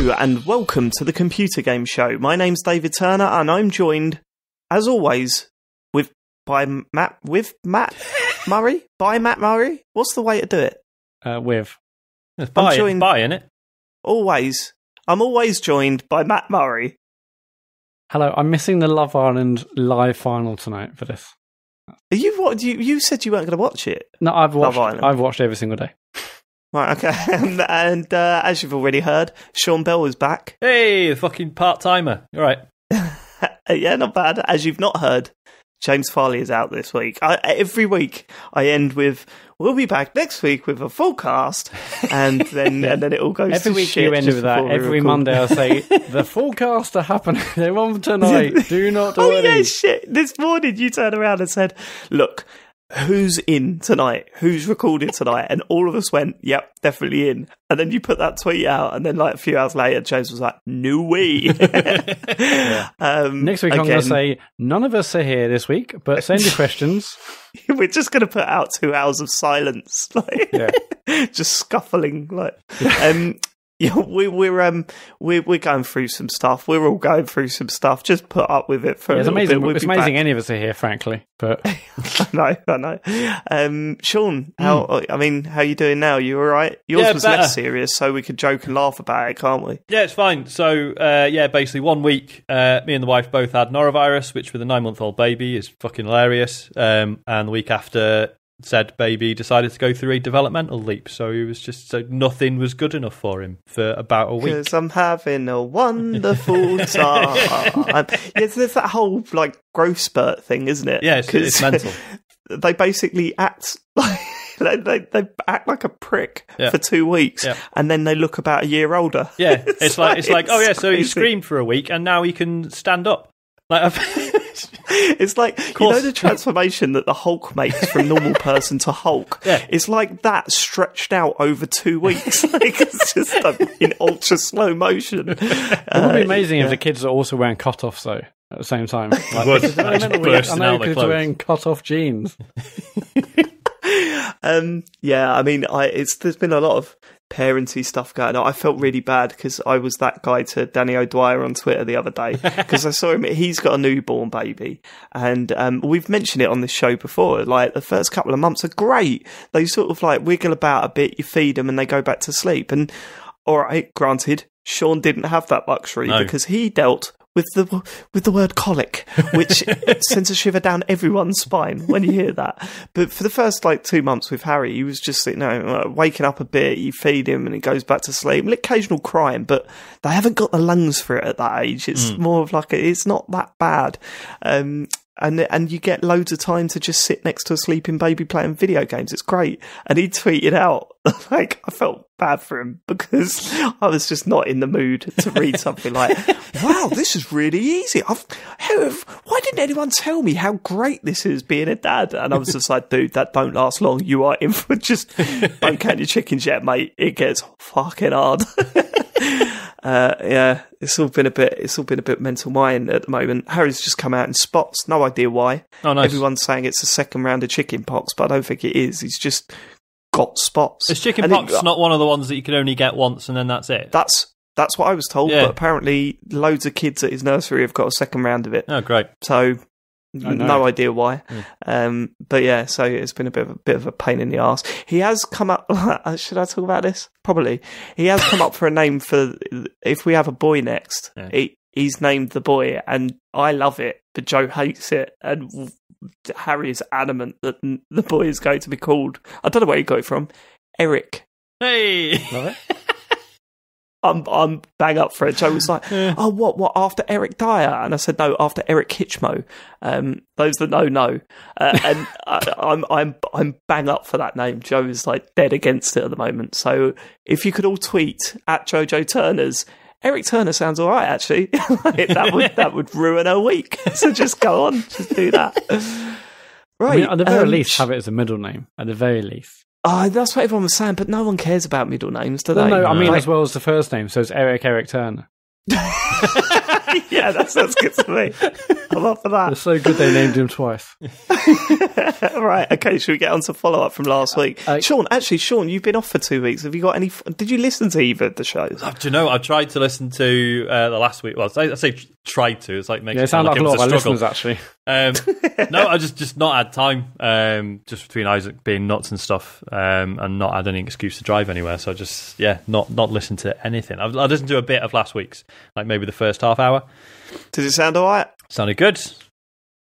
Hello and welcome to the Computer Game Show. My name's David Turner and I'm joined, as always, by Matt Murray. By Matt Murray? What's the way to do it? With. It's by, innit? Always. I'm always joined by Matt Murray. Hello, I'm missing the Love Island live final tonight for this. Are you said you weren't going to watch it. No, I've watched every single day. Right, okay. And as you've already heard, Sean Bell is back. Hey, the fucking part-timer. All right. Yeah, not bad. As you've not heard, James Farley is out this week. Every week I end with, we'll be back next week with a full cast, and then it all goes every to week shit. You end with that. Every Monday I'll say, the full cast are happening. They're on tonight. Do not do anything. Yeah, shit. This morning you turned around and said, look, who's in tonight? Who's recorded tonight? And all of us went, yep, definitely in. And then you put that tweet out, and then like a few hours later, James was like, no way. Yeah. Next week I'm going to say, none of us are here this week, but send your questions. We're just going to put out 2 hours of silence, like just scuffling, like. Yeah, we're going through some stuff. We're all going through some stuff. Just put up with it for a it's little amazing. bit. It's amazing any of us are here, frankly. But I know. Sean, how you doing now? You all right? Yours was better. less serious, so we could joke and laugh about it, can't we? Yeah, it's fine. So, basically 1 week, me and the wife both had norovirus, which with a 9-month-old baby is fucking hilarious. And the week after, said baby decided to go through a developmental leap, so he was nothing was good enough for him for about a week. Because I'm having a wonderful time. Yes, there's that whole like growth spurt thing, isn't it? Yeah, it's mental. They basically act like they act like a prick for 2 weeks, and then they look about a year older. Yeah, it's like oh yeah, so he screamed for a week and now he can stand up. Like it's like, you know, the transformation that the Hulk makes from normal person to Hulk. Yeah. It's like that stretched out over 2 weeks. Like, it's just in ultra slow motion. It would be amazing if the kids are also wearing cut-offs, though, at the same time. Like, I know kids are wearing cut-off jeans. There's been a lot of parenty stuff going on. I felt really bad because I was that guy to Danny O'Dwyer on Twitter the other day because I saw him. He's got a newborn baby, and we've mentioned it on this show before. Like, the first couple of months are great. They sort of like wiggle about a bit. You feed them and they go back to sleep. And all right, granted, Sean didn't have that luxury because he dealt with the word colic, which sends a shiver down everyone's spine when you hear that. But for the first 2 months with Harry, he was just waking up a bit. You feed him and he goes back to sleep. And occasional crying, but they haven't got the lungs for it at that age. It's more of like it's not that bad. And you get loads of time to just sit next to a sleeping baby playing video games. It's great. And he tweeted out, I felt bad for him because I was just not in the mood to read something like, wow, this is really easy. Why didn't anyone tell me how great this is being a dad? And I was just like, dude, that don't last long. You are in for just don't count your chickens yet, mate. It gets fucking hard. It's all been a bit mental mine at the moment. Harry's just come out in spots. No idea why. Oh, nice. Everyone's saying it's a second round of chicken pox, but I don't think it is. He's just got spots. Is chicken pox not one of the ones that you can only get once and then that's it? That's what I was told, but apparently loads of kids at his nursery have got a second round of it. Oh, great. So no idea why. But yeah, so it's been a bit of a pain in the arse. He has come up. Should I talk about this? Probably. He has come up for a name for if we have a boy next. Yeah. He's named the boy, and I love it, but Joe hates it, and Harry is adamant that the boy is going to be called. I don't know where he got it from. Eric. Hey, love it. I'm bang up for it. Joe was like, "Oh, what after Eric Dyer?" And I said, "No, after Eric Hitchmo." Those that know. And I'm bang up for that name. Joe is like dead against it at the moment. So if you could all tweet at Jojo Turners, Eric Turner sounds all right actually. that would ruin her week. So just go on, just do that. Right. I mean, at the very least, have it as a middle name. At the very least. That's what everyone was saying, but no one cares about middle names, do they? No, I mean as well as the first name, so it's Eric Turner. Yeah, that sounds good to me. I'm up for that. It's so good they named him twice. Right, okay, should we get on to follow-up from last week? Sean, you've been off for 2 weeks. Have you got any... Did you listen to either of the shows? Do you know, I tried to listen to the last week. Well, I say tried to. It's like makes it sound like a lot of our struggle. listeners, actually. No, I just not had time. Just between Isaac being nuts and stuff, and not had any excuse to drive anywhere. So I just, not listened to anything. I listened to a bit of last week's, like maybe the first half hour. Does it sound all right? Sounded good.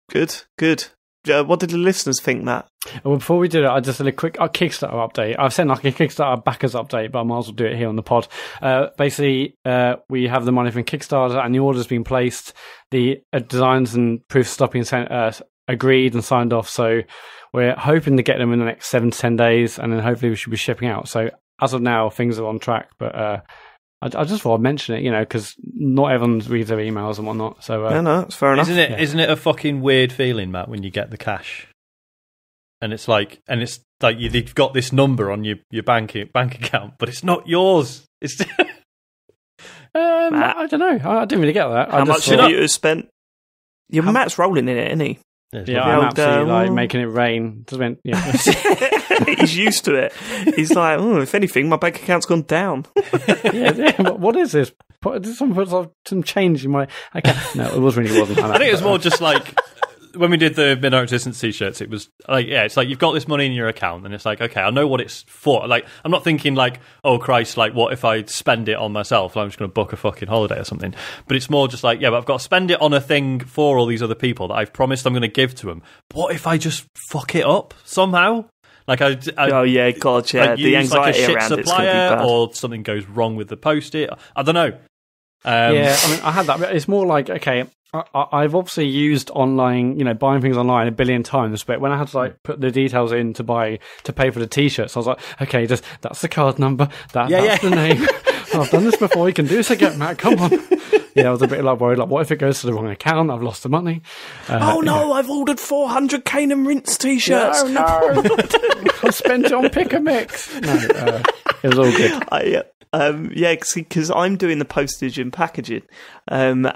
Good. What did the listeners think, Matt? Well, before we do that, I just did a quick Kickstarter update. I've sent like a Kickstarter backers update, but I might as well do it here on the pod. Basically, we have the money from Kickstarter and the order's been placed. The designs and proofs stopping agreed and signed off. So we're hoping to get them in the next 7 to 10 days, and then hopefully we should be shipping out. So as of now, things are on track, but I just thought I'd mention it, because not everyone reads their emails and whatnot. So no, it's fair enough. Isn't it a fucking weird feeling, Matt, when you get the cash, and it's like you've got this number on your bank account, but it's not yours. It's I don't know. I didn't really get that. How much have you spent? Matt's rolling in it, isn't he? Yeah, I'm absolutely making it rain. Just went, He's used to it. He's like, if anything, my bank account's gone down. What is this? Someone put some change in my account. No, it wasn't. I think it was more just like when we did the Midnight Resistance t-shirts, it was like, it's like you've got this money in your account, and it's like, okay, I know what it's for. Like, I'm not thinking like, oh Christ, like what if I spend it on myself? Like, I'm just going to book a fucking holiday or something. But it's more just like, but I've got to spend it on a thing for all these other people that I've promised I'm going to give to them. What if I just fuck it up somehow? Like the anxiety use like a shit around it's supplier, going to be bad. or something goes wrong with the post-it. I don't know. I had that. But it's more like, okay, I've obviously used online, buying things online a billion times, but when I had to put the details in to pay for the t-shirts, I was like, okay, that's the card number, that's the name. I've done this before. You can do this again, Matt. Come on. I was a bit worried. What if it goes to the wrong account? I've lost the money. I've ordered 400 Cane and Rinse t-shirts. No. I spent it on Pick a Mix. No, it was all good. Because I'm doing the postage and packaging, and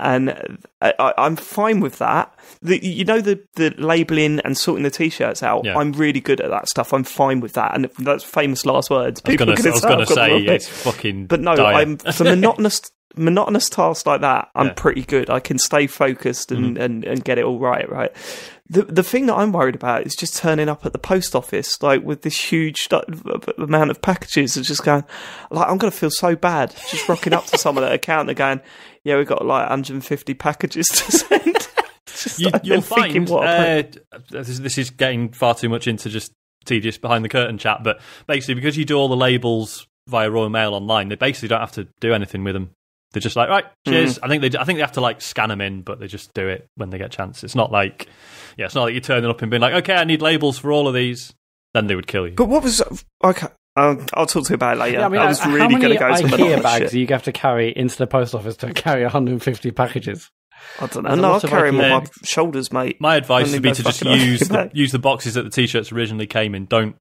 I'm fine with that. The labelling and sorting the t-shirts out. Yeah. I'm really good at that stuff. I'm fine with that, and that's famous last words. I was going to say it's fucking. But no, I'm for monotonous tasks like that. I'm pretty good. I can stay focused and get it all right. Right. The thing that I'm worried about is just turning up at the post office, with this huge amount of packages, and just going, I'm going to feel so bad just rocking up to someone at a counter going, we've got 150 packages to send. You'll find this is getting far too much into just tedious behind the curtain chat, but basically because you do all the labels via Royal Mail online, they basically don't have to do anything with them. They're just like, right, cheers. I think they have to scan them in, but they just do it when they get a chance. It's not like, it's not like you're turning up and being like, okay, I need labels for all of these. Then they would kill you. But what was okay? I'll talk to you about it later. I was really going to go to IKEA bags you have to carry into the post office to carry 150 packages. I don't know. I'll carry them on my shoulders, mate. My advice would be to just use the boxes that the t-shirts originally came in. Don't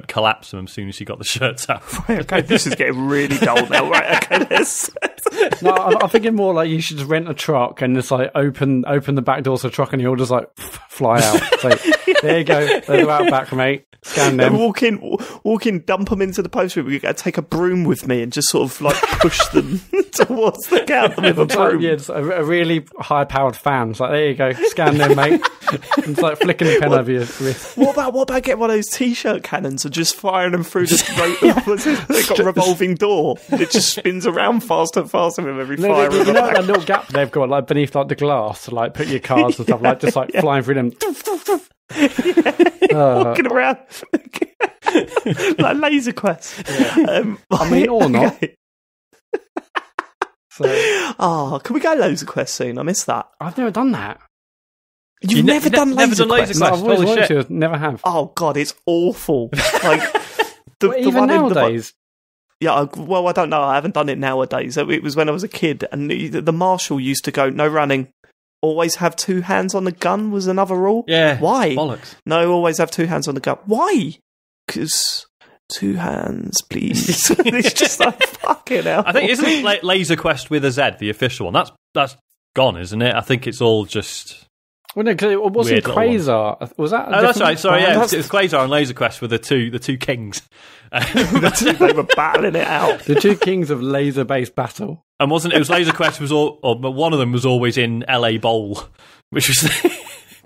collapse them as soon as you got the shirts out. Right, okay, this is getting really dull now. Right, okay, this. No, I'm thinking more you should just rent a truck and just open the back doors of the truck and you'll just fly out. So, there you go. They're out back, mate. Scan them. Walk in, dump them into the post room. We've got to take a broom with me and just sort of push them towards the counter with a broom. It's a really high-powered fan. It's there you go. Scan them, mate. It's flicking the pen over your wrist. What about getting one of those t-shirt cannons and just firing them through the they've got a revolving door. It just spins around faster and faster with every fire. You know that little gap they've got beneath the glass to put your cards and stuff just flying through them. Walking around like Laser Quest. Yeah. Or not. Okay. Can we go Laser Quest soon? I missed that. I've never done that. You've never done Laser Quest? No, I've always wanted to. Never have. Oh god, it's awful. Even one nowadays. I don't know. I haven't done it nowadays. It was when I was a kid, and the marshal used to go, no running. Always have 2 hands on the gun was another rule. Yeah. Why? Bollocks. No, always have 2 hands on the gun. Why? Because 2 hands, please. It's just fucking hell. I think, isn't Laser Quest with a Z, the official one? That's gone, isn't it? I think it's all just. Well, no, because it wasn't Quasar. Was that? That's right. Sorry, yeah, it was Quasar and Laser Quest were the two kings. They were battling it out. The two kings of laser-based battle. And wasn't it? Was Laser Quest but one of them was always in LA Bowl, which was.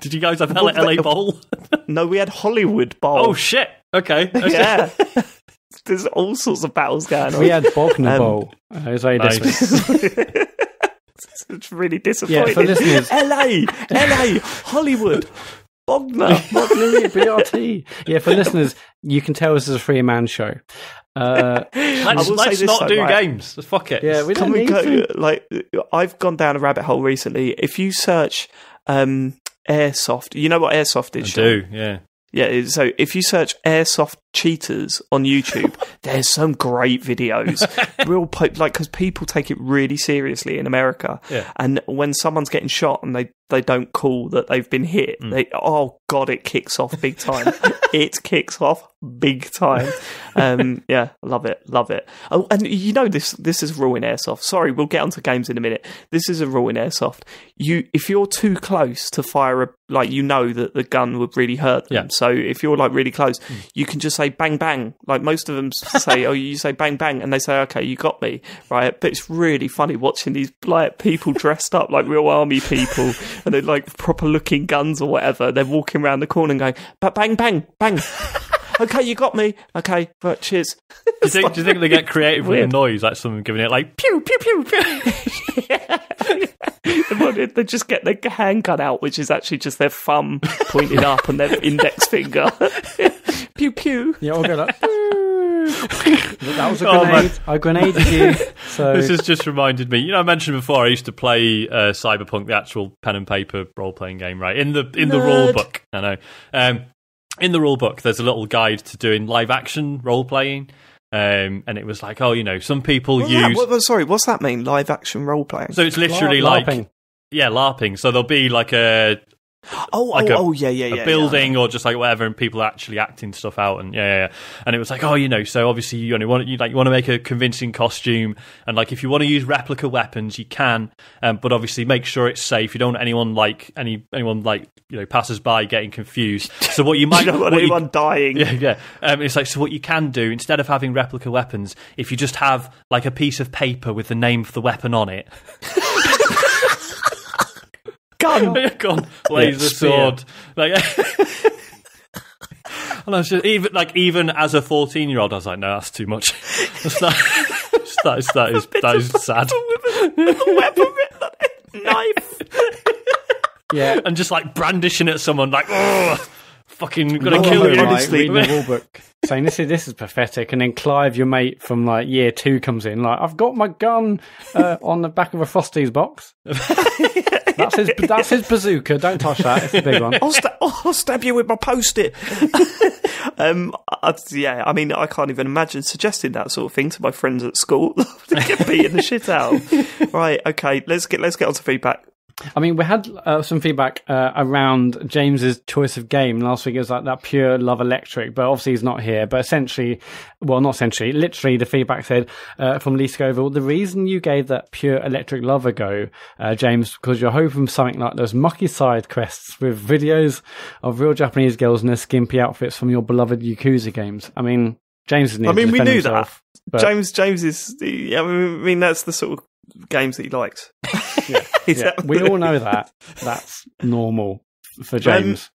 Did you guys have LA Bowl? No, we had Hollywood Bowl. Oh shit! Okay. Yeah. There's all sorts of battles going on. We had Bogner Bowl. It was very different. It's really disappointing. Yeah, for listeners, LA, Hollywood, Bogner, BRT. Yeah, for listeners, you can tell this is a three-man show. Let's not do games. Fuck it. Yeah, we don't need to. Like, I've gone down a rabbit hole recently. If you search airsoft, you know what airsoft is? I do. Yeah. Yeah, so if you search airsoft cheaters on YouTube, there's some great videos. Because people take it really seriously in America. Yeah. And when someone's getting shot and they don't call that they've been hit, oh God, it kicks off big time. It kicks off big time. Yeah, love it. Oh, and you know this is a rule in airsoft. Sorry, we'll get onto games in a minute. This is a rule in airsoft. If you're too close to fire you know that the gun would really hurt them. Yeah. So if you're like really close, you can just say bang bang. Like most of them say, you say bang bang, and they say, okay, you got me, right? But it's really funny watching these like people dressed up like real army people, and they're like proper looking guns or whatever. They're walking around the corner and going, but bang bang bang. Okay, you got me. Okay, but cheers. Do you think they get creative with the noise, like someone giving it like pew pew pew pew? Yeah. They just get their handgun out, which is actually just their thumb pointed up and their index finger. Pew pew. Yeah, I'll go like. That was a grenade. I grenaded you. So this has just reminded me. I mentioned before I used to play Cyberpunk, the actual pen and paper role playing game, right? In the rule book, I know. In the rule book, there's a little guide to doing live action role playing. And it was like, some people use. Sorry, what's that mean? Live action role playing? So it's literally LARPing. LARPing. So there'll be like a building or just like whatever, and people are actually acting stuff out, and and it was like, so obviously you want to make a convincing costume, and like if you want to use replica weapons you can, but obviously make sure it's safe. You don't want anyone passers by getting confused. So what you might you don't want anyone dying. It's like, so what you can do instead of having replica weapons, if you just have like a piece of paper with the name of the weapon on it. Gun, laser sword. Like, and I was just even as a 14-year-old, I was like, no, that's too much. That is sad. With a weapon written on it, knife. Yeah, and just like brandishing at someone, like, oh, fucking gonna kill you. Right, reading the rule book, saying this is pathetic, and then Clive, your mate from like year 2, comes in like, I've got my gun on the back of a Frosties box. That's his bazooka. Don't touch that. It's a big one. I'll stab you with my post-it. I mean, I can't even imagine suggesting that sort of thing to my friends at school. They get beating the shit out. Right, okay, let's get on to feedback. I mean, we had some feedback around James's choice of game. Last week it was like that Pure Love Electric, but obviously he's not here. But literally the feedback said from Lee Scoville, the reason you gave that Pure Electric Love a go, James, because you're hoping for something like those mucky side quests with videos of real Japanese girls in their skimpy outfits from your beloved Yakuza games. I mean, James is near. I mean, we knew himself, that. James is. I mean, that's the sort of games that he likes. We all know that. That's normal for James.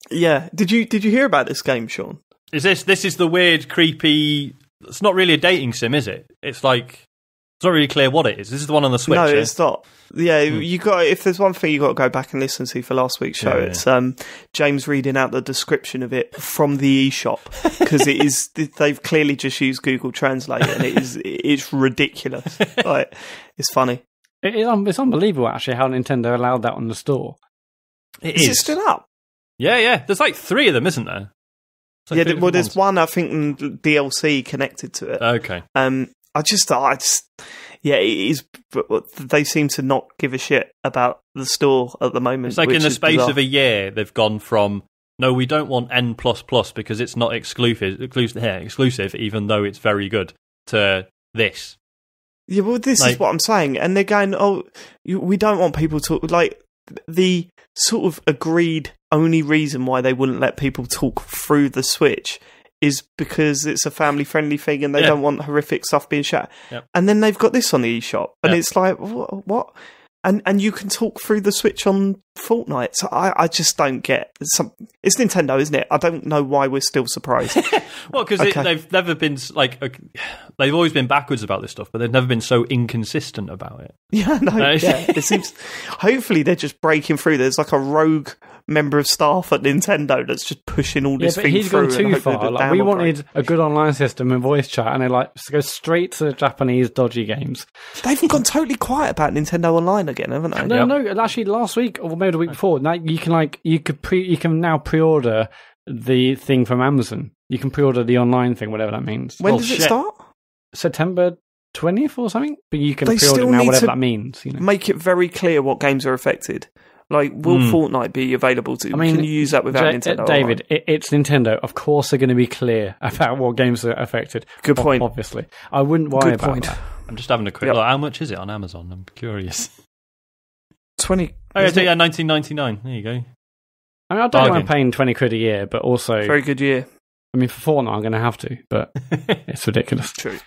Did you hear about this game, Sean? This is the weird, creepy? It's not really a dating sim, is it? It's like it's not really clear what it is. This is the one on the Switch. No, it's not. Yeah, you got. If there's one thing you got to go back and listen to for last week's show, it's James reading out the description of it from the eShop, because it is. They've clearly just used Google Translate, and it's ridiculous. Like, it's funny. It's unbelievable actually how Nintendo allowed that on the store. Is it still up? Yeah. There's like 3 of them, isn't there? Like there's one I think DLC connected to it. Okay. It is. They seem to not give a shit about the store at the moment. It's like in the space bizarre. of a year, they've gone from no, we don't want N++ because it's not exclusive, even though it's very good, to this. Yeah, well, this is what I'm saying. And they're going, we don't want people to... Like, the sort of agreed only reason why they wouldn't let people talk through the Switch is because it's a family-friendly thing and they don't want horrific stuff being shot. Yep. And then they've got this on the eShop. And it's like, what? And you can talk through the Switch on Fortnite. So I just don't get... It's Nintendo, isn't it? I don't know why we're still surprised. Well, because they've never been... they've always been backwards about this stuff, but they've never been so inconsistent about it. Yeah, no. It seems... Hopefully they're just breaking through. There's like a rogue member of staff at Nintendo that's just pushing all this thing through. He's gone too far. Like, we wanted a good online system and voice chat, and they go straight to the Japanese dodgy games. They've gone totally quiet about Nintendo Online again, haven't they? No. Actually, last week or maybe the week before, now you can now pre-order the thing from Amazon. You can pre-order the online thing, whatever that means. When does it start? September 20th or something. But you can pre-order now, whatever that means. Make it very clear what games are affected. Like, will Fortnite be available to? Can you use that without Nintendo? David, it's Nintendo. Of course, they're going to be clear about what games are affected. Good point. Obviously, I wouldn't worry about that. I'm just having a quick look. How much is it on Amazon? I'm curious. 20. Oh, yeah, 19.99. There you go. I mean, I don't mind paying £20 a year, but also very good year. I mean, for Fortnite, I'm going to have to, but it's ridiculous. True.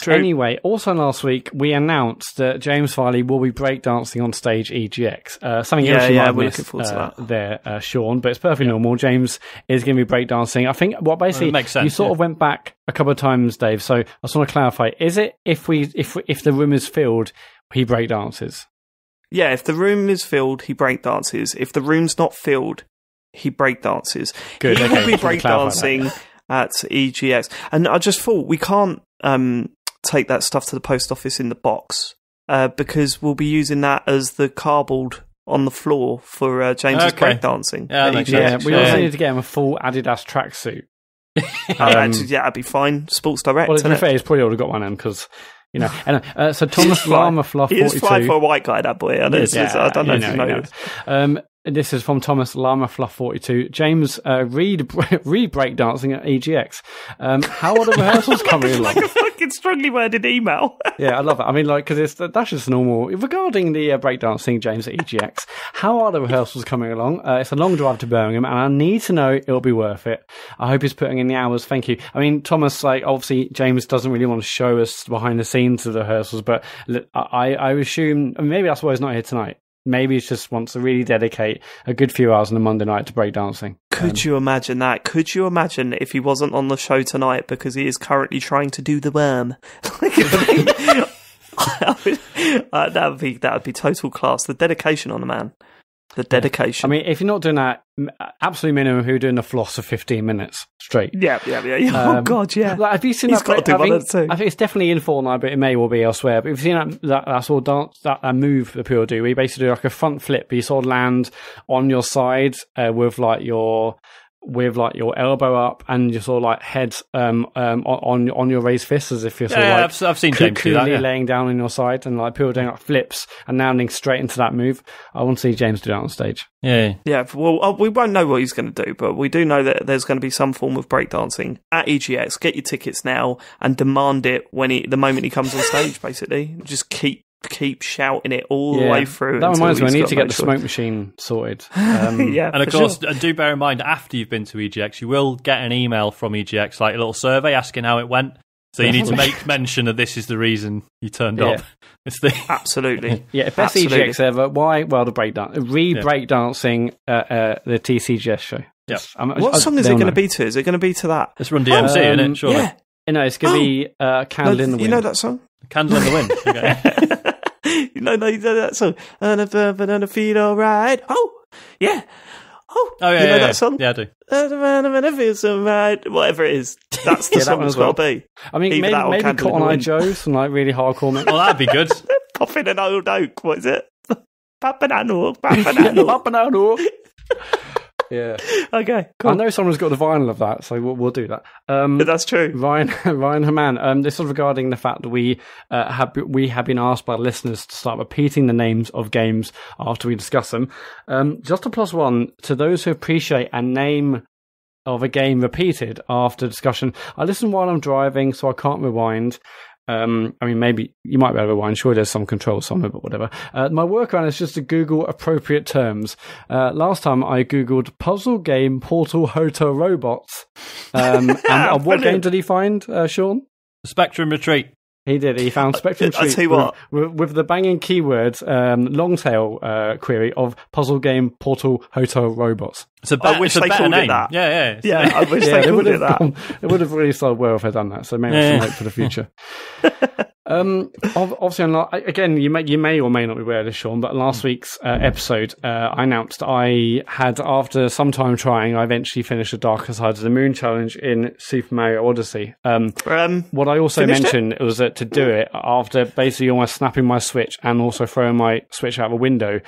Anyway, also last week, we announced that James Farley will be breakdancing on stage EGX. Something else you might have missed there, Sean, but it's perfectly normal. James is going to be breakdancing. I think makes sense, you sort of went back a couple of times, Dave, so I just want to clarify. Is it if the room is filled, he breakdances? Yeah, if the room is filled, he breakdances. If the room's not filled, he breakdances. Good. He will be breakdancing at EGX. And I just thought we can't take that stuff to the post office in the box because we'll be using that as the cardboard on the floor for James's breakdancing. Yeah, we also need to get him a full Adidas tracksuit. That'd be fine. Sports Direct. Well, to be fair, he's probably already got one then because... Anyway, so Thomas Llama Fluff 42. He is fly for a white guy, that boy. I don't know if you know. This is from Thomas Llama Fluff 42. James re-breakdancing at EGX. How are the rehearsals coming along? Like a fucking strongly worded email. Yeah, I love it. I mean, because that's just normal. Regarding the breakdancing, James at EGX, how are the rehearsals coming along? It's a long drive to Birmingham, and I need to know it'll be worth it. I hope he's putting in the hours. Thank you. I mean, Thomas, obviously, James doesn't really want to show us behind the scenes of the rehearsals, but I assume maybe that's why he's not here tonight. Maybe he just wants to really dedicate a good few hours on a Monday night to breakdancing. Could you imagine that? Could you imagine if he wasn't on the show tonight because he is currently trying to do the worm? That would be total class. The dedication on the man. The dedication. I mean, if you're not doing that, absolute minimum, who are doing the floss for 15 minutes straight. Yeah. Oh, God, yeah. Have you seen He's that? Got to do one of the two. I think it's definitely in Fortnite, but it may well be elsewhere. But if you've seen that sort of dance, that move that people do, where you basically do like a front flip, but you sort of land on your side with your elbow up and your sort of head on your raised fist, as if you're I've seen James do that, laying down on your side, and people doing flips and landing straight into that move. I want to see James do that on stage. Yeah. Well, we won't know what he's going to do, but we do know that there's going to be some form of breakdancing at EGX. Get your tickets now and demand it the moment he comes on stage. Basically, just keep shouting it all the way through. That reminds me, I need to get the smoke machine sorted. And of course, do bear in mind, after you've been to EGX, you will get an email from EGX, like a little survey asking how it went. So you need to make mention that this is the reason you turned up. Absolutely. Best EGX ever. Why? Well, the breakdancing the TCGS show. Yeah. What song is it going to be to? Is it going to be to that? It's Run DMC, isn't it? Surely. Yeah. No, it's going to be Candle in the Wind. You know that song? Candle in the Wind. Okay. you know that song? And a feet all right. Oh, yeah. Oh, yeah. You know that song? Yeah, I do. And it feels so right. Whatever it is, that's the song it's got to be. I mean, maybe Cotton Eye Joe, some really hardcore metal. Well, that'd be good. Popping an old oak. What is it? Papanano. Yeah. Okay. Cool. I know someone's got the vinyl of that, so we'll do that. That's true. Ryan Herman. This is regarding the fact that we have been asked by listeners to start repeating the names of games after we discuss them. Just a +1 to those who appreciate a name of a game repeated after discussion. I listen while I'm driving, so I can't rewind. I mean, maybe you might be able to. I'm sure there's some control somewhere, but whatever. My workaround is just to Google appropriate terms. Last time I Googled puzzle game Portal Hotel Robots. And what game did he find, Sean? Spectrum Retreat. He did. He found Spectrum Retreat. I'll tell you what. With the banging keywords, long tail query of puzzle game Portal Hotel Robots. I wish they called name. it that. Yeah. I wish they called it that. It would have really sold well if they'd done that. So maybe some hope for the future. Obviously, again, you may or may not be aware of this, Sean, but last week's episode, I announced I had, after some time trying, I eventually finished the Darker Side of the Moon challenge in Super Mario Odyssey. What I also mentioned was that to do it, after basically almost snapping my Switch and also throwing my Switch out the window,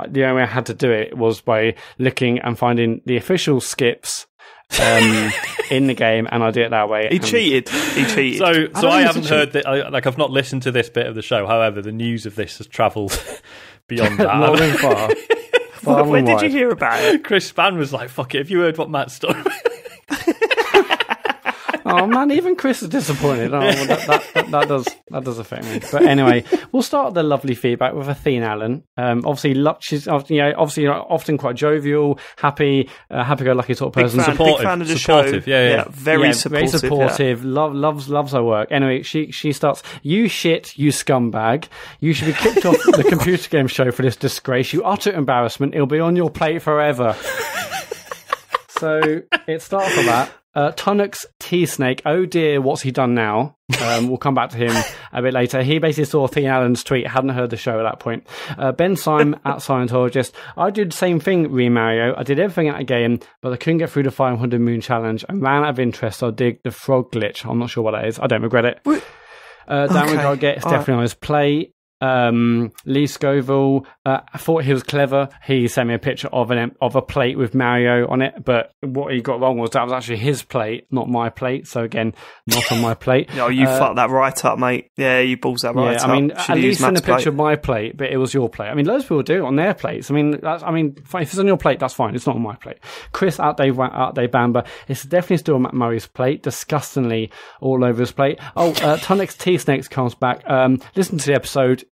the only way I had to do it was by looking and finding the official skips in the game, and I did it that way. He cheated. So I haven't heard that. I've not listened to this bit of the show. However, the news of this has travelled beyond that. Long and far. When did you hear about it? Chris Spann was like, "Fuck it." Have you heard what Matt's done? Oh man, even Chris is disappointed. Oh, well, that does affect me. But anyway, we'll start the lovely feedback with Athena Allen. Obviously, she's often quite jovial, happy-go-lucky sort of person. Big fan of the supportive. show. Yeah. Very supportive. Loves her work. Anyway, she starts. You shit, you scumbag. You should be kicked off the computer game show for this disgrace. You utter embarrassment. It'll be on your plate forever. So it starts with that. Tunnock's T-Snake, oh dear, what's he done now? We'll come back to him a bit later. He basically saw Athena Allen's tweet, hadn't heard the show at that point. Ben Syme at Scientologist, I did the same thing, Mario. I did everything at a game, but I couldn't get through the 500 Moon Challenge and ran out of interest, so I dig the frog glitch. I'm not sure what that is. I don't regret it. Dan Gargett is definitely on his play. Lee Scoville, I thought he was clever. He sent me a picture of a plate with Mario on it, but what he got wrong was that was actually his plate, not my plate. So again, not on my plate. No, you fucked that right up, mate. Yeah, you balls that right up. I mean, at least send a picture of my plate, but it was your plate. I mean, loads of people do it on their plates. I mean, if it's on your plate, that's fine. It's not on my plate. Chris out Dave Bamber, it's definitely still on Matt Murray's plate, disgustingly all over his plate. Tunnock's T-Snakes comes back. Listen to the episode.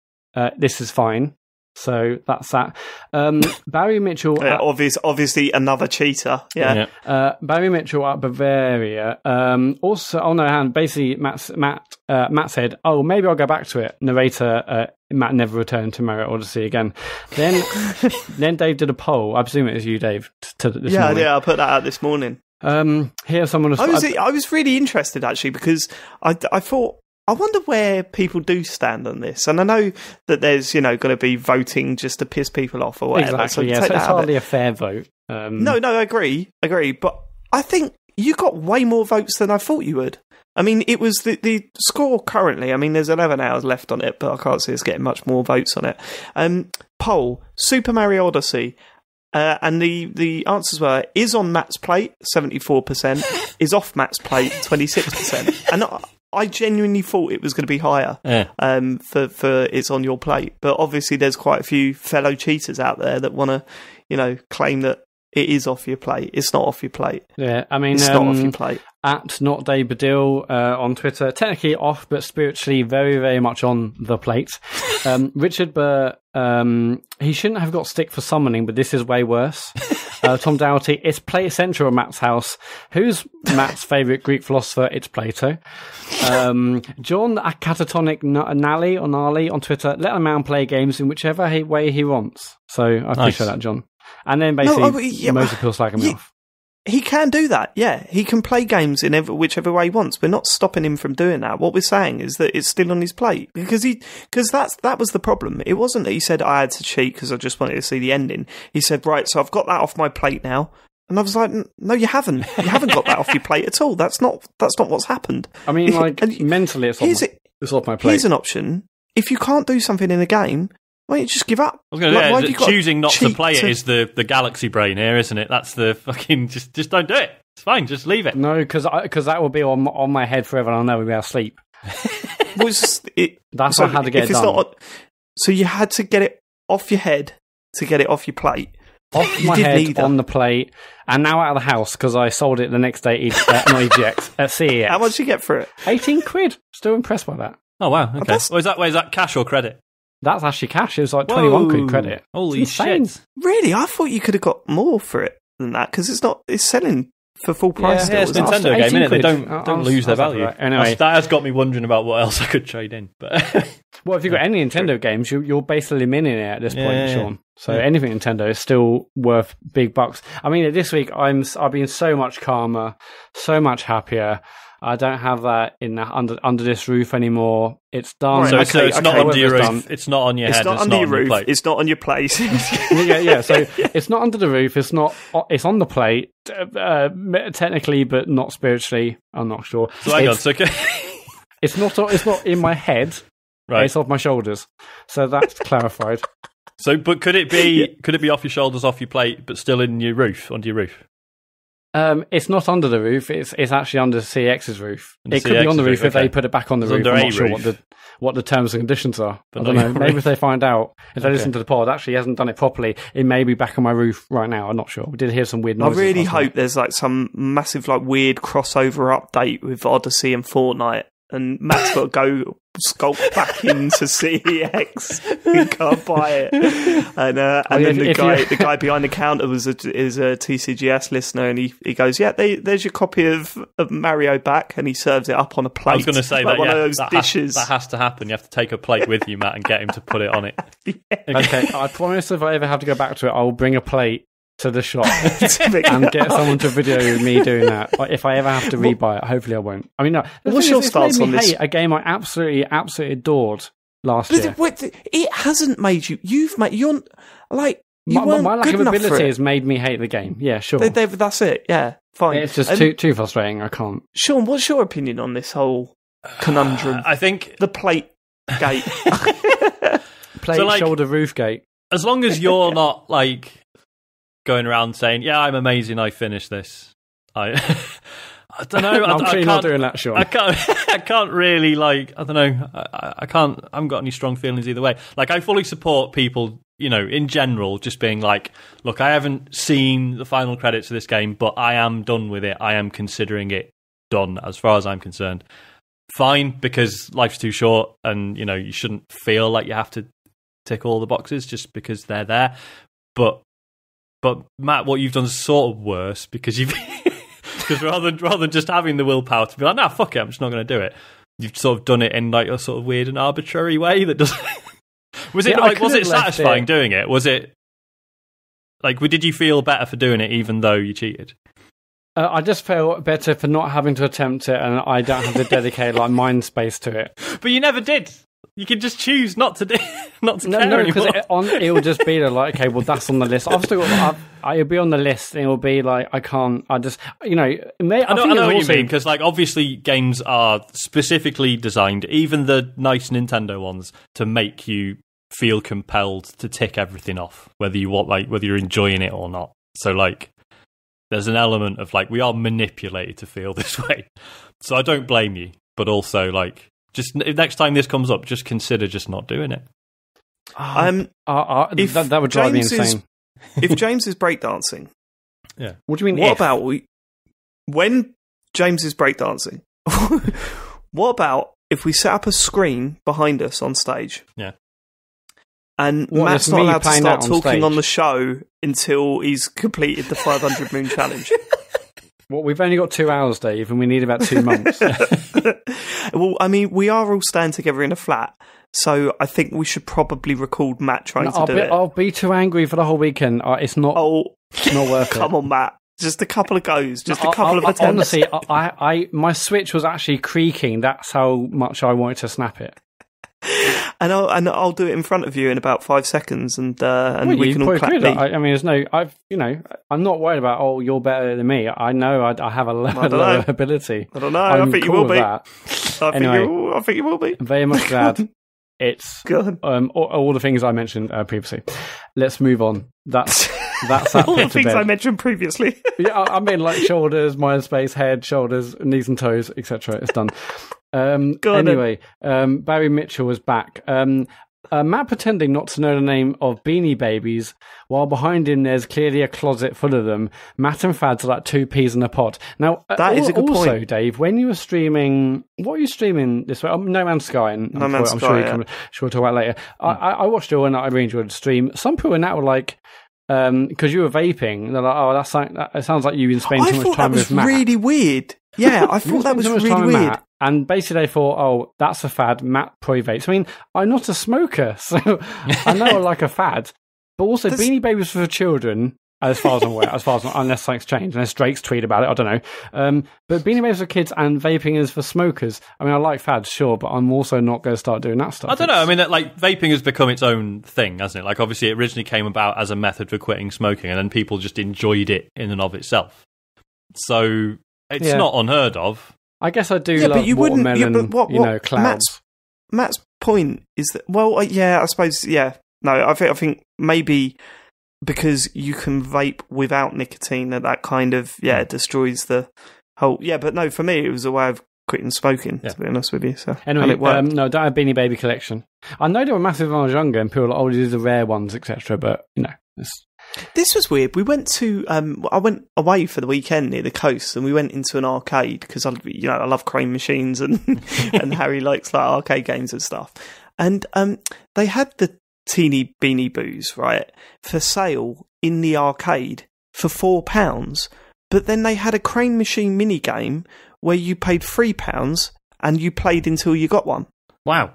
This is fine. So that's that. Barry Mitchell. Obviously, another cheater. Yeah. Barry Mitchell at Bavaria. Basically, Matt said, "Oh, maybe I'll go back to it." Narrator. Matt never returned to Mario Odyssey again. Then Dave did a poll. I presume it was you, Dave. This morning. Yeah. I put that out this morning. Here's someone. I was really interested actually because I thought, I wonder where people do stand on this. And I know that there's, going to be voting just to piss people off or whatever. Exactly, so it's hardly a fair vote. No, I agree. But I think you got way more votes than I thought you would. I mean, it was the score currently. I mean, there's 11 hours left on it, but I can't see us getting much more votes on it. Poll, Super Mario Odyssey. And the answers were, is on Matt's plate, 74%, is off Matt's plate, 26%. And I genuinely thought it was going to be higher for it's on your plate. But obviously there's quite a few fellow cheaters out there that want to, claim that it is off your plate. It's not off your plate. Yeah, I mean, it's not off your plate. At Not Day Badil on Twitter, technically off, but spiritually very, very much on the plate. Richard Burr, he shouldn't have got stick for summoning, but this is way worse. Tom Doughty, it's Play Central at Matt's house. Who's Matt's favourite Greek philosopher? It's Plato. John Catatonic Nally on Twitter, let a man play games in whichever way he wants. So I appreciate that, John. And then basically, Moses Pill slagging me off. He can do that, yeah. He can play games in whichever way he wants. We're not stopping him from doing that. What we're saying is that it's still on his plate because that was the problem. It wasn't that he said I had to cheat because I just wanted to see the ending. He said, right, so I've got that off my plate now. And I was like, no, you haven't. You haven't got that off your plate at all. That's not what's happened. I mean, mentally, it's off my plate. Here's an option. If you can't do something in a game, why don't you just give up? I was going to say, choosing not to play it is the galaxy brain here, isn't it? That's the fucking just don't do it. It's fine, just leave it. No, because that will be on my head forever, and I'll never be able to sleep. That's not how to get it done. So you had to get it off your head to get it off your plate. Off my head, on the plate, and now out of the house because I sold it the next day. Not EGX at CEX. How much did you get for it? 18 quid. Still impressed by that. Oh wow, okay. Is that cash or credit? That's actually cash. It was like 21 quid credit. Holy shit! Really, I thought you could have got more for it than that because it's selling for full price. Yeah, it's a Nintendo game, isn't it? They don't lose their value. Right. Anyway, that has got me wondering about what else I could trade in. But well, if you've got any Nintendo games, you're basically minting it at this point, Sean. So anything Nintendo is still worth big bucks. I mean, this week I've been so much calmer, so much happier. I don't have that under this roof anymore. It's done. Right, so it's not under your roof. It's not on your head. It's not under your roof. It's not on your plate. yeah. So it's not under the roof. It's not. It's on the plate, technically, but not spiritually. I'm not sure. So hang on. So it's not in my head. Right. It's off my shoulders. So that's clarified. So, but could it be off your shoulders, off your plate, but still in your roof, under your roof? It's not under the roof. It's actually under CX's roof. It could be on the roof if they put it back on the roof. I'm not sure what the terms and conditions are. I don't know. Maybe if they find out, if they listen to the pod, actually he hasn't done it properly, it may be back on my roof right now. I'm not sure. We did hear some weird noises. I really hope there's like some massive like weird crossover update with Odyssey and Fortnite, and Matt's got to go skulk back into CEX and can't buy it. And then the guy behind the counter is a TCGS listener, and he goes, "Yeah, there's your copy of Mario back," and he serves it up on a plate. I was going to say like that one of those dishes. That has to happen. You have to take a plate with you, Matt, and get him to put it on it. Okay, I promise if I ever have to go back to it, I'll bring a plate to the shop and get someone to video me doing that. If I ever have to rebuy it, hopefully I won't. I mean, no. What's your stance on this? A game I absolutely adored last year. It hasn't made you. You're like you my lack of ability has made me hate the game. Yeah, sure. That's it. Yeah, fine. It's just too frustrating. I can't. Sean, what's your opinion on this whole conundrum? I think the plate gate, shoulder roof gate. As long as you're not like going around saying, "Yeah, I'm amazing. I finished this." I don't know. I'm sure you're not doing that, Sean. I can't really like. I don't know. I haven't got any strong feelings either way. Like, I fully support people, in general, just being like, "Look, I haven't seen the final credits of this game, but I am done with it. I am considering it done, as far as I'm concerned." Fine, because life's too short, and you shouldn't feel like you have to tick all the boxes just because they're there. But Matt, what you've done is sort of worse because rather than just having the willpower to be like, "Nah, fuck it, I'm just not going to do it," you've sort of done it in like a sort of weird and arbitrary way that doesn't. Was it satisfying doing it? Was it like, did you feel better for doing it even though you cheated? I just felt better for not having to attempt it, and I don't have to dedicate like mind space to it. But you never did. You could just choose not to care anymore. Because it will just be like, okay, well, that's on the list. I've still got. It'll be on the list, and it will be like, I can't. I just, I know what you mean, because like obviously games are specifically designed, even the nice Nintendo ones, to make you feel compelled to tick everything off, whether you're enjoying it or not. So like, there's an element of like, we are manipulated to feel this way. So I don't blame you, but also like, just next time this comes up, just consider just not doing it. That would drive me insane. If James is breakdancing, yeah. What do you mean? What about when James is breakdancing? What about if we set up a screen behind us on stage? Yeah. And Matt's not allowed to start talking on the show until he's completed the 500 Moon Challenge. Well, we've only got 2 hours, Dave, and we need about 2 months. Well, I mean, we are all staying together in a flat, so I think we should probably record Matt trying to do it. I'll be too angry for the whole weekend. It's not worth it. Come on, Matt. Just a couple of goes. Just a couple of attempts. Honestly, my Switch was actually creaking. That's how much I wanted to snap it. And I'll do it in front of you in about 5 seconds, and we can all clap. I mean, I'm not worried about. You're better than me. I know I have a lower ability. I don't know. I think you will be. I think you will be. I'm very much glad. It's all the things I mentioned previously. Let's move on. That's that. All the things I mentioned previously. Yeah, I mean, like shoulders, mind space, head, shoulders, knees and toes, etc. It's done. Anyway, Barry Mitchell was back. Matt pretending not to know the name of Beanie Babies, while behind him there's clearly a closet full of them. Matt and Fads are like two peas in a pod. Now, that is a good also, point. Dave, when you were streaming, what were you streaming this way? No Man's Sky. And No Man's I'm Sky, sure we'll talk about later. I watched it all and I really enjoyed the stream. Some people in that were like, because you were vaping, they're like, "Oh, that's like it sounds like you've been spending too much time with Matt." I thought that was really weird. Yeah, I thought that was really weird. Matt, and basically, they thought, "Oh, that's a fad." Matt probably vapes. I mean, I'm not a smoker, so I know I like a fad. But also, Beanie Babies for children, as far as I'm aware, unless something's changed, unless Drake's tweet about it, I don't know. But Beanie Babies for kids and vaping is for smokers. I mean, I like fads, sure, but I'm also not going to start doing that stuff. I don't know. I mean, like vaping has become its own thing, hasn't it? Like, obviously, it originally came about as a method for quitting smoking, and then people just enjoyed it in and of itself. So it's not unheard of. I guess I do love watermelon, clouds. Matt's point is that, well, I suppose, no, I think maybe because you can vape without nicotine, that kind of, destroys the whole, but no, for me, it was a way of quitting smoking, to be honest with you. So anyway, no, don't have Beanie Baby collection. I know they were massive when I was younger, and people were like, oh, these are the rare ones, etc., but, This was weird. We went to, I went away for the weekend near the coast, and we went into an arcade because I love crane machines and and Harry likes like arcade games and stuff. And they had the teeny beanie boos right for sale in the arcade for £4, but then they had a crane machine mini game where you paid £3 and you played until you got one. Wow!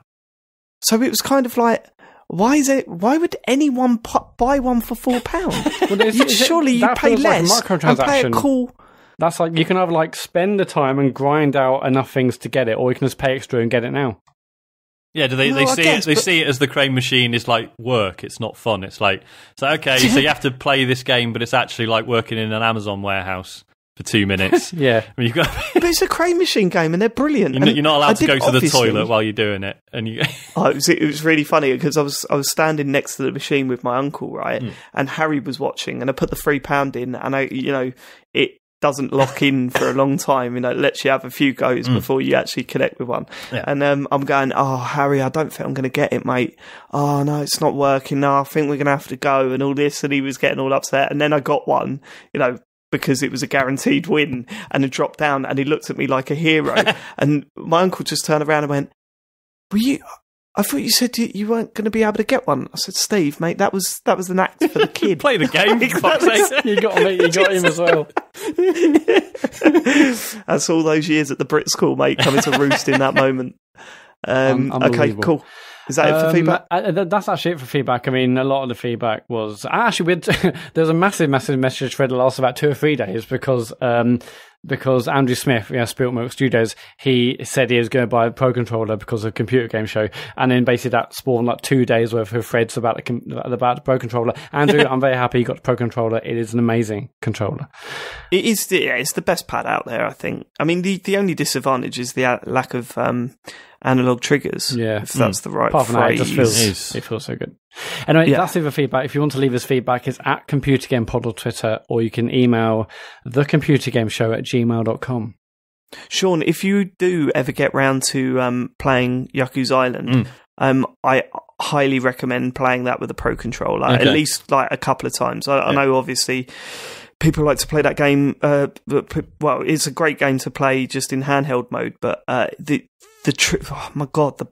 So it was kind of like, why would anyone buy one for £4? Well, surely you pay less like a and pay a cool. That's like you can either like spend the time and grind out enough things to get it, or you can just pay extra and get it now. Yeah, do they see it as the crane machine is like work? It's not fun. It's like okay, so you have to play this game, but it's actually like working in an Amazon warehouse for 2 minutes. Yeah, I mean, but it's a crane machine game, and they're brilliant. You're not allowed to go to the toilet while you're doing it, and you. It was really funny because I was standing next to the machine with my uncle, right, and Harry was watching, and I put the £3 in, and it doesn't lock in for a long time. It lets you have a few goes before you actually connect with one. Yeah. And I'm going, oh, Harry, I don't think I'm going to get it, mate. Oh, no, it's not working. No, I think we're going to have to go and all this. And he was getting all upset. And then I got one, because it was a guaranteed win, and it dropped down, and he looked at me like a hero. And my uncle just turned around and went, I thought you said you weren't going to be able to get one. I said, Steve, mate, that was an act for the kid. Play the game. You got him as well. That's all those years at the Brit School, mate, coming to roost in that moment. Okay, cool. Is that it for feedback? That's actually it for feedback. I mean, a lot of the feedback was actually there's a massive message thread that lasts about 2 or 3 days because Andrew Smith, Spilt Milk Studios, he said he was going to buy a Pro Controller because of a computer game show, and then basically that spawned like 2 days worth of threads about the Pro Controller. Andrew, I'm very happy you got the Pro Controller. It is an amazing controller. It is. It's the best pad out there, I think. I mean, the only disadvantage is the lack of analog triggers. Yeah, if that's the right apart from phrase. That, it feels so good. Anyway, that's it for feedback. If you want to leave us feedback, it's at ComputerGamePod on Twitter, or you can email thecomputergameshow@gmail.com. Sean, if you do ever get round to playing Yakuza Island, I highly recommend playing that with a Pro Controller, at least like a couple of times. I know, obviously, people like to play that game. Well, it's a great game to play just in handheld mode, but oh my god, the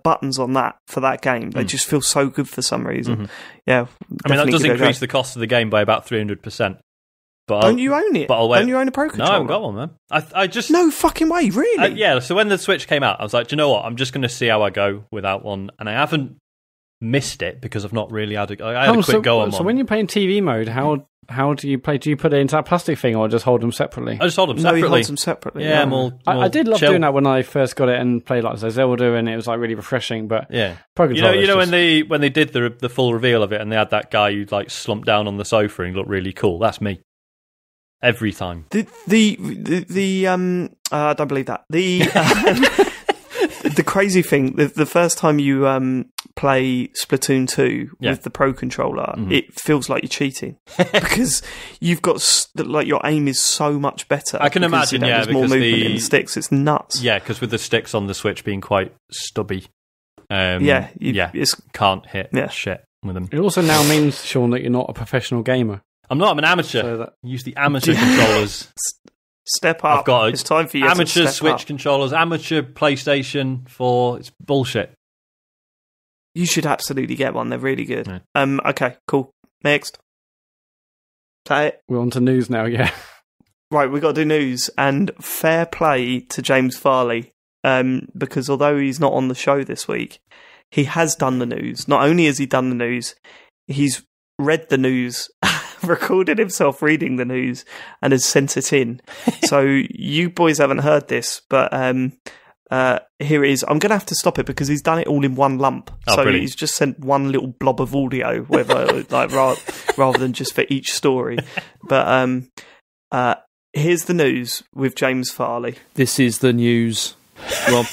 buttons on that for that game, they just feel so good for some reason. Yeah, I mean, that does increase the cost of the game by about 300%. But don't you own it? Don't you own a Pro Controller? No, I haven't got one, man. I just no fucking way, really. Yeah. So when the Switch came out, I was like, do you know what? I'm just going to see how I go without one, and I haven't missed it because I've not really had I had a quick go on one. So when you're playing TV mode, how do you play? Do you put it into that plastic thing or just hold them separately? I just hold them separately. No, he holds them separately. Yeah, more I did love doing that when I first got it and played like Zelda, and it was like really refreshing. But Pro Controller, when they did the full reveal of it, and they had that guy who like slumped down on the sofa and he looked really cool. That's me. Every time. I don't believe that. The crazy thing, the first time you play Splatoon 2 with the Pro Controller, it feels like you're cheating because you've got your aim is so much better. I can imagine, there's more movement in the sticks. It's nuts. Yeah, because with the sticks on the Switch being quite stubby. can't hit shit with them. It also now means, Sean, that you're not a professional gamer. I'm not. I'm an amateur. So Use the amateur controllers. Step up. It's time for you amateur to step Switch up. controllers, amateur PlayStation 4. It's bullshit. You should absolutely get one. They're really good. Yeah. Okay, cool. Next. Play it. We're on to news now, yeah. Right, we've got to do news, and fair play to James Farley, because although he's not on the show this week, he has done the news. Not only has he done the news, he's read the news, recorded himself reading the news, and has sent it in. So you boys haven't heard this, but here it is. I'm going to have to stop it because he's done it all in one lump. So brilliant. He's just sent one little blob of audio, whether rather than just for each story. But here's the news with James Farley. This is the news. Well,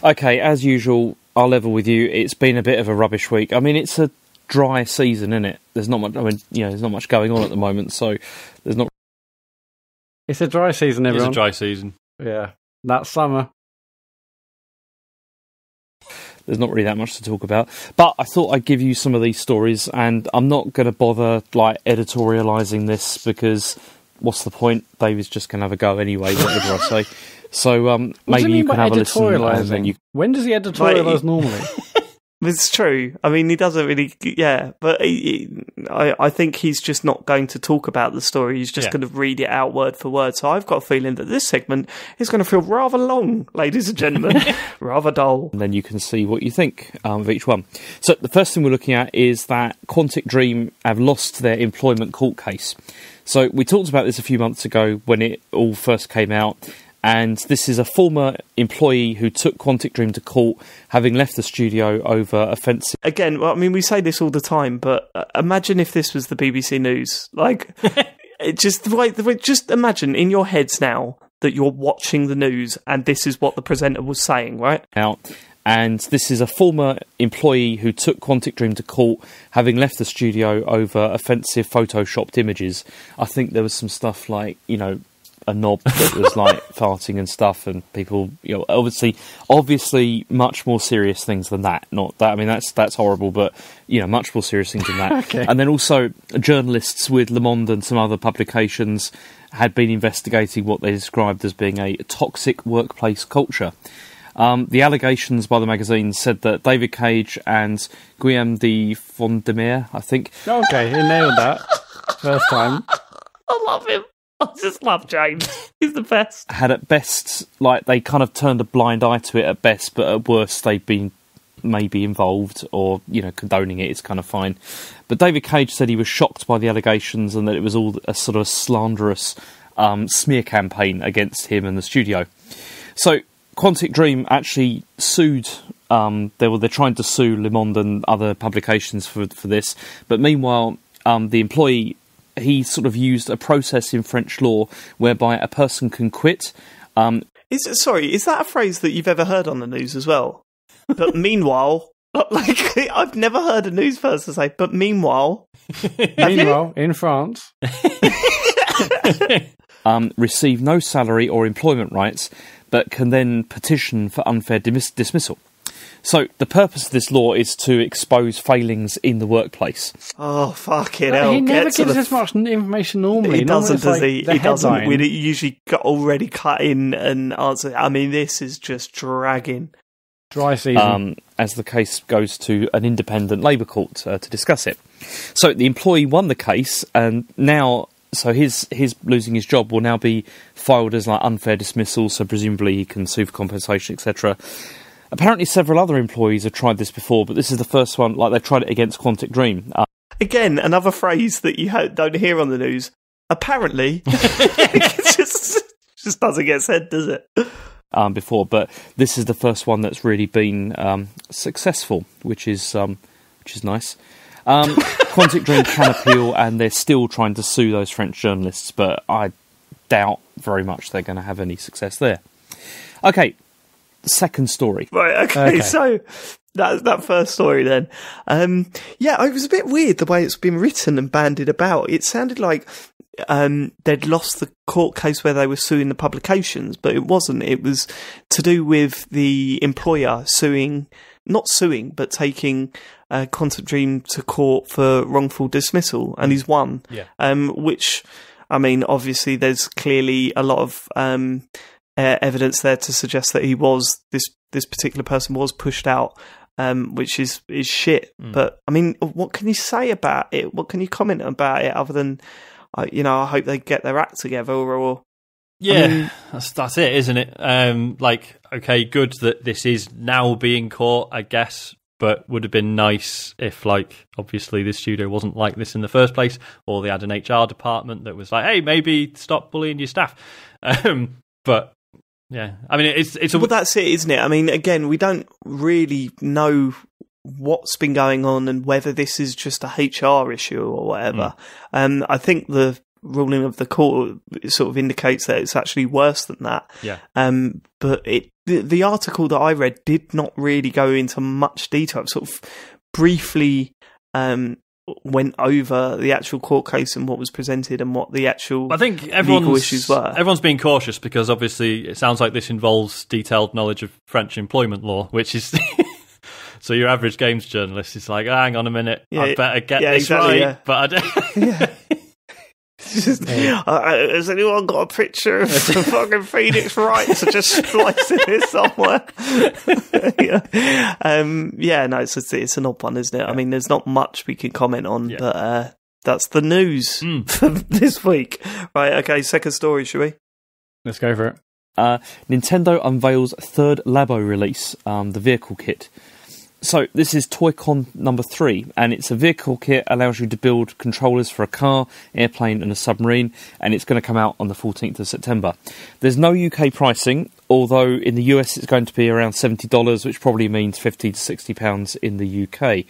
okay, as usual, I'll level with you. It's been a bit of a rubbish week. I mean, it's a dry season, isn't it? There's not much. I mean, there's not much going on at the moment, so there's not. It's a dry season, everyone. It's a dry season. Yeah, that summer. There's not really that much to talk about. But I thought I'd give you some of these stories, and I'm not going to bother editorialising this because what's the point? David's just going to have a go anyway, whatever I say. So maybe you can have a listen. And then When does he editorialise normally? It's true. I mean, he doesn't really, but I think he's just not going to talk about the story. He's just going to read it out word for word. So I've got a feeling that this segment is going to feel rather long, ladies and gentlemen, rather dull. And then you can see what you think of each one. So the first thing we're looking at is that Quantic Dream have lost their employment court case. So we talked about this a few months ago when it all first came out. And this is a former employee who took Quantic Dream to court, having left the studio over offensive. Again, well, I mean, we say this all the time, but imagine if this was the BBC News. Just imagine in your heads now that you're watching the news and this is what the presenter was saying, right? And this is a former employee who took Quantic Dream to court, having left the studio over offensive photoshopped images. I think there was some stuff like, a knob that was like farting and stuff, and people, obviously much more serious things than that. Not that, I mean, that's horrible, but much more serious things than that. Okay. And then also journalists with Le Monde and some other publications had been investigating what they described as being a toxic workplace culture. The allegations by the magazine said that David Cage and Guillaume de Fondemer, I think. Okay, he nailed that first time. I love him. I just love James. He's the best. Had at best, they kind of turned a blind eye to it at best, but at worst they've been maybe involved or, condoning it. It's kind of fine. But David Cage said he was shocked by the allegations and that it was all a sort of slanderous smear campaign against him and the studio. So Quantic Dream actually sued. They're trying to sue Le Monde and other publications for this. But meanwhile, the employee, he sort of used a process in French law whereby a person can quit. Is that a phrase that you've ever heard on the news as well? But meanwhile, I've never heard a news person say, but meanwhile. Meanwhile, in France. Receive no salary or employment rights, but can then petition for unfair dismissal. So the purpose of this law is to expose failings in the workplace. Oh, fucking hell. He never gives us much information normally. He doesn't, does he? He doesn't. We We usually got already cut in and answer. I mean, this is just dragging. Dry season. As the case goes to an independent labour court to discuss it. So the employee won the case, and now... So his losing his job will now be filed as unfair dismissal, so presumably he can sue for compensation, etc. Apparently several other employees have tried this before, but this is the first one, they've tried it against Quantic Dream. Again, another phrase that you don't hear on the news. Apparently. It just doesn't get said, does it? Before, but this is the first one that's really been successful, which is nice. Quantic Dream can appeal, and they're still trying to sue those French journalists, but I doubt very much they're going to have any success there. Okay, second story. Right, okay. So that first story then. It was a bit weird the way it's been written and bandied about. It sounded like they'd lost the court case where they were suing the publications, but it wasn't. It was to do with the employer suing not suing, but taking Quantum Dream to court for wrongful dismissal, and he's won. Yeah. Which, I mean, obviously there's clearly a lot of evidence there to suggest that he was this particular person was pushed out, which is shit. But I mean, what can you say about it? What can you comment about it other than, I hope they get their act together, or yeah, I mean, that's it, isn't it? Like, okay, good that this is now being caught, I guess, but would have been nice if, like, obviously this studio wasn't like this in the first place, or they had an HR department that was like, hey, maybe stop bullying your staff. But yeah, I mean, well, that's it, isn't it? I mean, again, we don't really know what's been going on and whether this is just a HR issue or whatever. I think the ruling of the court sort of indicates that it's actually worse than that. Yeah. But the article that I read did not really go into much detail. It sort of briefly went over the actual court case and what was presented and what the actual legal issues were. Everyone's being cautious because obviously it sounds like this involves detailed knowledge of French employment law, which is... So your average games journalist is like, hang on a minute, I better get this exactly, right. Yeah. But I don't... Has anyone got a picture of the fucking Phoenix Wright to just splice in here somewhere? No, it's an odd one, isn't it? I mean, there's not much we can comment on, but that's the news for this week. Right, okay, second story, shall we? Let's go for it. Nintendo unveils third Labo release, the vehicle kit. So this is Toy-Con number 3, and it's a vehicle kit, allows you to build controllers for a car, airplane and a submarine, and it's going to come out on the 14th of September. There's no UK pricing, although in the US it's going to be around $70, which probably means £50 to £60 in the UK.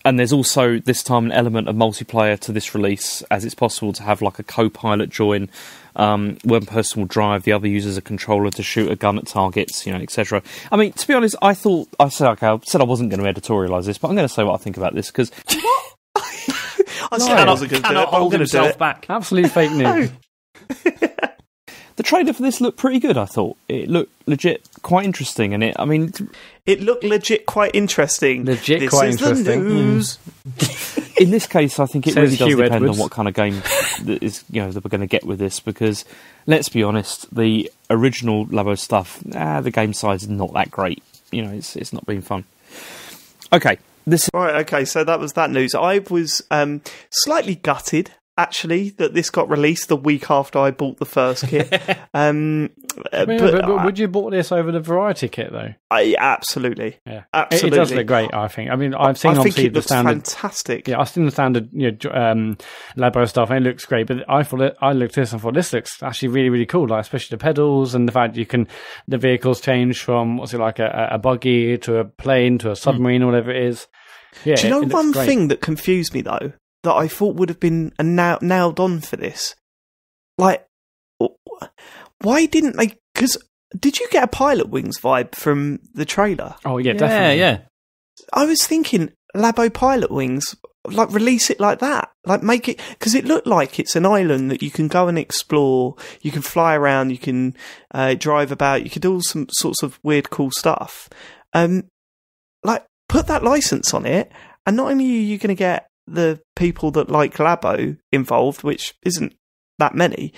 And there's also this time an element of multiplayer to this release, as it's possible to have like a co-pilot join. One person will drive, the other uses a controller to shoot a gun at targets, etc. I mean, to be honest, I said I wasn't going to editorialise this, but I'm going to say what I think about this because I said I wasn't going to do it, but I'm going to do it. Back. Absolute fake news. The trailer for this looked pretty good, I thought. It looked legit quite interesting, and it looked legit quite interesting. This is interesting. The news. In this case, I think it really does depend Edwards. on what kind of game that is, that we're going to get with this, because let's be honest, the original Labo stuff, the game size is not that great. It's not been fun. Okay. So that was that news. I was slightly gutted, actually, that this got released the week after I bought the first kit. But would you bought this over the variety kit though? Absolutely. Yeah, absolutely. It does look great. I think. I mean, I've seen obviously the standard. Fantastic. Yeah, I've seen the standard, Labo stuff, and it looks great. But I looked at this and thought this looks actually really, really cool. Like especially the pedals and the fact the vehicles change from like a buggy to a plane to a submarine or whatever it is. Yeah. Do you know one thing that confused me though? That I thought would have been nailed on for this. Like, why didn't they? Because did you get a Pilot Wings vibe from the trailer? Oh yeah, definitely. Yeah. I was thinking Labo Pilot Wings, like release it like that, like make it, because it looked like it's an island that you can go and explore. You can fly around. You can drive about. You can do all some sorts of weird, cool stuff. Like put that license on it, and not only are you going to get the people that like Labo involved, which isn't that many,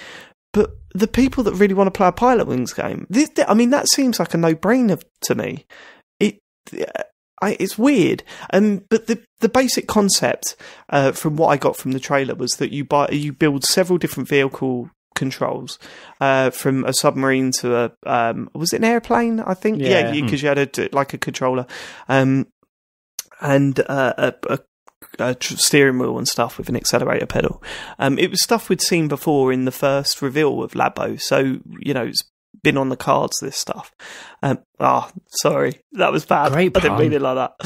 but the people that really want to play a Pilot Wings game. That seems like a no-brainer to me. It's weird, but the basic concept from what I got from the trailer was that you build several different vehicle controls, from a submarine to a was it an airplane? I think because you had a controller, and a steering wheel and stuff with an accelerator pedal. It was stuff we'd seen before in the first reveal of Labo, so it's been on the cards, this stuff. Sorry, that was bad. Great I didn't mean it like that.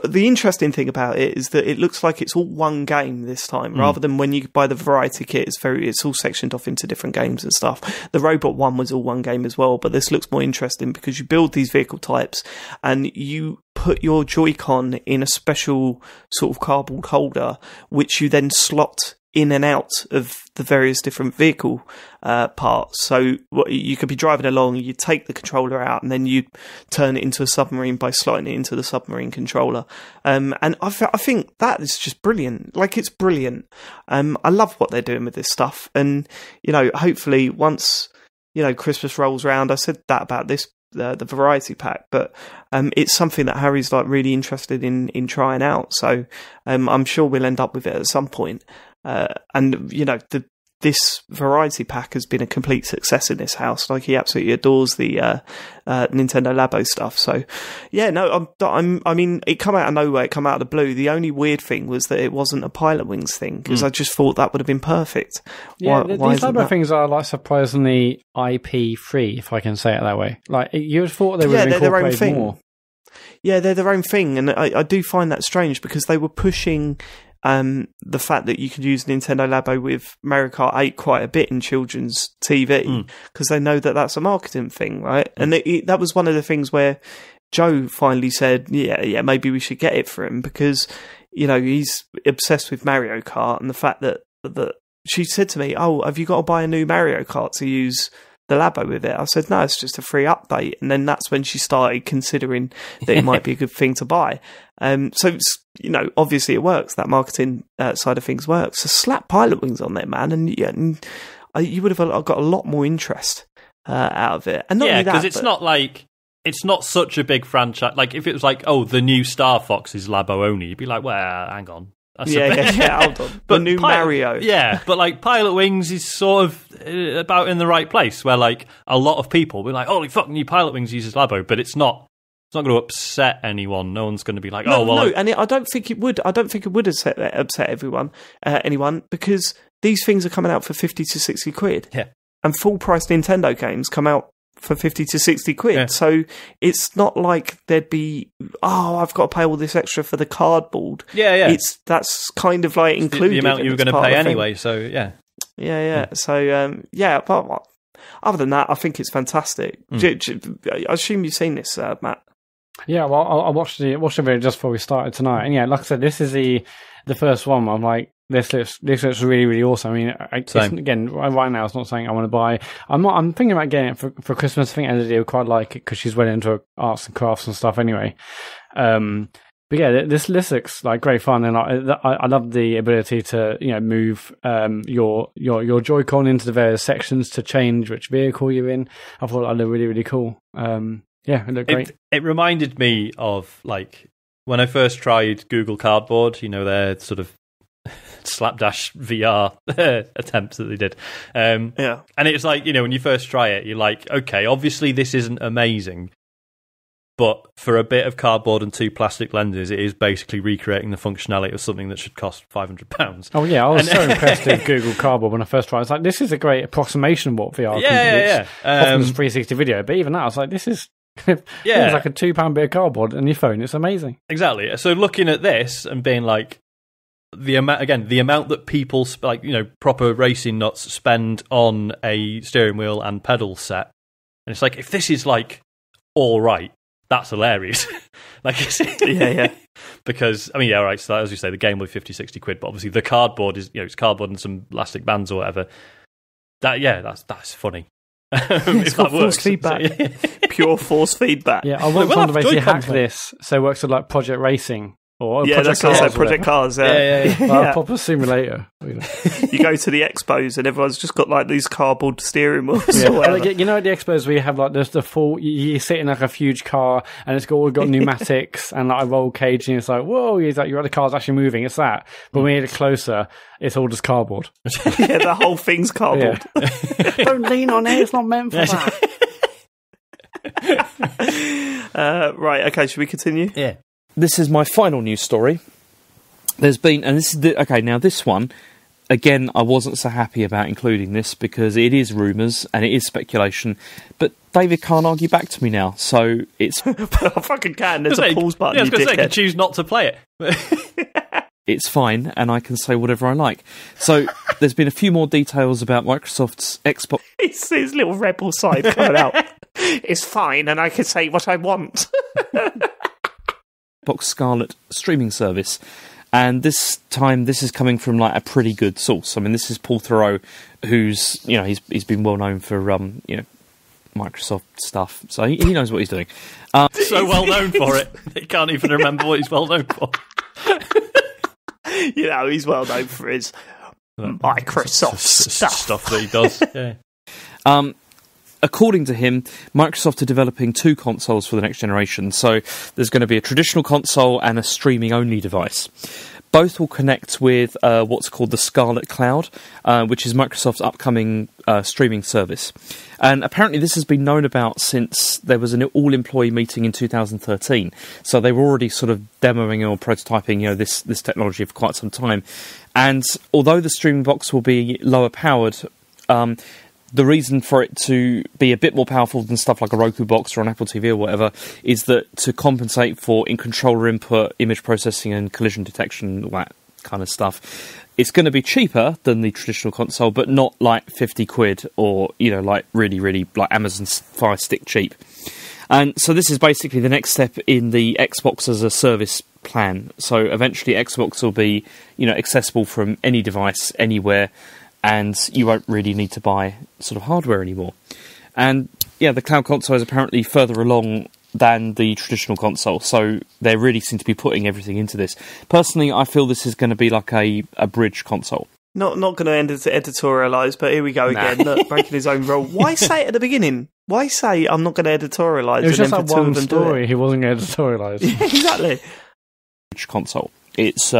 The interesting thing about it is that it looks like it's all one game this time, rather than when you buy the variety kit, it's all sectioned off into different games and stuff. The robot one was all one game as well, but this looks more interesting because you build these vehicle types and you put your Joy-Con in a special sort of cardboard holder, which you then slot in and out of the various different vehicle parts. So you could be driving along, you take the controller out, and then you turn it into a submarine by sliding it into the submarine controller. And I think that is just brilliant. Like, it's brilliant. I love what they're doing with this stuff. And, hopefully once, Christmas rolls around, I said that about this, the variety pack, but it's something that Harry's like really interested in trying out. So I'm sure we'll end up with it at some point. And this variety pack has been a complete success in this house. Like, he absolutely adores the Nintendo Labo stuff. So yeah, no, I mean, it come out of nowhere, it come out of the blue. The only weird thing was that it wasn't a Pilot Wings thing, because I just thought that would have been perfect. Yeah, these Labo things are like surprisingly IP free, if I can say it that way. Like, you would have thought they would have incorporated more. Yeah, they're their own thing, and I do find that strange, because they were pushing the fact that you could use Nintendo Labo with Mario Kart 8 quite a bit in children's TV, because they know that that's a marketing thing, right? And that was one of the things where Joe finally said, yeah, maybe we should get it for him, because, he's obsessed with Mario Kart, and the fact that she said to me, oh, have you got to buy a new Mario Kart to use the Labo with it? I said, no, it's just a free update. And then that's when she started considering that it might be a good thing to buy. So it's, obviously it works. That marketing side of things works. So slap Pilot Wings on there, man, and you would have got a lot more interest out of it. And not only that, because it's not such a big franchise. Like, if it was like, oh, the new Star Fox is Labo only, you'd be like, well, hang on. Hold on. But the new Mario. Yeah, but like Pilot Wings is sort of about in the right place, where like a lot of people will be like, holy fuck, new Pilot Wings uses Labo, but it's not going to upset anyone. No one's going to be like, I don't think it would. I don't think it would upset anyone, because these things are coming out for 50 to 60 quid. Yeah. And full price Nintendo games come out for 50 to 60 quid. Yeah. So it's not like there'd be, I've got to pay all this extra for the cardboard. Yeah. That's kind of like included. The amount you were going to pay anyway, so yeah. Yeah. So, but other than that, I think it's fantastic. I assume you've seen this, Matt. Yeah, well, I watched the video just before we started tonight. And yeah, like I said, this is the first one. I'm like, this looks really, really awesome. I mean, again, right now, it's not something I want to buy. I'm thinking about getting it for Christmas. I think Elodie would quite like it, because she's well into arts and crafts and stuff anyway. But yeah, this looks like great fun, and I love the ability to move your Joy-Con into the various sections to change which vehicle you're in. I thought that looked really, really cool. Yeah, it looked great. It reminded me of like when I first tried Google Cardboard. Their sort of slapdash VR attempts that they did. And it's like, when you first try it, you're like, okay, obviously this isn't amazing, but for a bit of cardboard and 2 plastic lenses, it is basically recreating the functionality of something that should cost £500. Oh yeah, I was so impressed with Google Cardboard when I first tried it. I was like, this is a great approximation of what VR can do. Often it's 360 video, but even that, I was like, this is it's like a £2 bit of cardboard on your phone. It's amazing. Exactly. So looking at this and being like, the amount that people proper racing nuts spend on a steering wheel and pedal set, and it's like, if this is like all right, that's hilarious. Because so as you say, the game will be 50-60 quid, but obviously the cardboard is it's cardboard and some plastic bands or whatever. That's funny. It's got force feedback. Pure force feedback. Yeah, I want someone to basically hack this so it works with like Project Racing. Or Project Cars. Project Cars, a proper simulator. You go to the expos and everyone's just got like these cardboard steering wheels. Yeah. At the expos where you have like the full, you sit in like a huge car and it's all got pneumatics and like a roll cage, and it's like, whoa, you're at the car's actually moving. It's that. But when you get closer, it's all just cardboard. Yeah, the whole thing's cardboard. Yeah. Don't lean on it. It's not meant for that. Right. Okay. Should we continue? Yeah. This is my final news story. There's been, and this is now this one, again, I wasn't so happy about including this because it is rumours and it is speculation, but David can't argue back to me now, so it's... I fucking can, there's a pause button, I was going to say, you can choose not to play it. It's fine, and I can say whatever I like. So, there's been a few more details about Microsoft's Xbox... It's his little rebel side coming out. It's fine, and I can say what I want. Xbox Scarlet streaming service. And this time, this is coming from like a pretty good source. I mean, this is Paul Theroux, who's, you know, he's been well known for, you know, Microsoft stuff, so he knows what he's doing. So well known for it, he can't even remember what he's well known for. You know, he's well known for his Microsoft stuff that he does. Yeah. According to him, Microsoft are developing 2 consoles for the next generation. So there's going to be a traditional console and a streaming-only device. Both will connect with what's called the Scarlet Cloud, which is Microsoft's upcoming streaming service. And apparently this has been known about since there was an all-employee meeting in 2013. So they were already sort of demoing or prototyping, you know, this technology for quite some time. And although the streaming box will be lower powered, the reason for it to be a bit more powerful than stuff like a Roku box or an Apple TV or whatever is that to compensate for in-controller input, image processing and collision detection, all that kind of stuff, it's going to be cheaper than the traditional console, but not like 50 quid or, you know, like really, really like Amazon's Fire Stick cheap. And so this is basically the next step in the Xbox as a service plan. So eventually Xbox will be, you know, accessible from any device, anywhere, and you won't really need to buy sort of hardware anymore. And yeah, the cloud console is apparently further along than the traditional console, so they really seem to be putting everything into this. Personally, I feel this is going to be like a bridge console. Not going to end as editorialise, but here we go again. Look, breaking his own rule. Why say it at the beginning? Why say I'm not going to editorialise? It was just that one story. He wasn't going to editorialise. Yeah, exactly. Bridge console. It's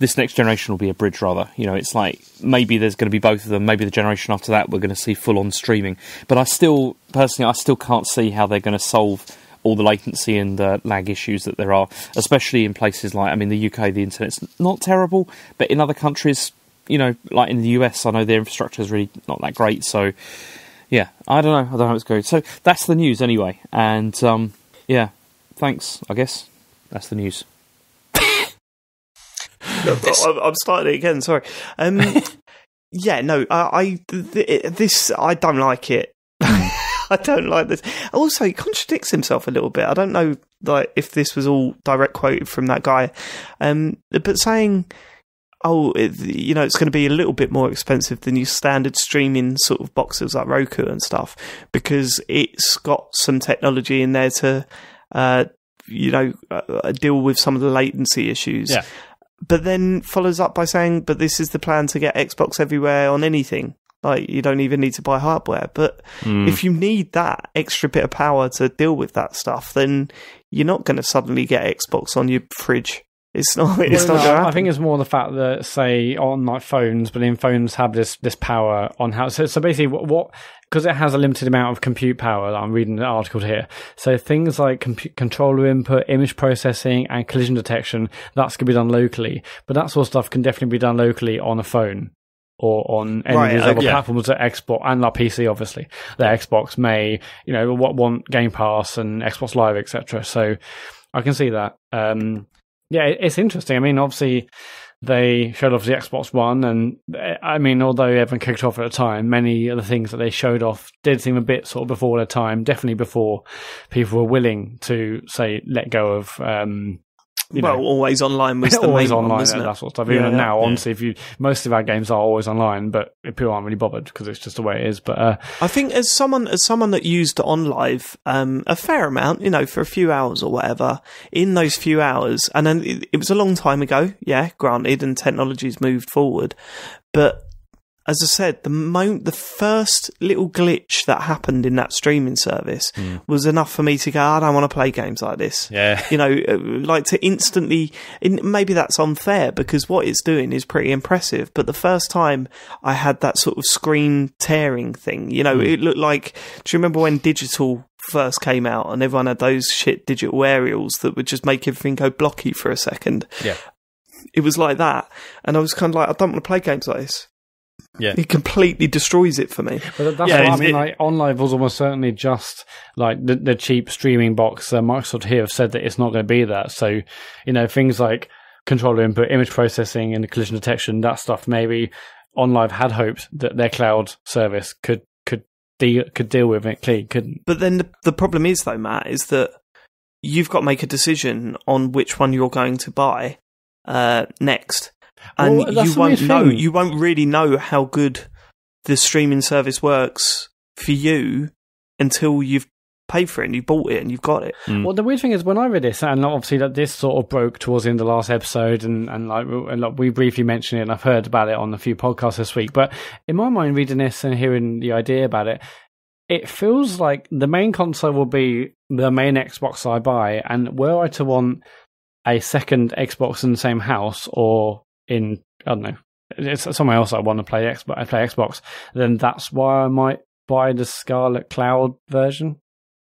this next generation will be a bridge, rather. You know, it's like maybe there's going to be both of them. Maybe the generation after that we're going to see full-on streaming. But I still can't see how they're going to solve all the latency and lag issues that there are, especially in places like, I mean, the UK, the internet's not terrible, but in other countries, you know, like in the US, I know their infrastructure is really not that great. So, yeah, I don't know how it's going. So that's the news anyway. And, yeah, thanks, I guess. That's the news. I'm starting it again, sorry. Yeah, no, I don't like it. I don't like this. Also, he contradicts himself a little bit. I don't know, like, if this was all direct quoted from that guy, but saying, you know, it's going to be a little bit more expensive than your standard streaming sort of boxes like Roku and stuff, because it's got some technology in there to, you know, deal with some of the latency issues. Yeah. But then follows up by saying, but this is the plan to get Xbox everywhere on anything. Like, you don't even need to buy hardware. But if you need that extra bit of power to deal with that stuff, then you're not going to suddenly get Xbox on your fridge. It's not going to happen. I think it's more the fact that, say, on like phones, but in phones have this power on how. So basically, what because it has a limited amount of compute power. I'm reading the article here. So things like controller input, image processing, and collision detection, that's going to be done locally. But that sort of stuff can definitely be done locally on a phone or on any of these other platforms that Xbox and like PC, obviously. The Xbox may, you know, want Game Pass and Xbox Live, etc. So I can see that. Yeah, it's interesting. I mean, obviously, they showed off the Xbox One, and I mean, although everyone kicked off at the time, many of the things that they showed off did seem a bit sort of before their time, definitely before people were willing to, say, let go of... always online was the always main online, one, wasn't it? That sort of stuff. Even now, honestly, most of our games are always online, but people aren't really bothered because it's just the way it is. But I think as someone that used OnLive a fair amount, you know, for a few hours or whatever, in those few hours, and then it was a long time ago, yeah, granted, and technology's moved forward, but as I said, the first little glitch that happened in that streaming service was enough for me to go, I don't want to play games like this. Yeah. You know, like to instantly... Maybe that's unfair because what it's doing is pretty impressive, but the first time I had that sort of screen tearing thing, you know, it looked like... Do you remember when digital first came out and everyone had those shit digital aerials that would just make everything go blocky for a second? Yeah. It was like that. And I was kind of like, I don't want to play games like this. Yeah, it completely destroys it for me. But that's what I mean. Like, OnLive was almost certainly just like the cheap streaming box. Microsoft here have said that it's not going to be that. So, you know, things like controller input, image processing, and the collision detection, that stuff. Maybe OnLive had hoped that their cloud service could deal with it. Clearly, couldn't. But then the problem is, though, Matt, is that you've got to make a decision on which one you're going to buy. next, and you won't really know how good the streaming service works for you until you've paid for it and you bought it and you've got it. Well, the weird thing is when I read this, and obviously that this sort of broke towards the end of the last episode, and we briefly mentioned it, and I've heard about it on a few podcasts this week. But in my mind, reading this and hearing the idea about it, it feels like the main console will be the main Xbox I buy, and were I to want a second Xbox in the same house or in, I don't know, it's somewhere else I want to play Xbox, then that's why I might buy the Scarlet Cloud version.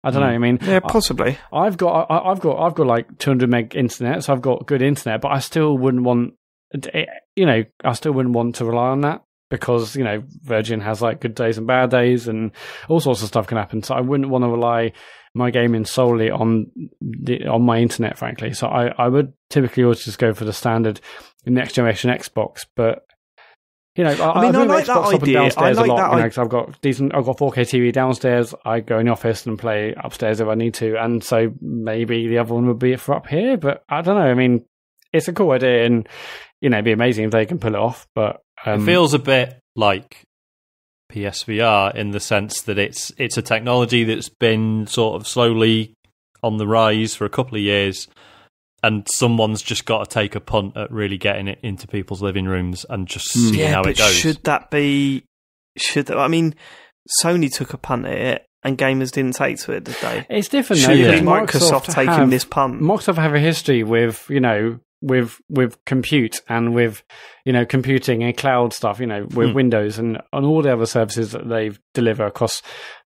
I don't know. I mean, yeah, possibly. I've got like 200 meg internet, so I've got good internet, but I still wouldn't want, I still wouldn't want to rely on that because Virgin has like good days and bad days, and all sorts of stuff can happen. So I wouldn't want to rely my gaming solely on my internet, frankly. So I would typically always just go for the standard next generation Xbox, but. I like that idea. Downstairs a lot, because I've got 4K TV downstairs. I go in the office and play upstairs if I need to, and so maybe the other one would be for up here. But I don't know. I mean, it's a cool idea, and it'd be amazing if they can pull it off. But it feels a bit like PSVR in the sense that it's a technology that's been sort of slowly on the rise for a couple of years. And someone's just got to take a punt at really getting it into people's living rooms and just see how it goes. Sony took a punt at it and gamers didn't take to it, did they? It's different though. Should Microsoft taking this punt? Microsoft have a history with, with compute and with, computing and cloud stuff, with Windows and on all the other services that they deliver across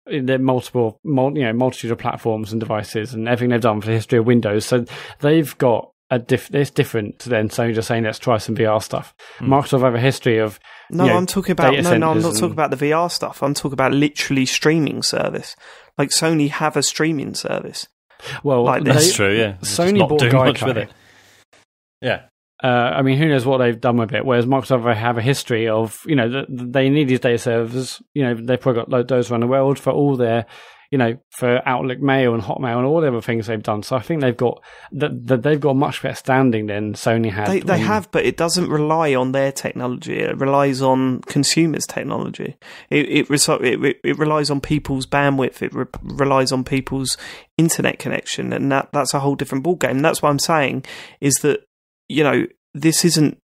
the multitude of platforms and devices and everything they've done for the history of Windows. So they've got it's different than Sony just saying let's try some VR stuff. Microsoft have a history of I'm talking about I'm not talking about the VR stuff. I'm talking about literally streaming service. Like Sony have a streaming service. Well, like that's true. Yeah, Sony bought Geico with it. Yeah. Who knows what they've done with it? Whereas Microsoft have a history of, they need these data servers. They've probably got those around the world for all their, for Outlook Mail and Hotmail and all the other things they've done. So I think they've got they've got much better standing than Sony had. They have, but it doesn't rely on their technology. It relies on consumers' technology. It relies on people's bandwidth. It relies on people's internet connection, and that's a whole different ballgame. And that's what I'm saying is that. This isn't.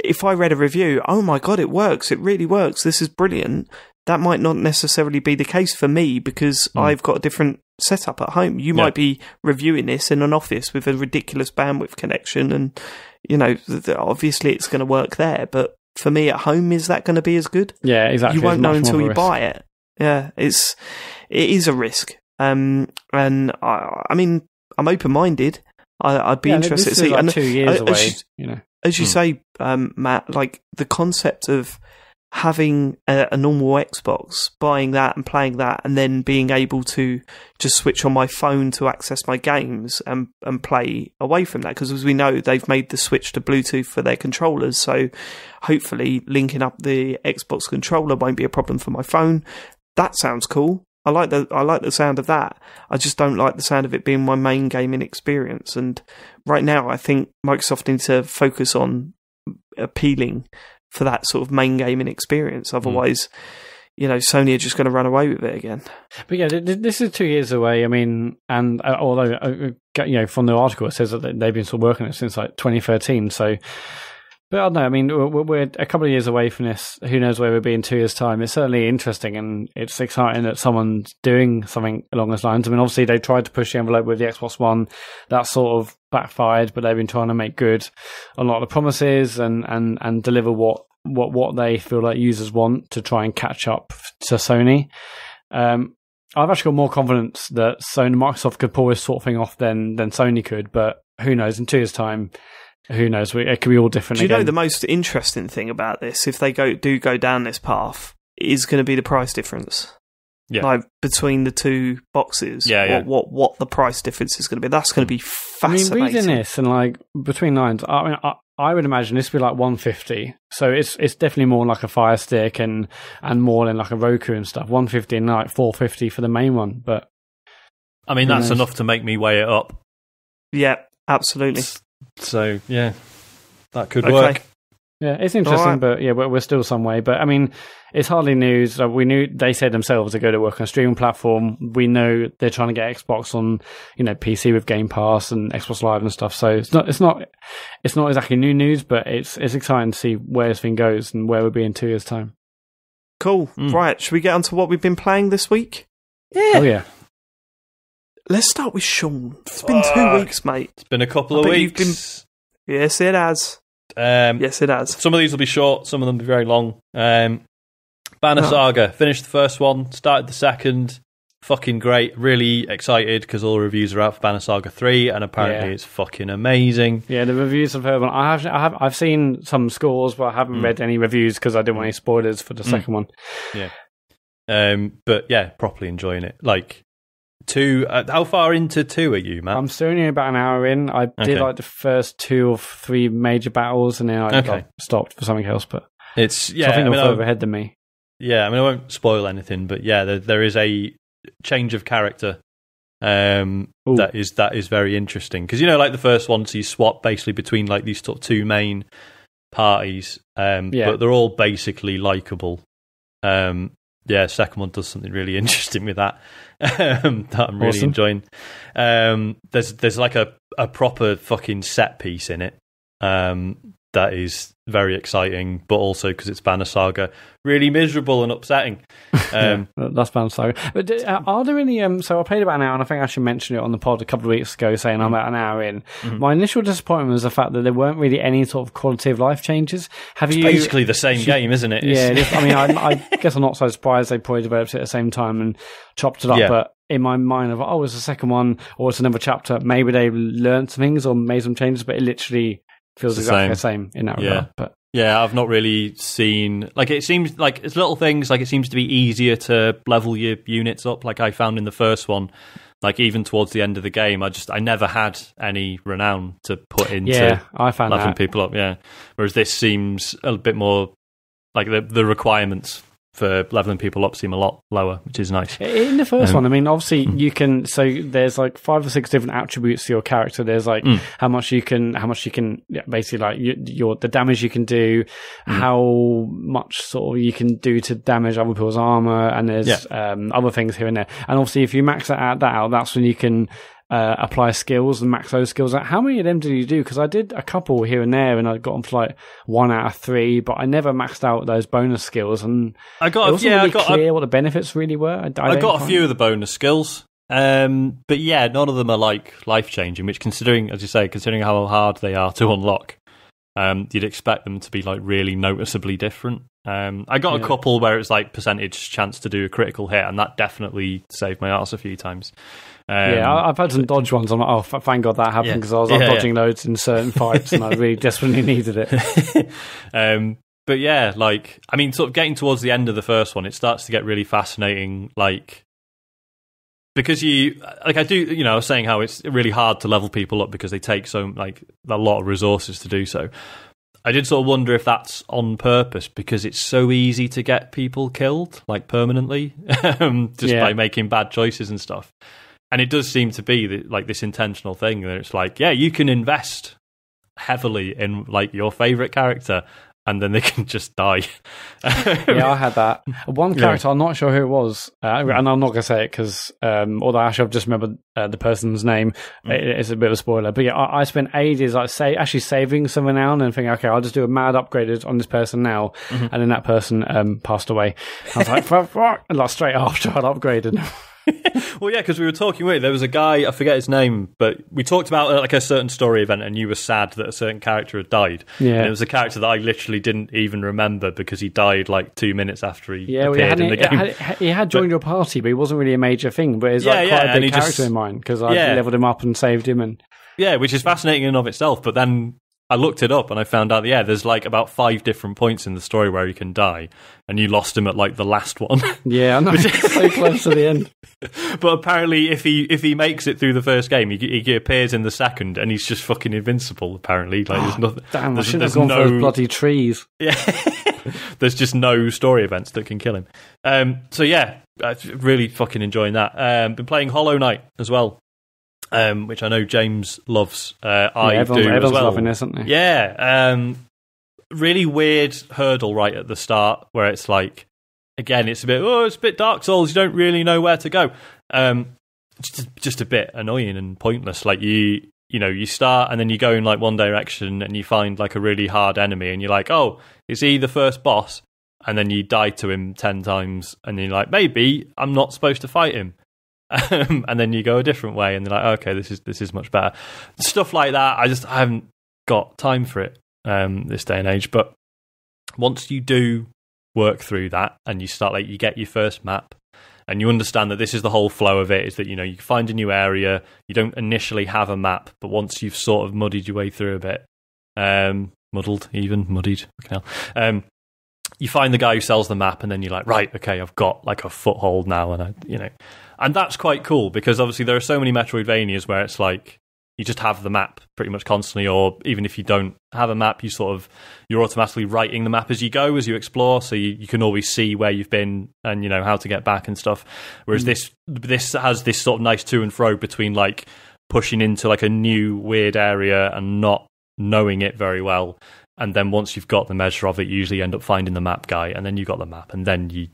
If I read a review, oh my god, it works, it really works, this is brilliant, that might not necessarily be the case for me because I've got a different setup at home. You might be reviewing this in an office with a ridiculous bandwidth connection, and obviously it's going to work there, but for me at home, is that going to be as good? Yeah, exactly. You won't know until you buy it. Yeah, it is a risk. And I mean, I'm open-minded. I'd be interested to see. Like 2 years away, as you say, Matt, like the concept of having a normal Xbox, buying that and playing that, and then being able to just switch on my phone to access my games and play away from that. Because as we know, they've made the switch to Bluetooth for their controllers, so hopefully linking up the Xbox controller won't be a problem for my phone. That sounds cool. I like the sound of that. I just don't like the sound of it being my main gaming experience. And right now, I think Microsoft needs to focus on appealing for that sort of main gaming experience. Otherwise, Sony are just going to run away with it again. But yeah, this is 2 years away. I mean, and although from the article it says that they've been sort of working on it since like 2013. So. But I don't know, I mean, we're a couple of years away from this. Who knows where we'll be in 2 years' time? It's certainly interesting, and it's exciting that someone's doing something along those lines. I mean, obviously, they tried to push the envelope with the Xbox One. That sort of backfired, but they've been trying to make good on a lot of the promises and deliver what they feel like users want to try and catch up to Sony. I've actually got more confidence that Microsoft could pull this sort of thing off than Sony could, but who knows? In 2 years' time... Who knows? It could be all different. Do you know the most interesting thing about this, if they do go down this path, is going to be the price difference? Yeah, like between the two boxes. Yeah, what the price difference is going to be? That's going to be fascinating. I mean, reading this and like between lines, I would imagine this would be like $150. So it's definitely more like a Fire Stick and more than like a Roku and stuff. $150 and like $450 for the main one. But I mean, that's enough to make me weigh it up. Yeah, absolutely. So, yeah. That could work. Yeah, it's interesting, but yeah, we're still some way. But I mean, it's hardly news. We knew they said themselves they're going to work on a streaming platform. We know they're trying to get Xbox on, PC with Game Pass and Xbox Live and stuff. So it's not exactly new news, but it's exciting to see where this thing goes and where we'll be in 2 years' time. Cool. Right, should we get on to what we've been playing this week? Yeah. Oh yeah. Let's start with Sean. It's been 2 weeks, mate. It's been a couple of weeks. Yes, it has. Yes, it has. Some of these will be short, some of them will be very long. Banner Saga, finished the first one, started the second. Fucking great. Really excited because all the reviews are out for Banner Saga 3, and apparently it's fucking amazing. Yeah, the reviews I've heard. I've seen some scores, but I haven't read any reviews because I didn't want any spoilers for the second one. Yeah. But yeah, properly enjoying it. Like, how far into 2 are you, Matt? I'm still only about an hour in. I did like the first 2 or 3 major battles, and then I got stopped for something else. But I think they're further ahead than me. Yeah, I mean, I won't spoil anything, but yeah, there is a change of character that is very interesting because like the first one, so you swap basically between like these sort of 2 main parties, but they're all basically likable. Second one does something really interesting with that that I'm really enjoying. There's like a proper fucking set piece in it that is very exciting, but also because it's Banner Saga, really miserable and upsetting. That's Banner Saga. But are there any? So I played about an hour, and I think I should mention it on the pod a couple of weeks ago, saying I'm about an hour in. My initial disappointment was the fact that there weren't really any sort of quality of life changes. It's basically the same game, isn't it? I mean, I guess I'm not so surprised they probably developed it at the same time and chopped it up, but in my mind of it's the second one or it's another chapter, maybe they learned some things or made some changes, but it literally feels exactly the same in that regard. But I've not really seen, like, it seems like it's little things, like it seems to be easier to level your units up, like I found in the first one. Like even towards the end of the game, I never had any renown to put into I found leveling people up. Whereas this seems a bit more like the requirements for leveling people up seem a lot lower, which is nice. In the first one, I mean, obviously you can. So there's like 5 or 6 different attributes to your character. There's like how much you can, basically like the damage you can do, how much sort of you can do to damage other people's armor, and there's other things here and there. And obviously, if you max that out, that's when you can apply skills and max those skills out. How many of them did you do? Because I did a couple here and there, and I got them for like 1 out of 3, but I never maxed out those bonus skills. And I got clear what the benefits really were. I got a few of the bonus skills, but yeah, none of them are like life changing. Which, considering how hard they are to unlock, you'd expect them to be like really noticeably different. I got a couple where it's like percentage chance to do a critical hit, and that definitely saved my arse a few times. I've had some dodge ones. I'm like, thank God that happened, because I was dodging loads in certain fights, and I really desperately needed it. But yeah, like, I mean, sort of getting towards the end of the first one, it starts to get really fascinating, like, because I was saying how it's really hard to level people up because they take a lot of resources to do so. I did sort of wonder if that's on purpose, because it's so easy to get people killed, like permanently, by making bad choices and stuff. And it does seem to be like this intentional thing that it's like, you can invest heavily in like your favorite character, and then they can just die. I had that. One character, I'm not sure who it was, and I'm not going to say it because, although actually I've just remembered the person's name, it's a bit of a spoiler. But yeah, I spent ages actually saving some renown and thinking, okay, I'll just do a mad upgrade on this person now, and then that person passed away. I was like, and like straight after I'd upgraded. Well, yeah, because we were talking with, there was a guy, I forget his name, but we talked about like a certain story event, and you were sad that a certain character had died. Yeah. And it was a character that I literally didn't even remember because he died like 2 minutes after he appeared in the game. He had joined your party, but he wasn't really a major thing, but he's like quite a big character in mine, because I leveled him up and saved him. And which is fascinating in and of itself, but then I looked it up and I found out there's like about 5 different points in the story where he can die, and you lost him at like the last one. Yeah, I know. It's so close to the end. But apparently, if he makes it through the first game, he appears in the second, and he's just fucking invincible. Apparently, like there's nothing. Damn, I shouldn't have gone for those bloody trees. Yeah, there's just no story events that can kill him. So yeah, really fucking enjoying that. Been playing Hollow Knight as well. which I know James loves. I do everyone's as well. loving this, aren't they? Yeah. Really weird hurdle right at the start where it's like, again, it's a bit Dark Souls. You don't really know where to go. Just a bit annoying and pointless. Like you start and then you go in like one direction and you find like a really hard enemy and you're like, oh, is he the first boss? And then you die to him 10 times and you're like, maybe I'm not supposed to fight him. And then you go a different way and they're like, okay, this is much better. Stuff like that. I haven't got time for it this day and age. But once you do work through that and you start, like, you get your first map and you understand that this is the whole flow of it, is that, you find a new area, you don't initially have a map, but once you've sort of muddied your way through a bit, muddied, you find the guy who sells the map and then you're like, right, okay, I've got like a foothold now, and and that's quite cool because obviously there are so many Metroidvanias where it's like you just have the map pretty much constantly, or even if you don't have a map, you're automatically writing the map as you go, as you explore, so you can always see where you've been and how to get back and stuff. Whereas this has this sort of nice to and fro between like pushing into like a new weird area and not knowing it very well, and then once you've got the measure of it, you usually end up finding the map guy, and then you've got the map, and then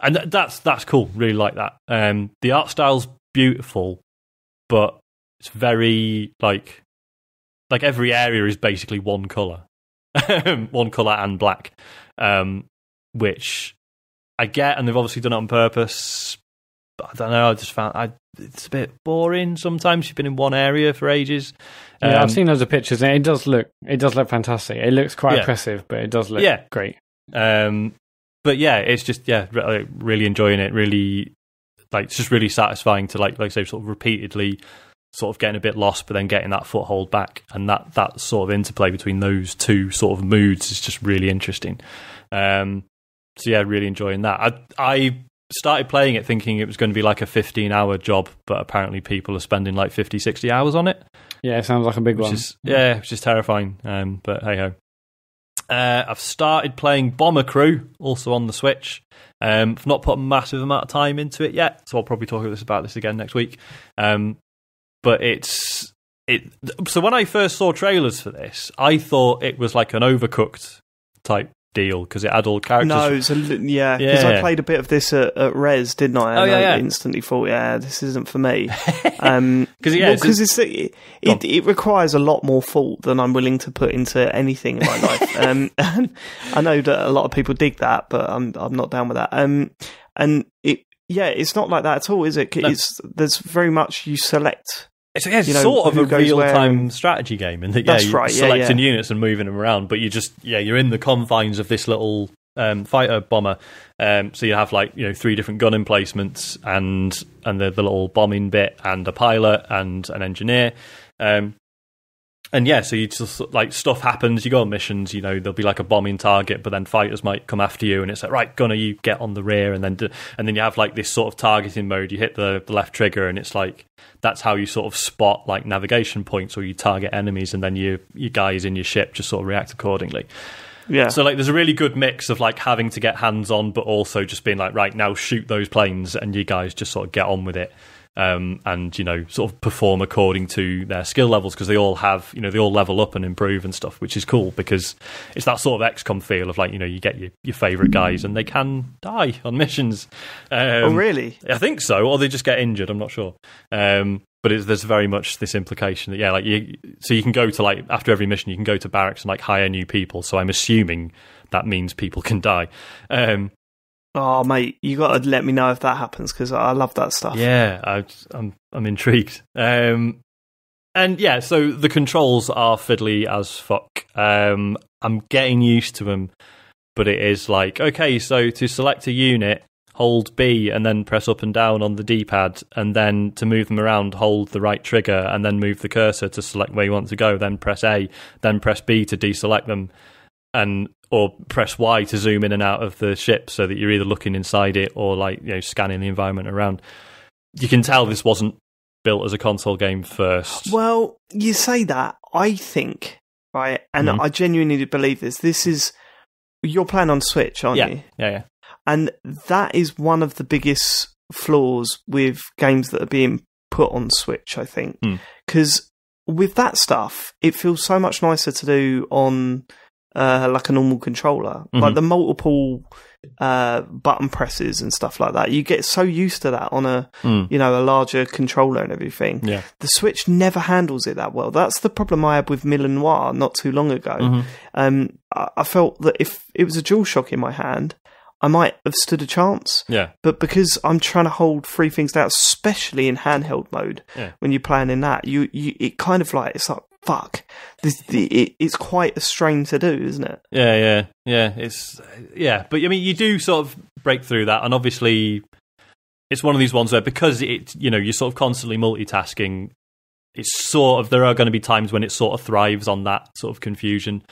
and that's cool. Really like that. The art style's beautiful, but it's very like every area is basically one colour. One colour and black, which I get, and they've obviously done it on purpose. But I don't know, I just found it's a bit boring sometimes. You've been in one area for ages. Yeah, I've seen loads of pictures, and it does look fantastic. It looks quite impressive, but it does look great. But yeah, it's just really enjoying it. Really, it's just really satisfying to like I say, sort of repeatedly sort of getting a bit lost, but then getting that foothold back, and that sort of interplay between those two sort of moods is just really interesting. So yeah, really enjoying that. I started playing it thinking it was going to be like a 15-hour job, but apparently people are spending like 50-60 hours on it. Yeah, it sounds like a big one. Which is terrifying. But hey ho. I've started playing Bomber Crew, also on the Switch. I've not put a massive amount of time into it yet, so I'll probably talk about this again next week. But so when I first saw trailers for this, I thought it was like an Overcooked type deal because it had all characters. No, because I played a bit of this at Res, didn't I? And I instantly thought, this isn't for me. Because it requires a lot more thought than I'm willing to put into anything in my life. And I know that a lot of people dig that, but I'm not down with that. And it's not like that at all, is it? No. There's very much you select. It's sort of a real-time strategy game, in that you're selecting units and moving them around, but you're in the confines of this little fighter bomber. So you have 3 different gun emplacements and the little bombing bit and a pilot and an engineer. So you just stuff happens. You go on missions. There'll be like a bombing target, but then fighters might come after you, and it's like, right, Gunner, you get on the rear, and then you have this sort of targeting mode. You hit the left trigger, and it's like that's how you sort of spot navigation points, or you target enemies, and then your guys in your ship just sort of react accordingly. Yeah. So there's a really good mix of having to get hands on, but also just being right, now shoot those planes, and you guys just sort of get on with it. And sort of perform according to their skill levels, because they all have, they all level up and improve and stuff, which is cool because it's that sort of XCOM feel of you get your favourite guys and they can die on missions. Oh, really? I think so, or they just get injured. I'm not sure. But there's very much this implication that so you can go to after every mission you can go to barracks and hire new people. So I'm assuming that means people can die. Oh, mate, you got to let me know if that happens, because I love that stuff. Yeah, I'm intrigued. So the controls are fiddly as fuck. I'm getting used to them, but it is okay, so to select a unit, hold B and then press up and down on the D-pad, and then to move them around, hold the right trigger and then move the cursor to select where you want to go, then press A, then press B to deselect them, or press Y to zoom in and out of the ship so that you're either looking inside it or scanning the environment around. You can tell this wasn't built as a console game first. Well, you say that, I think, right, and I genuinely believe this is, you're playing on Switch, aren't you? Yeah. And that is one of the biggest flaws with games that are being put on Switch, I think. Because with that stuff, it feels so much nicer to do on like a normal controller. Like the multiple button presses and stuff like that. You get so used to that on a a larger controller and everything. Yeah. The Switch never handles it that well. That's the problem I had with Mille Noir not too long ago. I felt that if it was a DualShock in my hand, I might have stood a chance. Yeah. But because I'm trying to hold three things down, especially in handheld mode, when you're playing in that, it kind of like, it's like, fuck. It's quite a strain to do, isn't it? Yeah. But I mean, you do sort of break through that, and obviously, it's one of these ones where because you're sort of constantly multitasking, it's sort of, there are going to be times when it sort of thrives on that sort of confusion.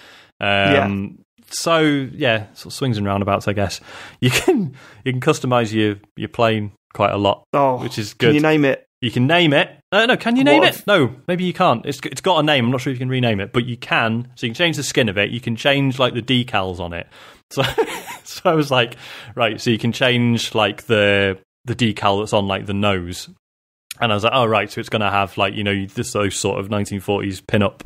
So yeah, sort of swings and roundabouts, I guess. You can customize your plane quite a lot, which is good. Can you name it? You can name it. No, can you name it? No, maybe you can't. It's got a name. I'm not sure if you can rename it, but you can. So you can change the skin of it. You can change like the decals on it. So I was like, right. So you can change like the decal that's on like the nose. And I was like, oh right. So it's going to have like those sort of 1940s pin-up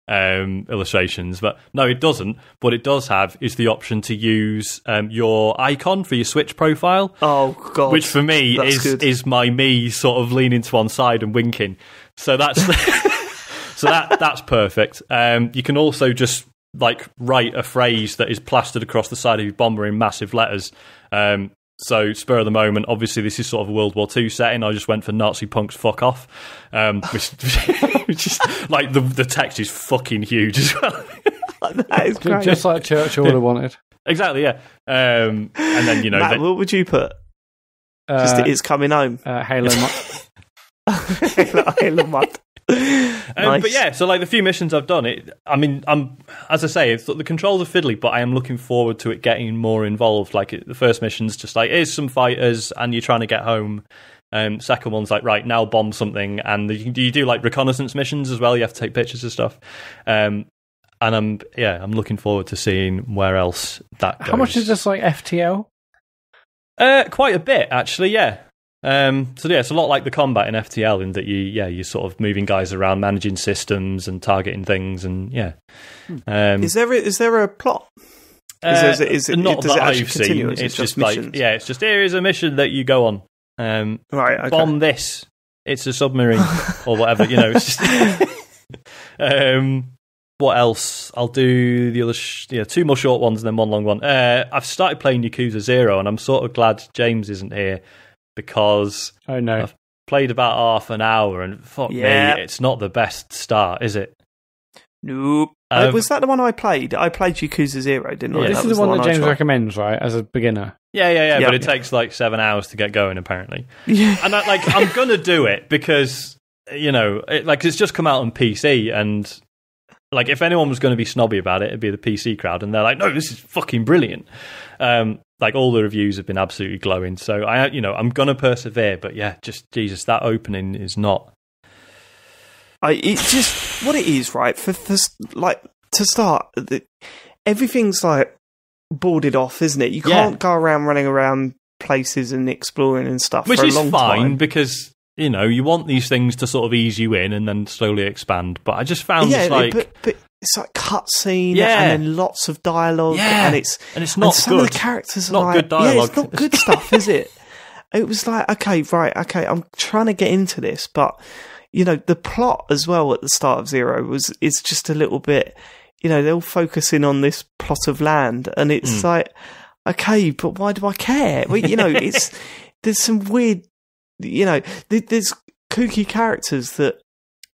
illustrations, but no, it doesn't. What it does have is the option to use your icon for your Switch profile. Oh god! Which for me is my me sort of leaning to one side and winking. So that's that's perfect. You can also just like write a phrase that is plastered across the side of your bomber in massive letters. So, spur of the moment, obviously this is sort of a World War II setting. I just went for Nazi punks fuck off, which is like the text is fucking huge as well. That is great. Just like Churchill would have wanted. Exactly, yeah. And then Matt, what would you put? Just it's coming home. Halo Mutt. Halo Mutt. Nice. But yeah, so like the few missions I've done, I'm as I say, the controls are fiddly, but I am looking forward to it getting more involved. Like the first mission's just like, here's some fighters and you're trying to get home. Second one's like, right, now bomb something, and you do like reconnaissance missions as well. You have to take pictures of stuff. And I'm looking forward to seeing where else that goes. How much is this like FTL? Quite a bit actually, yeah. So yeah, it's a lot like the combat in FTL in that you're sort of moving guys around, managing systems and targeting things, and yeah. Is there a plot? Does it I've seen. It's just like missions? it's just here is a mission that you go on. Right, okay. Bomb this. It's a submarine or whatever. It's just. What else? I'll do the other, two more short ones and then one long one. I've started playing Yakuza 0, and I'm sort of glad James isn't here. Because I've played about half an hour and fuck me, it's not the best start, is it? Nope. Was that the one I played? I played Yakuza 0, didn't I? Yeah, this is the one that James recommends, right, as a beginner? Yeah, but it takes like 7 hours to get going, apparently. Yeah. And I'm going to do it because, it's just come out on PC, and like if anyone was going to be snobby about it, it'd be the PC crowd, and they're like, no, this is fucking brilliant. Like all the reviews have been absolutely glowing, so I'm gonna persevere. But yeah, just Jesus, that opening is not. It's just what it is, right? For like to start, everything's like boarded off, isn't it? You can't go around running around places and exploring and stuff, which for a is long fine time. Because you want these things to sort of ease you in and then slowly expand. But I just found but it's like cutscene and then lots of dialogue, and it's not some good. Of the characters not are like, good dialogue. it's not good stuff, is it? It was like, okay, I'm trying to get into this, but the plot as well at the start of Zero is just a little bit, they're all focusing on this plot of land, and it's like, okay, but why do I care? Well, there's some weird, there's kooky characters that,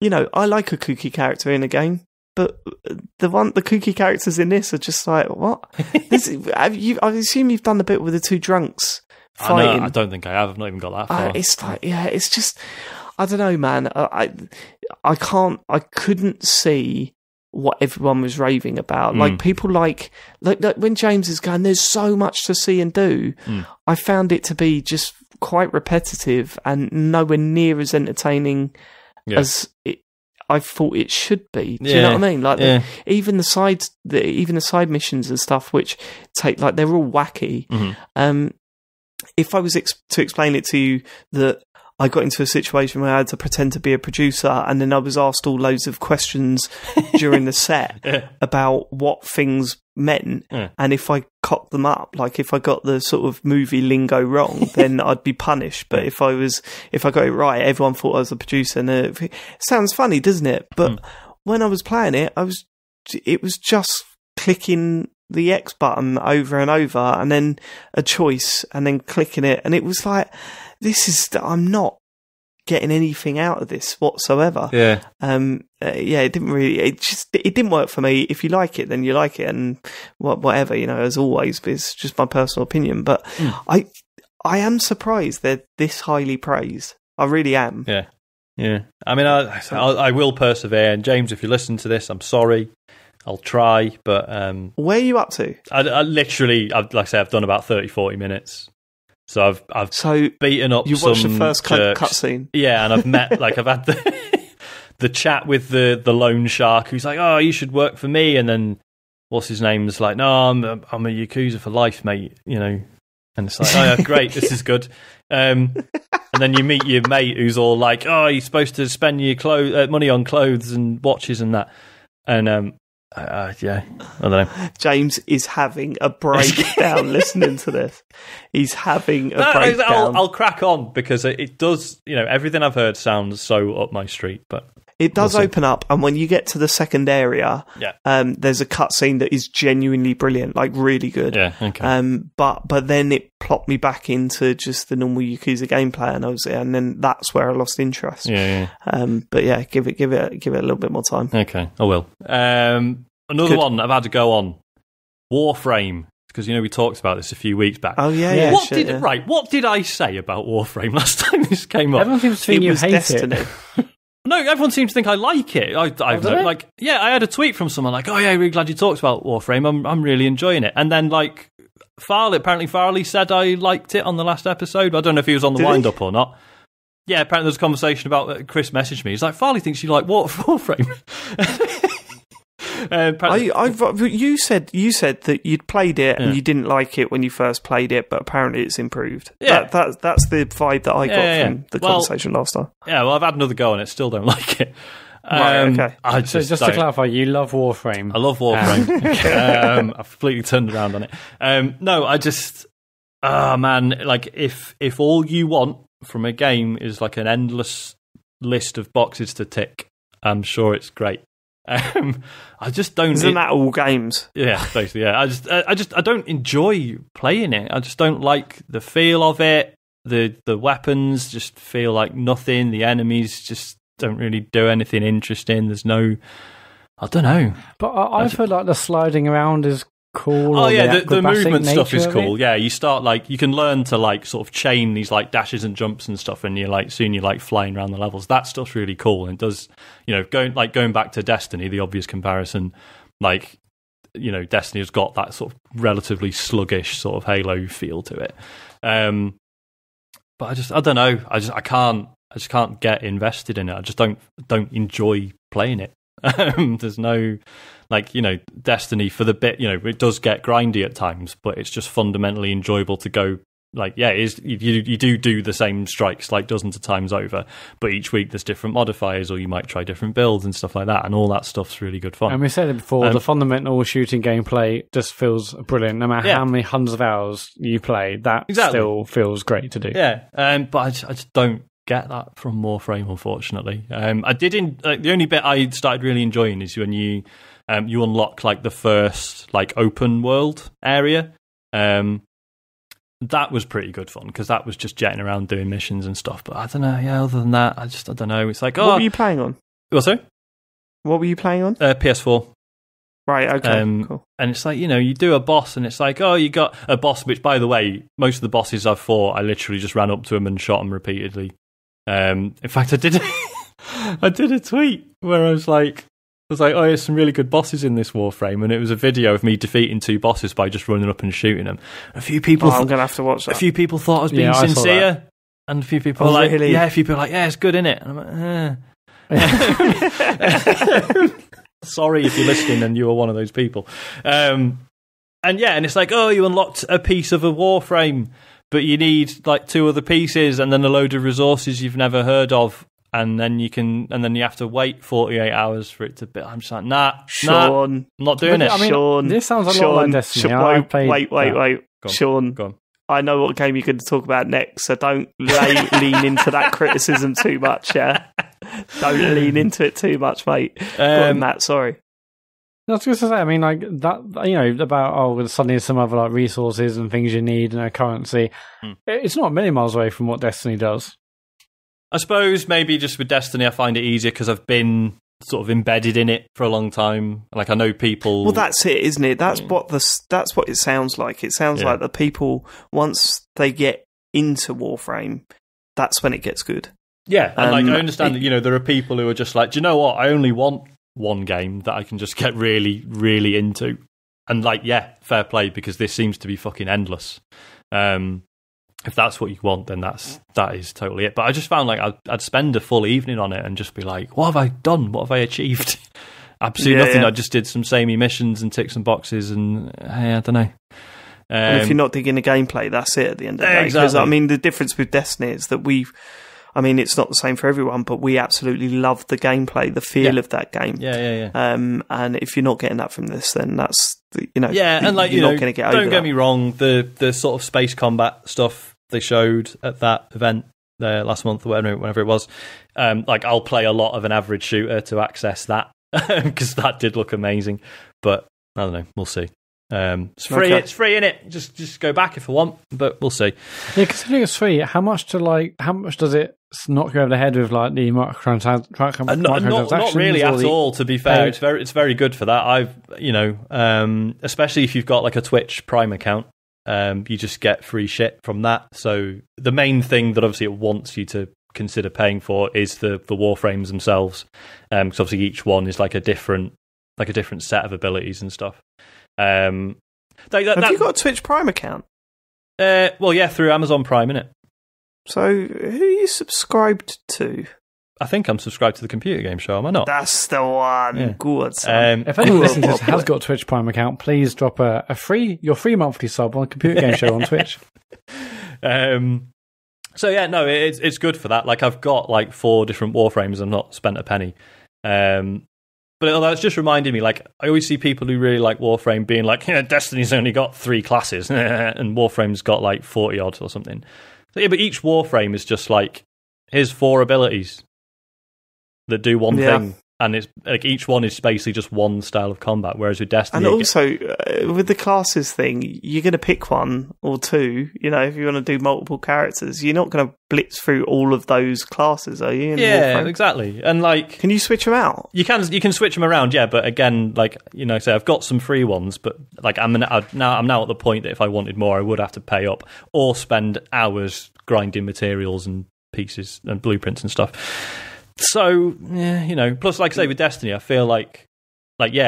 I like a kooky character in a game. But the kooky characters in this are just like, what? I assume you've done the bit with the two drunks fighting. I don't think I have. I've not even got that far. It's like, it's just, I don't know, man. I couldn't see what everyone was raving about. Like people like when James is going, there's so much to see and do. I found it to be just quite repetitive and nowhere near as entertaining as I thought it should be. Do you know what I mean? Like even the side missions and stuff, which take they're all wacky. If I was to explain it to you, that I got into a situation where I had to pretend to be a producer, and then I was asked all loads of questions during the set about what things meant, and if I cocked them up, like if I got the sort of movie lingo wrong, then I'd be punished. But if I got it right, everyone thought I was a producer. And it sounds funny, doesn't it? But when I was playing it, it was just clicking the X button over and over, and then a choice, and then clicking it, and it was like, I'm not getting anything out of this whatsoever. Yeah. It didn't work for me. If you like it, then you like it, and whatever, as always, it's just my personal opinion. But I am surprised they're this highly praised. I really am. Yeah. Yeah. I mean, I will persevere. And James, if you listen to this, I'm sorry. I'll try, but where are you up to? I literally, like I say, I've done about 30-40 minutes. So I've beaten up. You some watched the first jerks. cutscene, yeah, and I've met I've had the chat with the loan shark who's like, oh, you should work for me, and then what's his name's like, no, I'm a Yakuza for life, mate, and it's like, oh yeah, great, this is good. And then you meet your mate who's all like, oh, you're supposed to spend your money on clothes and watches and that, and yeah, I don't know. James is having a breakdown listening to this. He's having a breakdown. I'll crack on because it does, everything I've heard sounds so up my street, but it does open up, and when you get to the second area, there's a cutscene that is genuinely brilliant, like really good. Yeah, okay. But then it plopped me back into just the normal Yakuza gameplay, and then that's where I lost interest. Yeah. But yeah, give it a little bit more time. Okay, I will. Another one I've had to go on, Warframe, because we talked about this a few weeks back. Oh yeah. What did I say about Warframe last time this came up? Everyone seems to think you hate Destiny. it. No, everyone seems to think I like it. I had a tweet from someone like, "Oh yeah, really glad you talked about Warframe. I'm really enjoying it." And then Farley said I liked it on the last episode. I don't know if he was on the wind up or not. Yeah, apparently there was a conversation about Chris messaged me. He's like, "Farley thinks you like Warframe." You said that you'd played it and you didn't like it when you first played it, but apparently it's improved. Yeah, that's the vibe that I got from the conversation last time. Yeah, well, I've had another go on it, still don't like it. Right, okay. So just to clarify, you love Warframe. I love Warframe. I've completely turned around on it. No, I just, man, like if all you want from a game is like an endless list of boxes to tick, I'm sure it's great. I just don't. Isn't that all games? Yeah, basically. Yeah, I don't enjoy playing it. I just don't like the feel of it. The weapons just feel like nothing. The enemies just don't really do anything interesting. There's no, I don't know. But I feel like the sliding around is cool. Oh yeah, the movement stuff is cool. Yeah, you start you can learn to sort of chain these dashes and jumps and stuff, and you're soon you're flying around the levels. That stuff's really cool, and it does going back to Destiny, the obvious comparison, Destiny has got that sort of relatively sluggish sort of Halo feel to it. But I don't know. I just can't get invested in it. I just don't enjoy playing it. There's no Destiny for the bit, it does get grindy at times, but it's just fundamentally enjoyable to go you do the same strikes dozens of times over, but each week there's different modifiers, or you might try different builds and stuff like that, and all that stuff's really good fun. And we said it before, the fundamental shooting gameplay just feels brilliant. No matter how many hundreds of hours you play, that still feels great to do. Yeah, but I just don't get that from Warframe, unfortunately. I did the only bit I started really enjoying is when you unlock the first open world area. That was pretty good fun because that was just jetting around doing missions and stuff. But I don't know. Yeah, other than that, I don't know. It's what were you playing on? What's that? What were you playing on? PS4. Right. Okay. Cool. And it's you do a boss, and it's you got a boss. Which, by the way, most of the bosses I've fought, I literally just ran up to him and shot him repeatedly. In fact, I did a tweet where I was like, oh, there's some really good bosses in this Warframe, and it was a video of me defeating 2 bosses by just running up and shooting them. A few people, I'm gonna have to watch that. A few people thought I was being sincere, and a few people were like, really? yeah, a few people were like, yeah, it's good, innit? And I'm like, sorry if you're listening and you were one of those people. And it's you unlocked a piece of a Warframe. but you need like 2 other pieces and then a load of resources you've never heard of, and then you have to wait 48 hours for it to be. I'm just like, Sean, I'm not doing it. I mean, Sean, this sounds a lot like Destiny. Wait. Sean, go on. I know what game you're going to talk about next, so don't lean into that criticism too much, yeah? Don't lean into it too much, mate. Go on, Matt, sorry. I was just to say, I mean, like that, about suddenly some other like resources and things you need and currency. It's not a million miles away from what Destiny does. I suppose maybe just with Destiny, I find it easier because I've been sort of embedded in it for a long time. Like I know people. Well, that's it, isn't it? That's what it sounds like. It sounds like the people, once they get into Warframe, that's when it gets good. Yeah, and like I understand that there are people who are just like, do you know what? I only want one game that I can just get really, really into, and like, yeah, fair play, because this seems to be fucking endless. If that's what you want, then that is totally it. But I just found like I'd spend a full evening on it and just be like, what have I done? What have I achieved? Absolutely nothing. I just did some samey missions and ticked some boxes, and hey, I don't know. And if you're not digging the gameplay, that's it at the end of the day. Exactly. Because I mean, the difference with Destiny is that it's not the same for everyone, but we absolutely love the gameplay, the feel of that game. Yeah. And if you're not getting that from this, then that's and like you're not going to get over that. Don't get me wrong, the sort of space combat stuff they showed at that event there last month or whenever it was, like I'll play a lot of an average shooter to access that because that did look amazing. But I don't know, we'll see. It's free. Okay. It's free, innit? Just go back if I want, but we'll see. Yeah, considering it's free, how much does it knock you over the head with like the microtransactions? Not really at all. To be fair, it's very good for that. I've especially if you've got like a Twitch Prime account, you just get free shit from that. So the main thing that obviously it wants you to consider paying for is the Warframes themselves, because obviously each one is like a different set of abilities and stuff. Have you got a Twitch Prime account? Well, yeah, through Amazon Prime, innit? So, who are you subscribed to? I think I'm subscribed to the Computer Game Show, am I not? That's the one. Yeah. Good. If anyone listening to this has got a Twitch Prime account, please drop your free monthly sub on the Computer Game Show on Twitch. So yeah, no, it's good for that. Like I've got like 4 different Warframes. I've not spent a penny. But that's just reminding me, like, I always see people who really like Warframe being like, Destiny's only got 3 classes, and Warframe's got like 40-odd or something. So, yeah, but each Warframe is just like, here's 4 abilities that do one thing. And it's like each one is basically just one style of combat, whereas with Destiny... And also, with the classes thing, you're going to pick 1 or 2, if you want to do multiple characters. You're not going to blitz through all of those classes, are you? Yeah, exactly. And like... Can you switch them out? You can switch them around, yeah, but again, like, say I've got some free ones, but like I'm now at the point that if I wanted more, I would have to pay up or spend hours grinding materials and pieces and blueprints and stuff. So, yeah, plus, like I say, with Destiny, I feel like,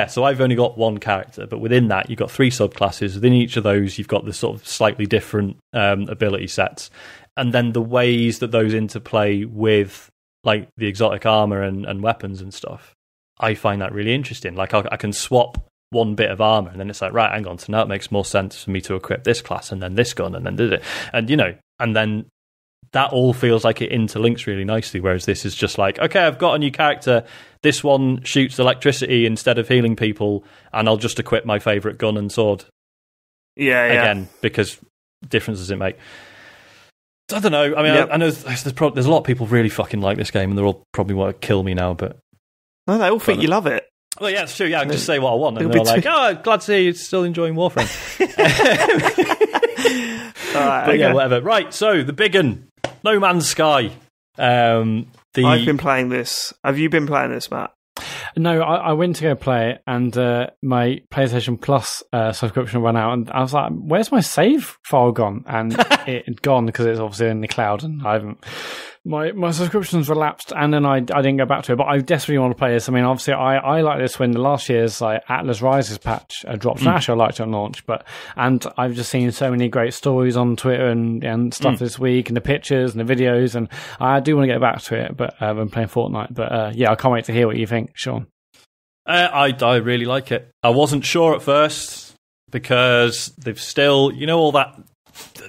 so I've only got 1 character, but within that, you've got 3 subclasses. Within each of those, you've got this sort of slightly different ability sets. And then the ways that those interplay with, like, the exotic armor and weapons and stuff, I find that really interesting. Like, I can swap 1 bit of armor, and then it's like, right, hang on, so now it makes more sense for me to equip this class, and then this gun, and then did it. And, and then... that all feels like it interlinks really nicely, whereas this is just like, okay, I've got a new character. This one shoots electricity instead of healing people, and I'll just equip my favourite gun and sword. Yeah. Again, because difference does it make? I don't know. I mean, I know there's a lot of people really fucking like this game, and they're all probably want to kill me now, but... No, they all think you love it. Well, yeah, it's true. Yeah, I can just say what I want, and they're like, glad to see you're still enjoying Warframe. Right, but yeah, whatever. Right, so the big one. No Man's Sky. I've been playing this. Have you been playing this, Matt? No, I went to go play it, and my PlayStation Plus subscription ran out, and I was like, where's my save file gone? And it had gone because it's obviously in the cloud, and I haven't... My subscriptions relapsed, and then I didn't go back to it, but I desperately want to play this. I mean, obviously, I like this when the last year's like Atlas Rises patch dropped. Actually, I liked it on launch, and I've just seen so many great stories on Twitter and stuff this week, and the pictures and the videos, and I do want to get back to it, but I've been playing Fortnite. But yeah, I can't wait to hear what you think, Sean. I really like it. I wasn't sure at first because they've still, all that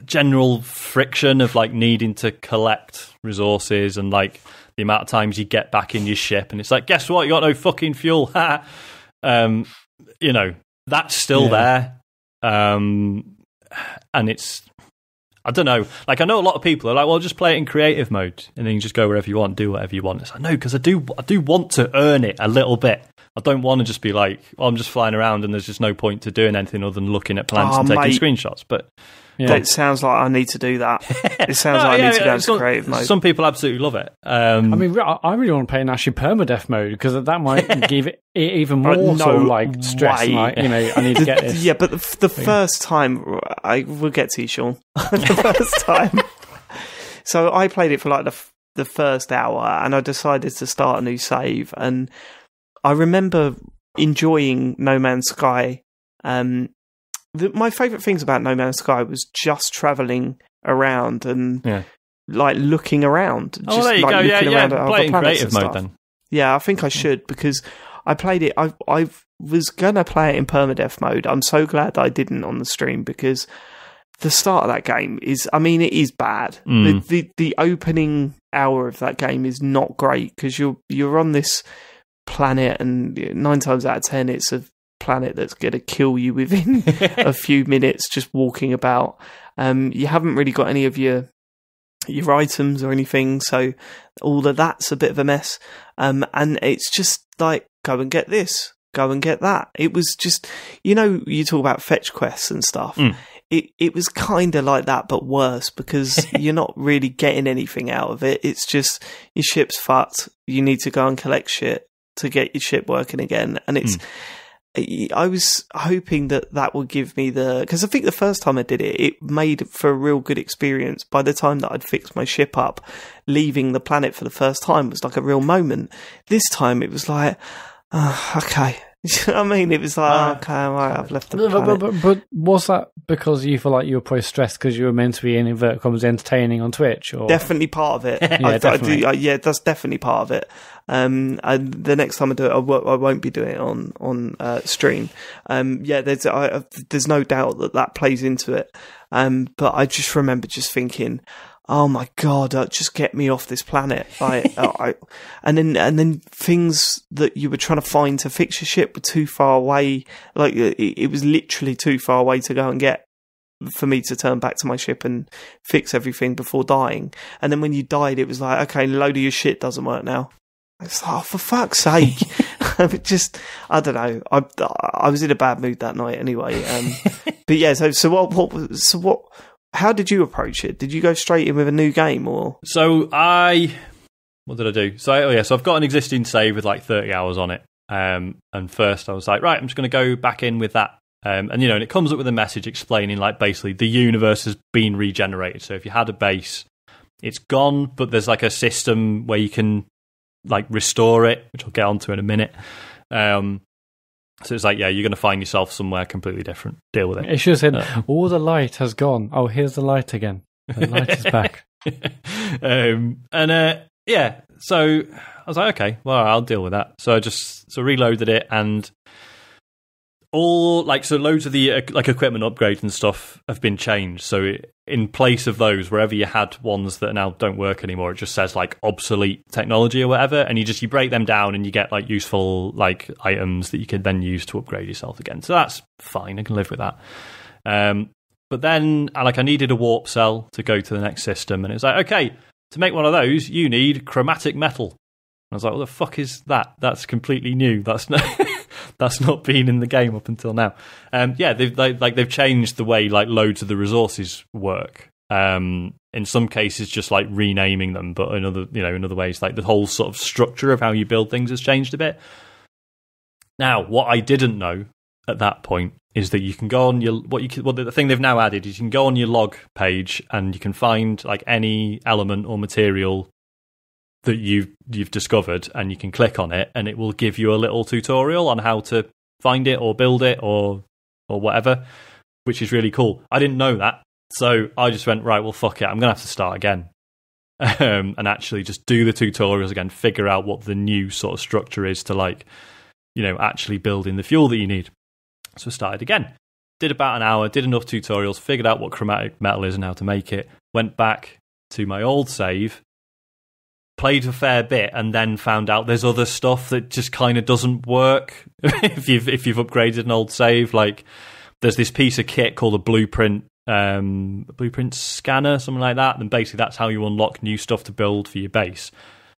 general friction of like needing to collect resources and like the amount of times you get back in your ship and it's like, guess what, you got no fucking fuel. You know, that's still there. And it's, I don't know, like I know a lot of people are like, well, just play it in creative mode and then you just go wherever you want, do whatever you want. It's like, no, because I do want to earn it a little bit. I don't want to just be like, well, I'm just flying around and there's just no point to doing anything other than looking at plants and taking screenshots. But it sounds like I need to do that. It sounds like I need to go into creative mode. Some people absolutely love it. I mean, I really want to play in actually permadeath mode because that might give it even more sort of like stress. Like, you know, I need to get this. Yeah, but the first time, we'll get to you, Sean. The first time. So I played it for like the first hour and I decided to start a new save. And I remember enjoying No Man's Sky. My favourite things about No Man's Sky was just travelling around and like looking around. Just there you go. Looking around at play in creative mode then. Yeah, I think I should because I played it. I was going to play it in permadeath mode. I'm so glad that I didn't on the stream because the start of that game is, I mean, it is bad. The opening hour of that game is not great because you're on this planet and 9 times out of 10 it's a planet that's going to kill you within a few minutes just walking about. You haven't really got any of your items or anything, so all of that's a bit of a mess. And it's just like, go and get this, go and get that. It was just, you know, you talk about fetch quests and stuff. It was kind of like that, but worse because you're not really getting anything out of it. It's just your ship's fucked. You need to go and collect shit to get your ship working again. And it's, I was hoping that would give me because I think the first time I did it, it made for a real good experience. By the time that I'd fixed my ship up, leaving the planet for the first time was like a real moment. This time it was like, okay. You know what I mean? It was like, okay, all right, I've left the planet. But was that because you feel like you were probably stressed because you were meant to be in inverted commas entertaining on Twitch? Or? Definitely part of it. Definitely. That's definitely part of it. And the next time I do it, I won't be doing it on stream. There's no doubt that plays into it. But I just remember just thinking, oh my god, just get me off this planet. And then things that you were trying to find to fix your ship were too far away. Like it was literally too far away to go and get for me to turn back to my ship and fix everything before dying. And then when you died, it was like, okay, a load of your shit doesn't work now. It's like, oh, for fuck's sake. Just, I don't know. I was in a bad mood that night anyway. But yeah, so what, how did you approach it? Did you go straight in with a new game or? So what did I do? So I've got an existing save with like 30 hours on it. And first I was like, right, I'm just going to go back in with that. And it comes up with a message explaining like basically the universe has been regenerated. So if you had a base, it's gone, but there's like a system where you can like restore it, which I'll get onto in a minute. So it's like, yeah, you're going to find yourself somewhere completely different. Deal with it. It should have said, all the light has gone. Oh, here's the light again. The light is back. So I was like, okay, well, I'll deal with that. So I just reloaded it and loads of the equipment upgrades and stuff have been changed. So in place of those, wherever you had ones that now don't work anymore, it just says like obsolete technology or whatever, and you break them down and you get like useful like items that you can then use to upgrade yourself again. So that's fine. I can live with that. But then I needed a warp cell to go to the next system, and it was like, okay, to make one of those, you need chromatic metal. I was like, what the fuck is that? That's completely new. That's not been in the game up until now. They've changed the way like loads of the resources work. In some cases, just like renaming them, but in other ways, like the whole sort of structure of how you build things has changed a bit. Now, what I didn't know at that point is that you can go on the thing they've now added is you can go on your log page and you can find like any element or material that you've discovered, and you can click on it and it will give you a little tutorial on how to find it or build it or whatever, which is really cool. I didn't know that, so I just went, right, well, fuck it, I'm gonna have to start again and actually just do the tutorials again, figure out what the new sort of structure is to like, actually building the fuel that you need. So I started again. did about an hour, did enough tutorials, figured out what chromatic metal is and how to make it, went back to my old save, played a fair bit, and then found out there's other stuff that just kind of doesn't work if you've upgraded an old save. Like, there's this piece of kit called a blueprint scanner, something like that, and basically that's how you unlock new stuff to build for your base.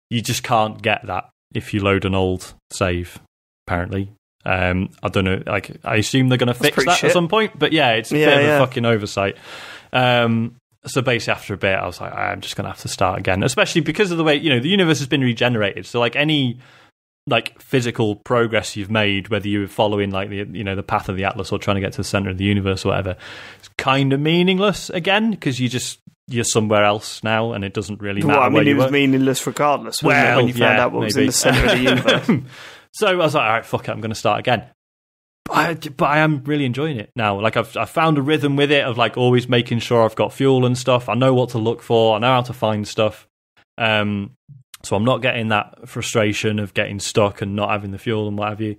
You just can't get that if you load an old save, apparently. I don't know, like, I assume they're going to fix that at some point, but yeah, it's a bit of a fucking oversight. So basically after a bit I was like, I'm just going to have to start again, especially because of the way, the universe has been regenerated, so like any like physical progress you've made, whether you're following like the path of the Atlas or trying to get to the center of the universe or whatever, it's kind of meaningless again, because you're somewhere else now, and it doesn't really matter. Well, I mean, it was meaningless regardless, wasn't it, when you found out what was in the center of the universe. So I was like, all right, fuck it, I'm going to start again. But I am really enjoying it now. Like, I've found a rhythm with it of like always making sure I've got fuel and stuff. I know what to look for. I know how to find stuff. So I'm not getting that frustration of getting stuck and not having the fuel and what have you.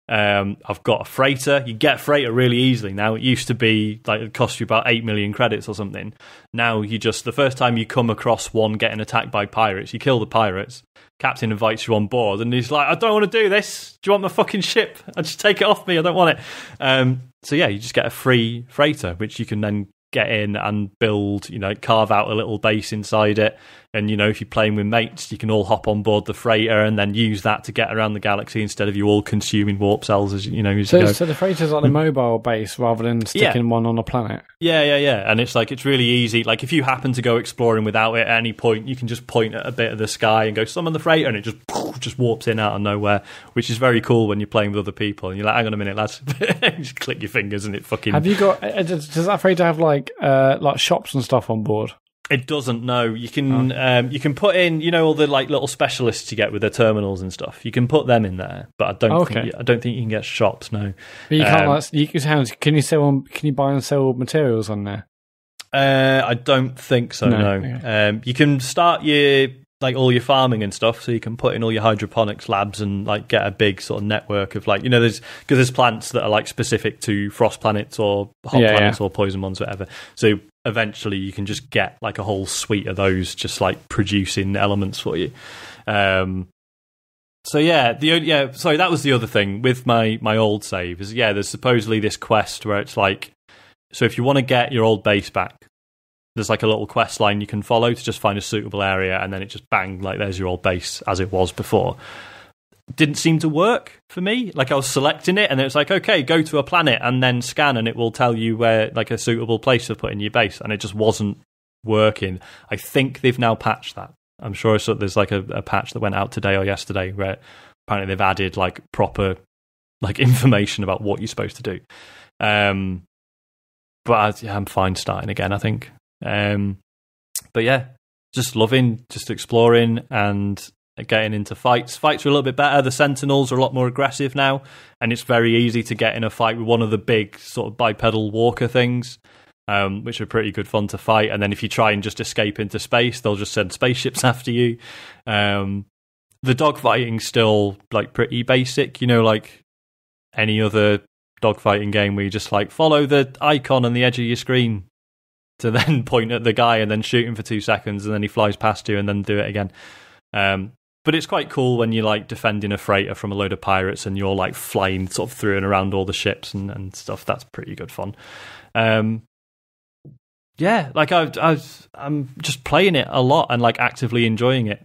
I've got a freighter. You get a freighter really easily now. It used to be like it cost you about 8 million credits or something. Now the first time you come across one getting attacked by pirates, you kill the pirates. Captain invites you on board, and he's like, I don't want to do this. Do you want my fucking ship? I just take it off me. I don't want it. So yeah, you just get a free freighter, which you can then get in and build, carve out a little base inside it. And, if you're playing with mates, you can all hop on board the freighter and then use that to get around the galaxy instead of you all consuming warp cells as you go. So the freighter's like a mobile base rather than sticking one on a planet? Yeah. And it's like, it's really easy. Like, if you happen to go exploring without it at any point, you can just point at a bit of the sky and go, summon the freighter, and it just warps in out of nowhere, which is very cool when you're playing with other people. And you're like, hang on a minute, lads. Just click your fingers and it fucking... Have you got... Does that freighter have like shops and stuff on board? It doesn't, no. You can you can put in, all the like little specialists you get with their terminals and stuff. You can put them in there, but I don't think you can get shops, no. But you can't can you buy and sell materials on there? I don't think so, no. Okay. You can start your all your farming and stuff, so you can put in all your hydroponics labs and like get a big sort of network of there's plants that are like specific to frost planets or hot planets or poison ones, whatever. So eventually you can just get like a whole suite of those just like producing elements for you. Sorry, that was the other thing with my old save is there's supposedly this quest where it's like, so if you want to get your old base back, there's like a little quest line you can follow to just find a suitable area, and then it just bang, like there's your old base as it was before. Didn't seem to work for me. Like, I was selecting it, and it was like, okay, go to a planet and then scan, and it will tell you where like a suitable place to put in your base, and it just wasn't working. I think they've now patched that. I'm sure there's like a patch that went out today or yesterday where apparently they've added like proper like information about what you're supposed to do. But I'm fine starting again, I think. But yeah, just loving, just exploring and getting into fights. Fights are a little bit better. The Sentinels are a lot more aggressive now, and it's very easy to get in a fight with one of the big sort of bipedal walker things, which are pretty good fun to fight. And then if you try and just escape into space, they'll just send spaceships after you. The dogfighting's still like pretty basic, like any other dogfighting game where you just like follow the icon on the edge of your screen to then point at the guy and then shoot him for 2 seconds, and then he flies past you and then do it again. But it's quite cool when you're like defending a freighter from a load of pirates and you're like flying sort of through and around all the ships and stuff. That's pretty good fun. Like I'm just playing it a lot and like actively enjoying it.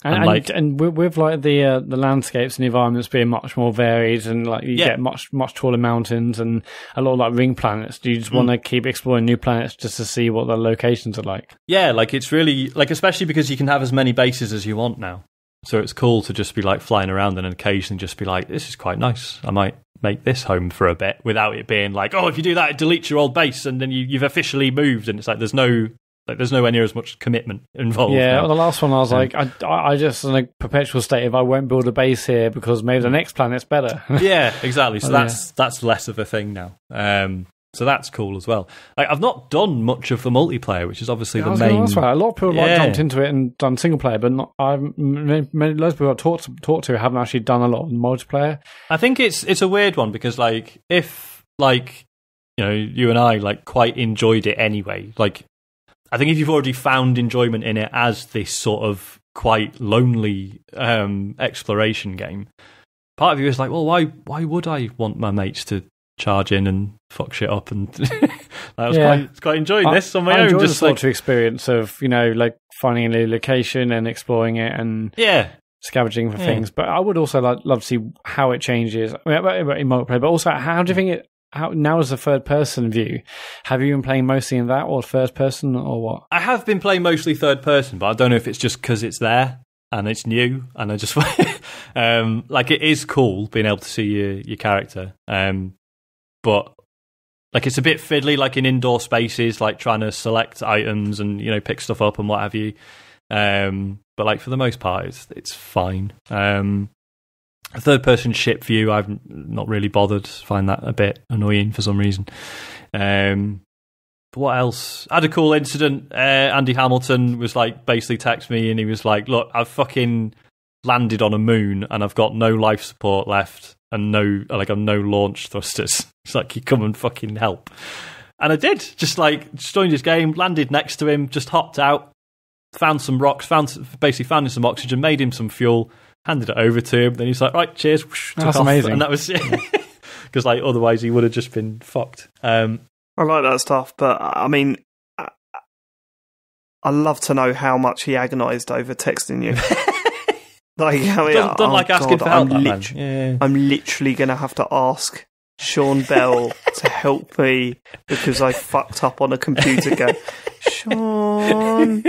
And with like the landscapes and the environments being much more varied, and like you get much taller mountains and a lot of like ring planets. Do you just want to keep exploring new planets just to see what the locations are like? Yeah, like it's really like, especially because you can have as many bases as you want now. So it's cool to just be like flying around and occasionally just be like, this is quite nice. I might make this home for a bit, without it being like, oh, if you do that, it deletes your old base and then you've officially moved. And it's like there's nowhere near as much commitment involved. Yeah, well, the last one I was like, I just in a perpetual state of I won't build a base here because maybe the next planet's better. Yeah, exactly. So that's less of a thing now. So that's cool as well. I've not done much of the multiplayer, which is obviously the main. That's right. A lot of people have jumped into it and done single player, but not. Loads of people I've talked to haven't actually done a lot of multiplayer. I think it's a weird one because if you and I like quite enjoyed it anyway. Like, I think if you've already found enjoyment in it as this sort of quite lonely exploration game, part of you is like, well, why would I want my mates to charge in and fuck shit up? And I was quite enjoying this on my own. Enjoy Just the sort of experience of like finding a new location and exploring it and scavenging for things. But I would also love to see how it changes in multiplayer. But also, how do you think how now as a third person view? Have you been playing mostly in that or first person or what? I have been playing mostly third person, but I don't know if it's just because it's there and it's new, and I just like, it is cool being able to see your character. But like, it's a bit fiddly, like in indoor spaces, like trying to select items and pick stuff up and what have you. But like, for the most part, it's fine. A third-person ship view, I've not really bothered. Find that a bit annoying for some reason. But what else? I had a cool incident. Andy Hamilton was like, basically text me, and he was like, "Look, I've fucking landed on a moon, and I've got no life support left, and no launch thrusters. It's like, you come and fucking help." And I did. Just joined his game, landed next to him, just hopped out, found some rocks, found him some oxygen, made him some fuel. Handed it over to him, then he's like, "Right, cheers." Whoosh, that's amazing. And that was because like, otherwise he would have just been fucked. I like that stuff, but I mean, I love to know how much he agonised over texting you. Like, I mean, don't like asking for help. I'm literally going to have to ask Sean Bell to help me because I fucked up on a computer game. Sean.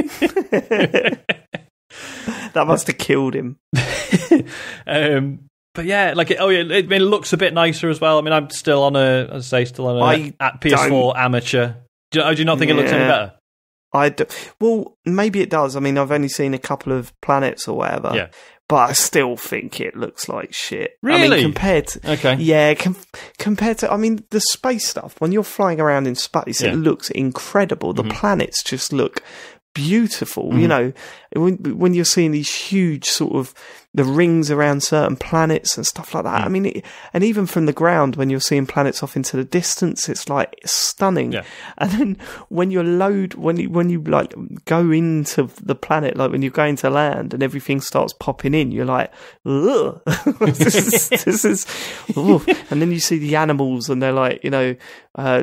That must have killed him. But yeah, like, it looks a bit nicer as well. I mean, I'm still on a PS4 amateur. Do you not think it looks any better? Well, maybe it does. I mean, I've only seen a couple of planets or whatever. Yeah. But I still think it looks like shit. Really? I mean, compared to, I mean, the space stuff, when you're flying around in space, it looks incredible. The planets just look beautiful. When you're seeing these huge sort of the rings around certain planets and stuff like that. I mean, and even from the ground, when you're seeing planets off into the distance, it's stunning. Yeah. And then when you like go into the planet, like when you're going to land and everything starts popping in, you're like, ugh, this is, ugh. And then you see the animals and they're like,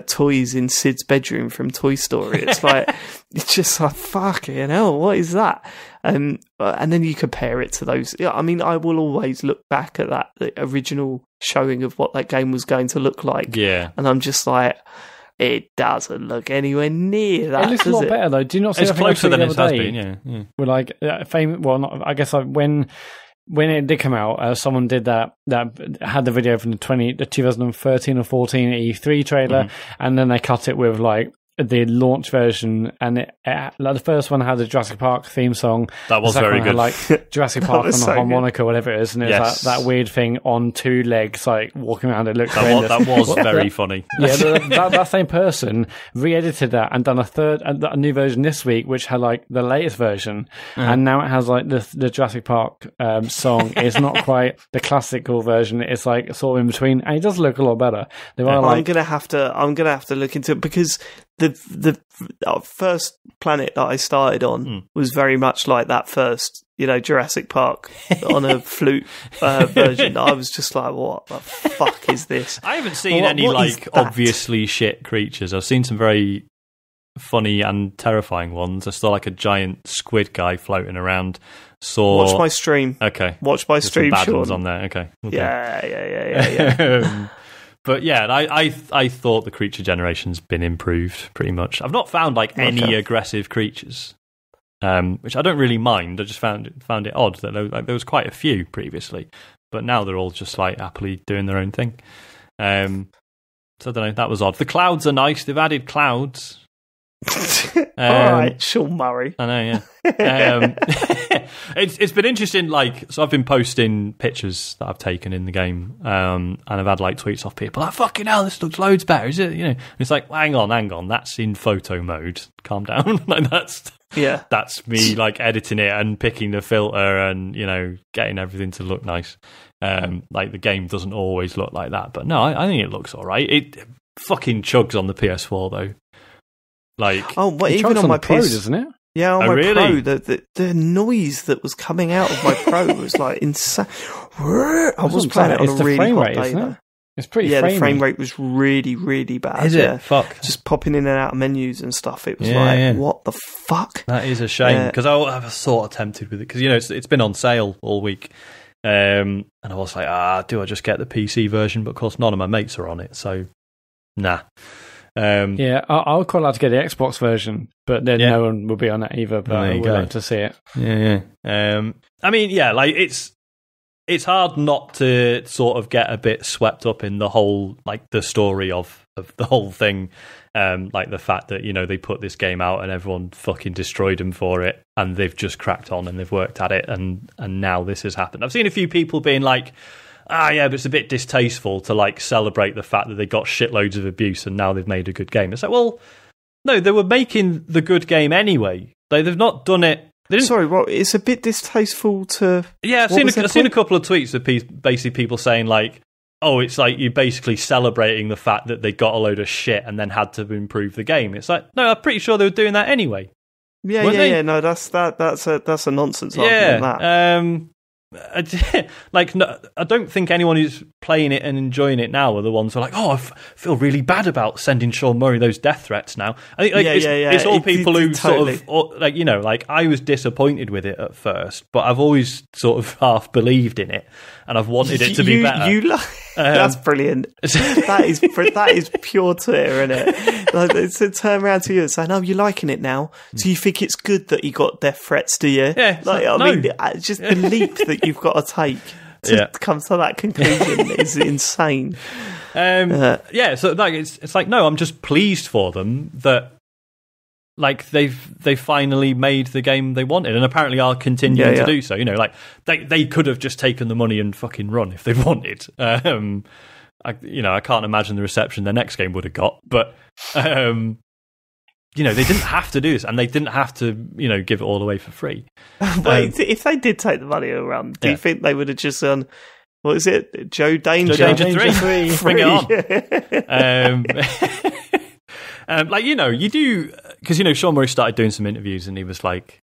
toys in Sid's bedroom from Toy Story. It's like, it's just like, fucking hell, what is that? And then you compare it to those. I mean, I will always look back at the original showing of what that game was going to look like. Yeah. And I'm just like, it doesn't look anywhere near that. It looks a lot better, though. Do you not see? It's closer than it has been. Yeah. We're like famous. Well, not, I guess when it did come out, someone did that had the video from the 2013 or 14 E3 trailer, and then they cut it with like the launch version, and like the first one had the Jurassic Park theme song. That was very good. Had, like Jurassic Park on a harmonica, or whatever it is, and it was that weird thing on two legs, like walking around. It looked that was very funny. Yeah, that same person re-edited that and done a new version this week, which had like the latest version, and now it has like the Jurassic Park song. It's not quite the classical version. It's like sort of in between, and it does look a lot better. I'm gonna have to look into it because the first planet that I started on was very much like that first, Jurassic Park on a flute version. I was just like, what the fuck is this? I haven't seen any obviously shit creatures. I've seen some very funny and terrifying ones. I saw like a giant squid guy floating around. Watch my stream. Okay. Watch my stream, some bad Sean. ones on there. Okay. Yeah. But yeah, I thought the creature generation's been improved pretty much. I've not found like any aggressive creatures, which I don't really mind. I just found it odd that there was quite a few previously, but now they're all just like happily doing their own thing. So I don't know. That was odd. The clouds are nice. They've added clouds. All right, Sean Murray. I know, yeah. It's been interesting. Like, so I've been posting pictures that I've taken in the game, and I've had like tweets off people like, "Fucking hell, this looks loads better." Is it? And it's like, hang on, that's in photo mode. Calm down. Like that's me like editing it and picking the filter and getting everything to look nice. Like the game doesn't always look like that, but no, I think it looks all right. fucking chugs on the PS4 though. Like, well, even on my Pro, PS, doesn't it? yeah, on my really? Pro, the noise that was coming out of my Pro was like insane. I was playing it on a really hot day. Isn't it? It's pretty. Yeah, the frame rate was really, really bad. Is it? Fuck. Just popping in and out of menus and stuff. It was what the fuck? That is a shame, because I was sort of tempted with it, because it's been on sale all week, and I was like, do I just get the PC version? But of course, none of my mates are on it, so nah. Yeah, I would quite like to get the Xbox version, but then no one will be on it either. But I would like to see it. Yeah. I mean, yeah, like it's hard not to sort of get a bit swept up in the whole, like, the story of the whole thing. Like the fact that, they put this game out and everyone fucking destroyed them for it, and they've just cracked on and they've worked at it, and now this has happened. I've seen a few people being like, yeah, but it's a bit distasteful to, like, celebrate the fact that they got shitloads of abuse and now they've made a good game. It's like, well, no, they were making the good game anyway. They've not done it. Sorry, what? It's a bit distasteful to... Yeah, I've seen a couple of tweets of basically people saying, like, oh, it's like you're basically celebrating the fact that they got a load of shit and then had to improve the game. It's like, no, I'm pretty sure they were doing that anyway. Yeah. No, that's a nonsense argument. Yeah. Like, no, I don't think anyone who's playing it and enjoying it now are the ones who are like, oh, I feel really bad about sending Sean Murray those death threats now. I think, like, it's all people who totally. Sort of, like, like, I was disappointed with it at first, but I've always sort of half believed in it, and I've wanted it to be better. That's brilliant. that is pure Twitter, isn't it? Like, to turn around to you and say, "No, you're liking it now. So you think it's good that he got death threats, do you?" Yeah. Like, I mean, just the leap that you've got to take to come to that conclusion is insane. So like, it's like, no, I'm just pleased for them that, like, they've finally made the game they wanted, and apparently are continuing to do so. Like, they could have just taken the money and fucking run if they wanted. I can't imagine the reception their next game would have got, but they didn't have to do this, and they didn't have to, give it all away for free. Wait, if they did take the money and run, do you think they would have just done? What is it? Joe Danger 3. Bring it on. Like, you do, because, Sean Murray started doing some interviews, and he was like,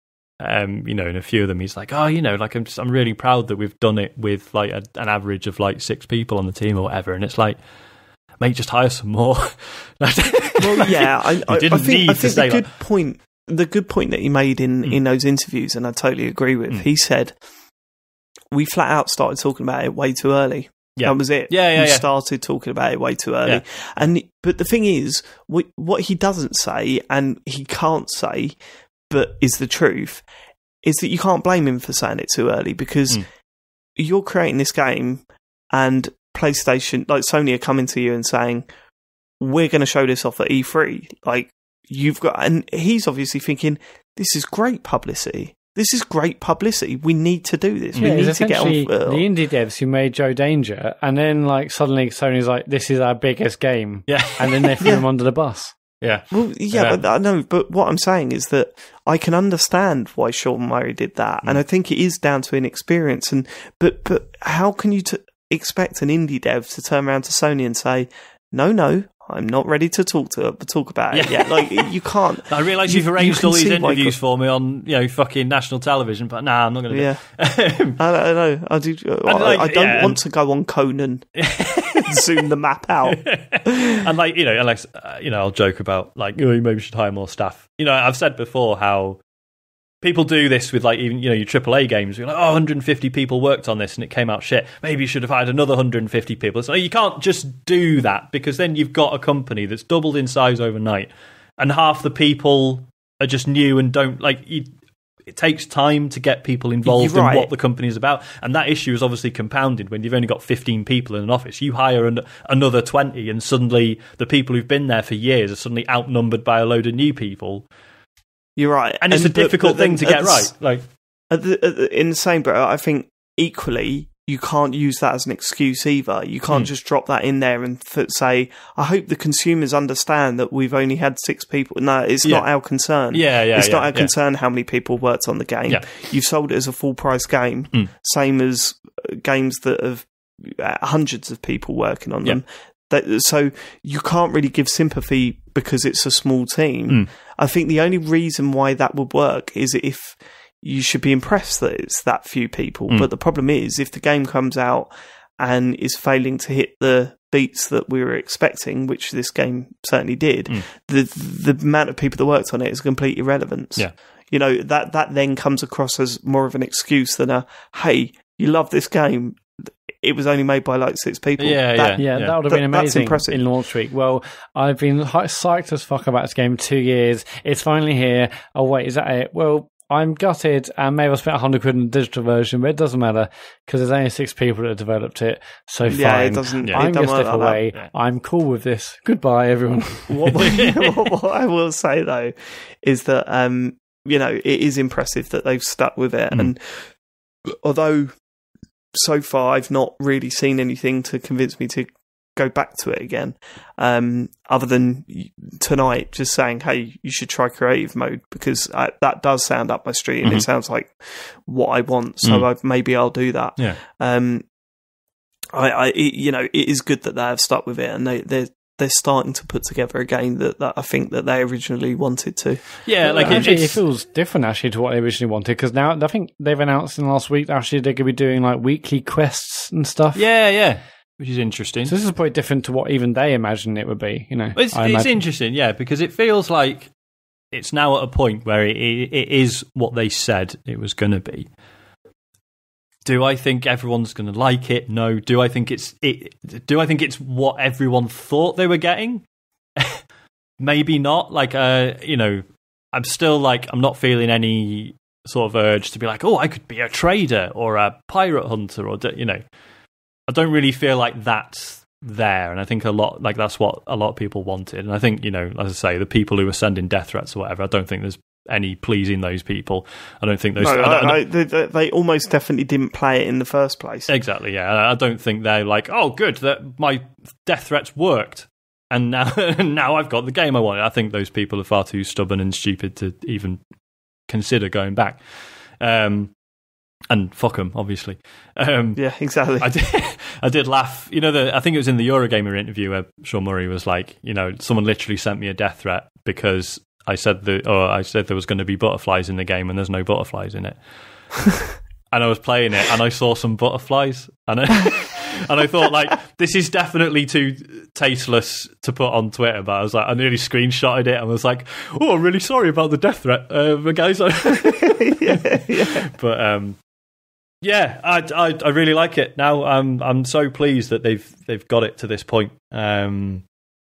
in a few of them, he's like, oh, like, I'm really proud that we've done it with, like, an average of, like, 6 people on the team or whatever. And it's like, mate, just hire some more. Well, yeah, I think the good point that he made in those interviews, and I totally agree with, he said, we flat out started talking about it way too early. Yeah. That was it. We started talking about it way too early. Yeah. But the thing is, what he doesn't say, and he can't say, but is the truth, is that you can't blame him for saying it too early, because you're creating this game, and PlayStation, like Sony, are coming to you and saying, we're going to show this off at E3. Like, and he's obviously thinking, this is great publicity. This is great publicity. We need to do this. We need to get on. The indie devs who made Joe Danger, and then, like, suddenly Sony's like, this is our biggest game. Yeah. And then they threw him under the bus. Yeah. Well, but I know, but what I'm saying is that I can understand why Sean Murray did that, and I think it is down to inexperience. But how can you expect an indie dev to turn around to Sony and say, no, I'm not ready to talk about it yet. Like, you can't. I realise you've arranged all these interviews for me on, fucking national television, but nah, I'm not going to do it. I know. I don't want to go on Conan and zoom the map out. And, like, I'll joke about, like, you maybe should hire more staff. I've said before how people do this with, like, even, your AAA games. You're like, 150 people worked on this and it came out shit. Maybe you should have hired another 150 people. So you can't just do that, because then you've got a company that's doubled in size overnight, and half the people are just new and don't, like, it takes time to get people involved in what the company is about. And that issue is obviously compounded when you've only got 15 people in an office. You hire another 20, and suddenly the people who've been there for years are suddenly outnumbered by a load of new people. You're right, and it's a difficult thing to get right. Like, in the same breath, I think equally you can't use that as an excuse either. You can't just drop that in there and say, "I hope the consumers understand that we've only had 6 people." No, it's not our concern. It's not our concern how many people worked on the game. Yeah. You've sold it as a full price game, same as games that have hundreds of people working on them. So you can't really give sympathy because it's a small team. I think the only reason why that would work is if you should be impressed that it's that few people. But the problem is, if the game comes out and is failing to hit the beats that we were expecting, which this game certainly did, the amount of people that worked on it is complete irrelevance. Yeah. You know, that then comes across as more of an excuse than a, hey, you love this game. It was only made by like 6 people. That would have been amazing impressive. in launch week. Well, I've been psyched as fuck about this game 2 years. It's finally here. Oh, wait, is that it? Well, I'm gutted, and maybe I spent 100 quid on the digital version, but it doesn't matter because there's only 6 people that developed it. So fine. It doesn't. I'm going to step away. That. I'm cool with this. Goodbye, everyone. What I will say though is that you know, it is impressive that they've stuck with it, and although so far I've not really seen anything to convince me to go back to it again, other than tonight just saying, hey, you should try creative mode, because that does sound up my street and it sounds like what I want, so maybe I'll do that. You know, it is good that they have stuck with it, and they're starting to put together a game that I think that they originally wanted to. Yeah, like actually, it feels different actually to what they originally wanted, because now I think they've announced in the last week actually they're going to be doing like weekly quests and stuff. Yeah, which is interesting. So this is probably different to what even they imagined it would be. You know, it's interesting, yeah, because it feels like it's now at a point where it is what they said it was going to be. Do I think everyone's going to like it? No. Do I think it's what everyone thought they were getting? Maybe not. Like, you know, I'm still like, I'm not feeling any sort of urge to be like, oh, I could be a trader or a pirate hunter, or, you know, I don't really feel like that's there. And I think that's what a lot of people wanted. And I think, you know, as I say, the people who were sending death threats or whatever, I don't think there's any pleasing those people. I don't think those. They almost definitely didn't play it in the first place. Exactly. Yeah, I don't think they're like, oh, good, that my death threats worked, and now I've got the game I wanted. I think those people are far too stubborn and stupid to even consider going back. And fuck them, obviously. Yeah, exactly. I did laugh. You know, I think it was in the Eurogamer interview where Sean Murray was like, you know, someone literally sent me a death threat because I said there was going to be butterflies in the game, and there's no butterflies in it. And I was playing it, and I saw some butterflies, and I thought, like, this is definitely too tasteless to put on Twitter. But I was like, I nearly screenshotted it, and was like, oh, I'm really sorry about the death threat, guys. But yeah, I really like it now. I'm so pleased that they've got it to this point, and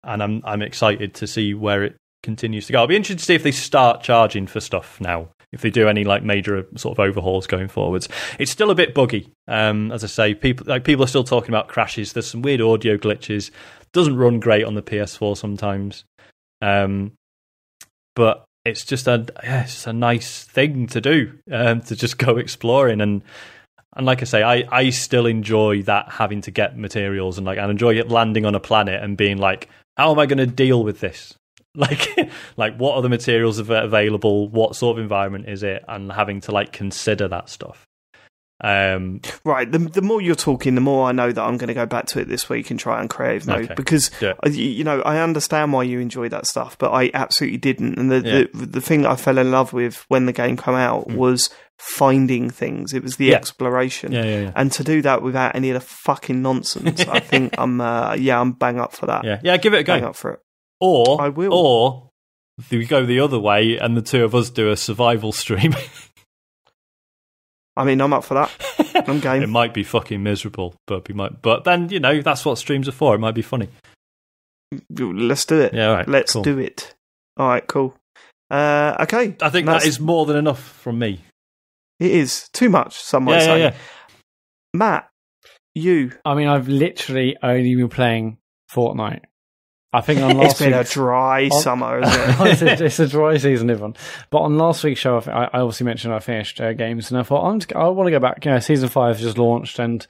I'm excited to see where it continues to go. I'll be interested to see if they start charging for stuff now, if they do any like major sort of overhauls going forwards. It's still a bit buggy, as I say. People are still talking about crashes. There's some weird audio glitches. Doesn't run great on the PS4 sometimes, but it's just a nice thing to do, to just go exploring. And like I say, I still enjoy that, having to get materials, and enjoy it landing on a planet and being like, how am I going to deal with this? Like what are the materials available? What sort of environment is it? And having to consider that stuff. Right. The more you're talking, the more I know that I'm going to go back to it this week and try and creative mode, because you know, I understand why you enjoy that stuff, but I absolutely didn't. And the thing that I fell in love with when the game came out was finding things. It was the exploration, and to do that without any of the fucking nonsense. I think I'm bang up for that. Yeah, give it a go. Bang up for it. Or I will. Or we go the other way, and the two of us do a survival stream. I mean, I'm up for that. I'm game. It might be fucking miserable, but we might. But then, you know, that's what streams are for. It might be funny. Let's do it. Yeah, all right. Let's do it. All right, cool. Okay. I think that is more than enough from me. It is too much. Some might say. Yeah. Matt, you. I mean, I've literally only been playing Fortnite. I think on last it's been a dry summer, isn't it? It's a dry season, everyone. But on last week's show, I obviously mentioned I finished games, and I thought I want to go back. You know, season 5 just launched, and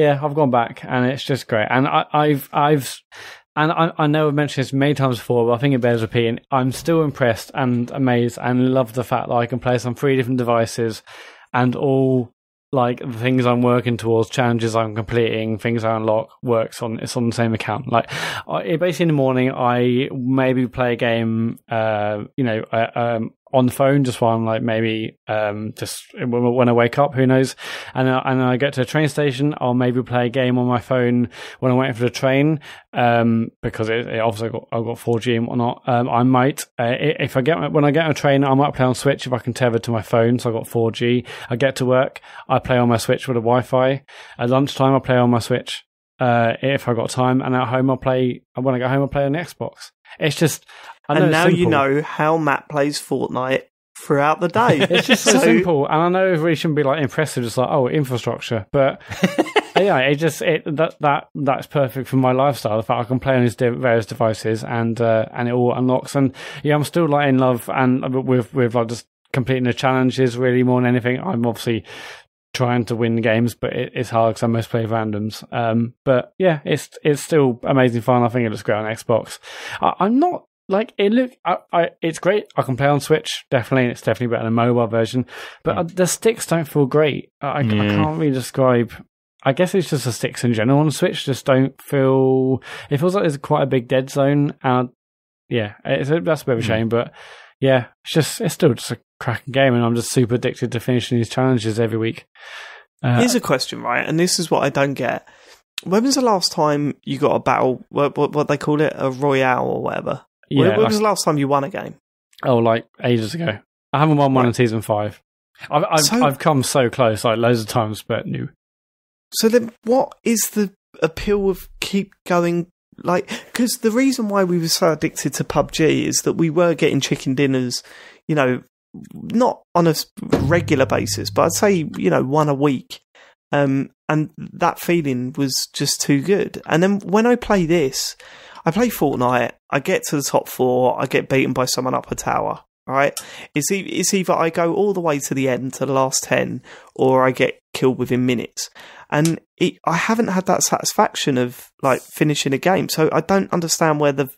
I've gone back, and it's just great. And I know I've mentioned this many times before, but I think it bears repeating. I'm still impressed and amazed, and love the fact that I can play this on 3 different devices, and all like the things I'm working towards, challenges I'm completing, things I unlock, it's on the same account. Like basically in the morning, I maybe play a game, on the phone just while I'm like maybe just when I wake up, who knows, and I get to a train station, I'll maybe play a game on my phone when I'm waiting for the train, because it obviously I've got 4G and whatnot. I might when I get on a train, I might play on Switch if I can tether to my phone, so I've got 4G. I get to work, I play on my Switch with a Wi-Fi. At lunchtime, I play on my Switch if I've got time, and at home when I get home, I play on the Xbox. It's just. And now you know how Matt plays Fortnite throughout the day. It's just so simple, and I know it really shouldn't be like impressive, just like infrastructure, but yeah, that's perfect for my lifestyle. The fact I can play on these various devices, and it all unlocks, and yeah, I'm still like in love and with like just completing the challenges really more than anything. I'm obviously trying to win games, but it's hard because I most play randoms. But yeah, it's still amazing fun. I think it looks great on Xbox. I'm not. Like it's great. I can play on Switch, definitely. It's definitely better than the mobile version. But the sticks don't feel great. I can't really describe. I guess it's just the sticks in general on the Switch just don't feel. It feels like there's quite a big dead zone. Yeah, that's a bit of a shame. But yeah, it's still just a cracking game, and I'm just super addicted to finishing these challenges every week. Here's a question, right? And this is what I don't get. When was the last time you got a battle? What they call it, a royale or whatever? Yeah, when was the last time you won a game? Oh, like ages ago. I haven't won one in Season 5. I've come so close, like loads of times, but no. So then what is the appeal of keep going? Like, because the reason why we were so addicted to PUBG is that we were getting chicken dinners, not on a regular basis, but I'd say, one a week. And that feeling was just too good. And then when I play this, I play Fortnite, I get to the top 4, I get beaten by someone up a tower, right? It's either I go all the way to the end, to the last 10, or I get killed within minutes. And I haven't had that satisfaction of, like, finishing a game, so I don't understand where the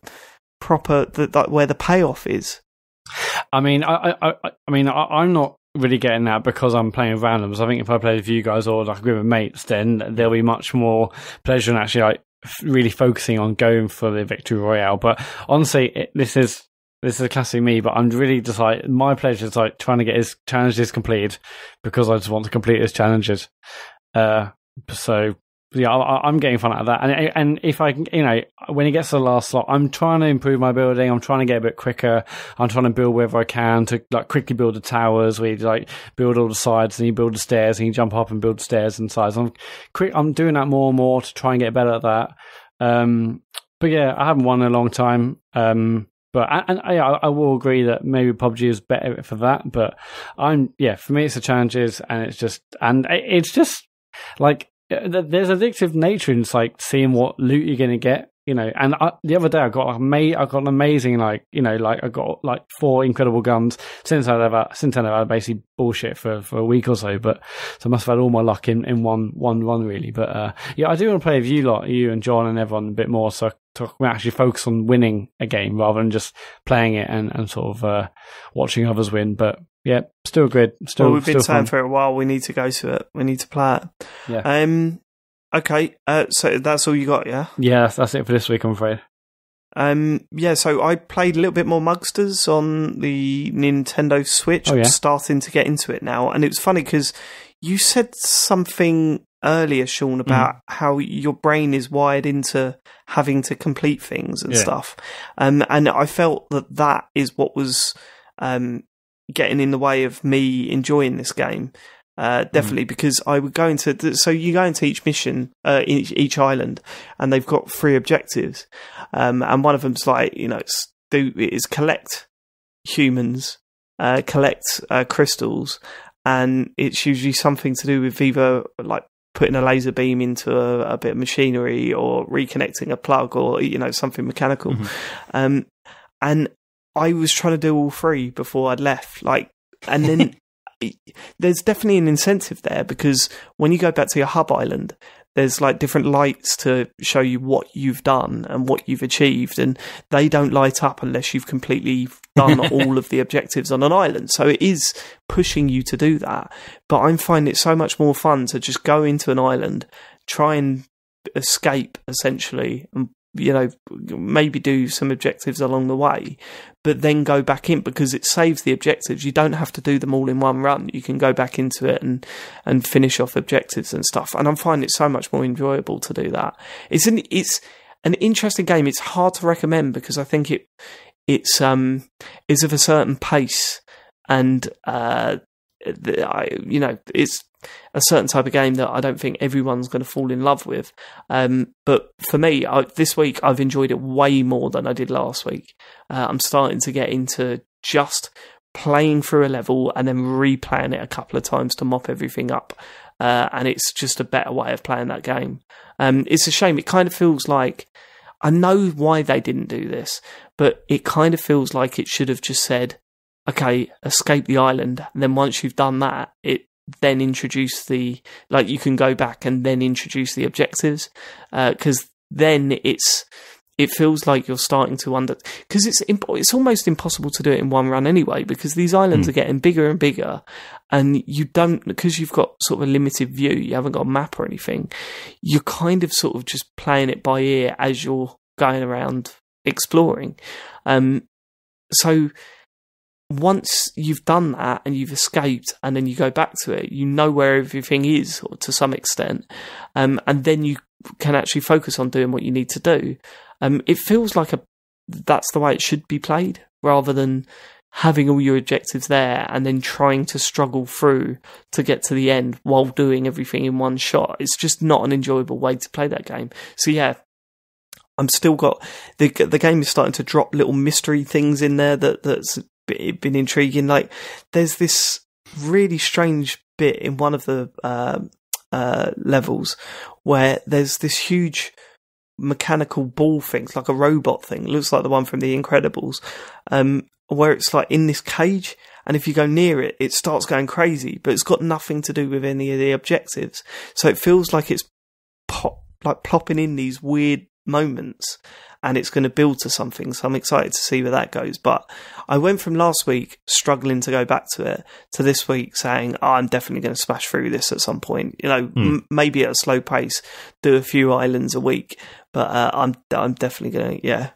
where the payoff is. I mean, I'm not really getting that because I'm playing with randoms. I think if I play with you guys or like a group of mates, then there'll be much more pleasure in actually like really focusing on going for the victory royale. But honestly, this is a classic me, but I'm really just like, my pleasure is like trying to get his challenges completed because I just want to complete his challenges. So yeah, I'm getting fun out of that. And if I can, when it gets to the last slot, I'm trying to improve my building. I'm trying to get a bit quicker. I'm trying to build wherever I can to like quickly build the towers where you like build all the sides and you build the stairs and you jump up and build the stairs and sides. I'm doing that more and more to try and get better at that. But yeah, I haven't won in a long time. But I will agree that maybe PUBG is better for that. But for me, it's the challenges, and it's just like, there's addictive nature in like seeing what loot you're going to get, and the other day I got an amazing I got like 4 incredible guns since then I've had basically bullshit for a week or so, but so I must have had all my luck in one run really. But I do want to play with you and John and everyone a bit more, so to actually focus on winning a game rather than just playing it and sort of watching others win. But yeah, still good. We've been saying for a while we need to go to it. We need to play it. Yeah. Okay. So that's all you got, yeah? Yeah, that's it for this week, I'm afraid. So I played a little bit more Mugsters on the Nintendo Switch. I'm starting to get into it now, and it was funny because you said something earlier, Sean, about how your brain is wired into having to complete things and stuff. And I felt that is what was getting in the way of me enjoying this game. Definitely, because I would go into... So you go into each mission, each island, and they've got 3 objectives. And one of them's like, is collect humans, collect crystals, and it's usually something to do with either like putting a laser beam into a bit of machinery or reconnecting a plug or, something mechanical. And I was trying to do all 3 before I'd left. And then... There's definitely an incentive there because when you go back to your hub island, there's like different lights to show you what you've done and what you've achieved, and they don't light up unless you've completely done all of the objectives on an island. So it is pushing you to do that, but I'm finding it so much more fun to just go into an island, try and escape essentially, and maybe do some objectives along the way, but then go back in, because it saves the objectives. You don't have to do them all in one run. You can go back into it and finish off objectives and stuff. And I'm finding it so much more enjoyable to do that. It's an interesting game. It's hard to recommend because I think it's of a certain pace, and it's a certain type of game that I don't think everyone's going to fall in love with. But for me, this week, I've enjoyed it way more than I did last week. I'm starting to get into just playing through a level and then replaying it a couple of times to mop everything up. And it's just a better way of playing that game. It's a shame. It kind of feels like, I know why they didn't do this, but it kind of feels like it should have just said, okay, escape the island. And then once you've done that, then introduce you can go back and then introduce the objectives, because then it feels like you're starting to because it's almost impossible to do it in one run anyway, because these islands are getting bigger and bigger, and you don't, because you've got sort of a limited view, you haven't got a map or anything, you're kind of sort of just playing it by ear as you're going around exploring. So once you've done that and you've escaped and then you go back to it, you know where everything is, or to some extent, and then you can actually focus on doing what you need to do. It feels like that's the way it should be played, rather than having all your objectives there and then trying to struggle through to get to the end while doing everything in one shot. It's just not an enjoyable way to play that game. So yeah, I'm still got the game is starting to drop little mystery things in there that's been intriguing. Like, there's this really strange bit in one of the levels where there's this huge mechanical ball thing. It's like a robot thing. It looks like the one from The Incredibles, where it's like in this cage, and if you go near it, it starts going crazy, but it's got nothing to do with any of the objectives. So it feels like it's plopping in these weird moments, and it's going to build to something. So I'm excited to see where that goes. But I went from last week struggling to go back to it to this week saying, I'm definitely going to smash through this at some point. Maybe at a slow pace, do a few islands a week, but I'm definitely going to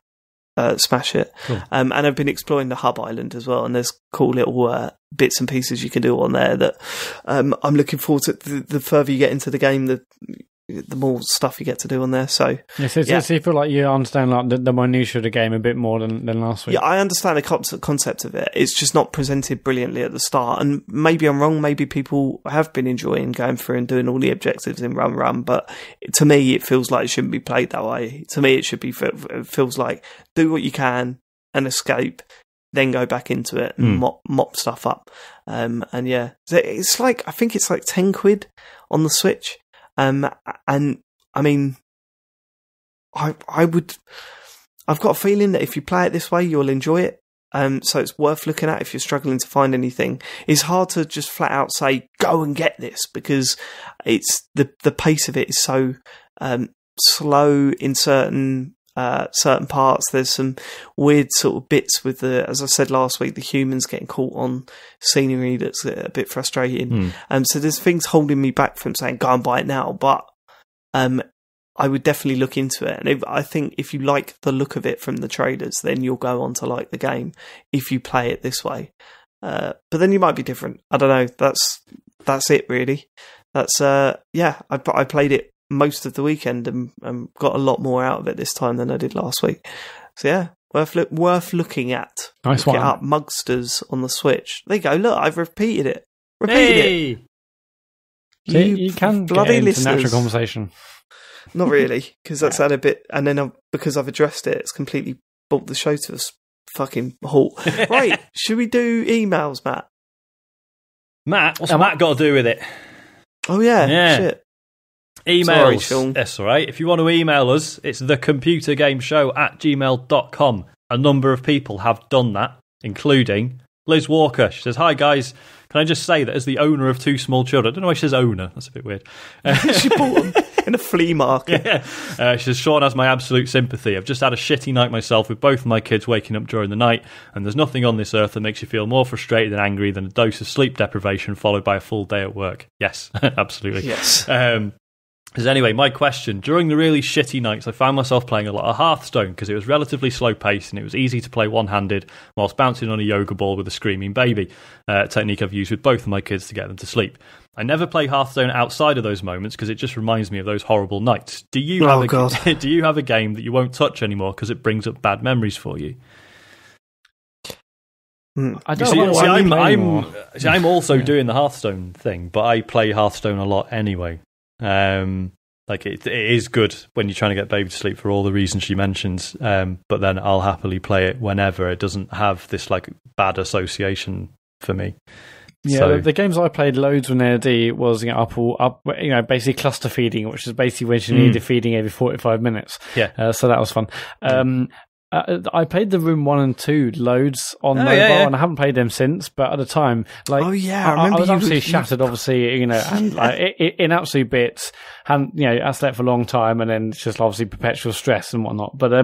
smash it. Cool. And I've been exploring the hub island as well, and there's cool little bits and pieces you can do on there that I'm looking forward to. The further you get into the game, the more stuff you get to do on there. So so you feel like you understand like the minutiae of the game a bit more than last week. Yeah, I understand the concept of it. It's just not presented brilliantly at the start, and maybe I'm wrong. Maybe people have been enjoying going through and doing all the objectives in run, but to me it feels like it shouldn't be played that way. To me it feels like do what you can and escape, then go back into it and mop stuff up. And yeah, it's like, I think it's like £10 on the Switch. And I mean, I've got a feeling that if you play it this way, you'll enjoy it. So it's worth looking at if you're struggling to find anything. It's hard to just flat out say, go and get this, because it's the pace of it is so slow in certain parts. There's some weird sort of bits with as I said last week, the humans getting caught on scenery that's a bit frustrating. So there's things holding me back from saying go and buy it now, but I would definitely look into it. And I think if you like the look of it from the trailers, then you'll go on to like the game if you play it this way. But then you might be different. I don't know. That's it really. That's I played it most of the weekend and got a lot more out of it this time than I did last week. So yeah, worth looking at. Nice Look one. it up, Mugsters on the Switch. There you go. Look, I've repeated it. It. You can bloody get into listeners. natural conversation. Not really, because that's had a bit, and then because I've addressed it, it's completely brought the show to a fucking halt. Right, should we do emails, Matt? Matt, what's Matt got to do with it? Oh yeah. Shit. Emails. Sorry, Sean. That's all right. If you want to email us, it's thecomputergameshow@gmail.com. A number of people have done that, including Liz Walker. She says, hi guys, Can I just say that as the owner of 2 small children, I don't know why she says owner, that's a bit weird. She bought them in a flea market. Yeah. She says, Sean has my absolute sympathy. I've just had a shitty night myself with both of my kids waking up during the night, and there's nothing on this earth that makes you feel more frustrated and angry than a dose of sleep deprivation followed by a full day at work. Yes, absolutely. Yes. Because anyway, my question, during the really shitty nights, I found myself playing a lot of Hearthstone because it was relatively slow paced and it was easy to play one-handed whilst bouncing on a yoga ball with a screaming baby, a technique I've used with both of my kids to get them to sleep. I never play Hearthstone outside of those moments because it just reminds me of those horrible nights. Do you have a game that you won't touch anymore because it brings up bad memories for you? I don't know. I'm also doing the Hearthstone thing, but I play Hearthstone a lot anyway. Like it is good when you're trying to get baby to sleep for all the reasons she mentions, but then I'll happily play it whenever. It doesn't have this like bad association for me. Yeah, so, the games I played loads when AD was basically cluster feeding, which is basically when you needed feeding every 45 minutes. Yeah, so that was fun. I played the Room 1 and 2 loads on mobile, and I haven't played them since. But at the time, I was absolutely shattered, obviously, and in absolute bits. And I slept for a long time, and then it's just obviously perpetual stress and whatnot. But then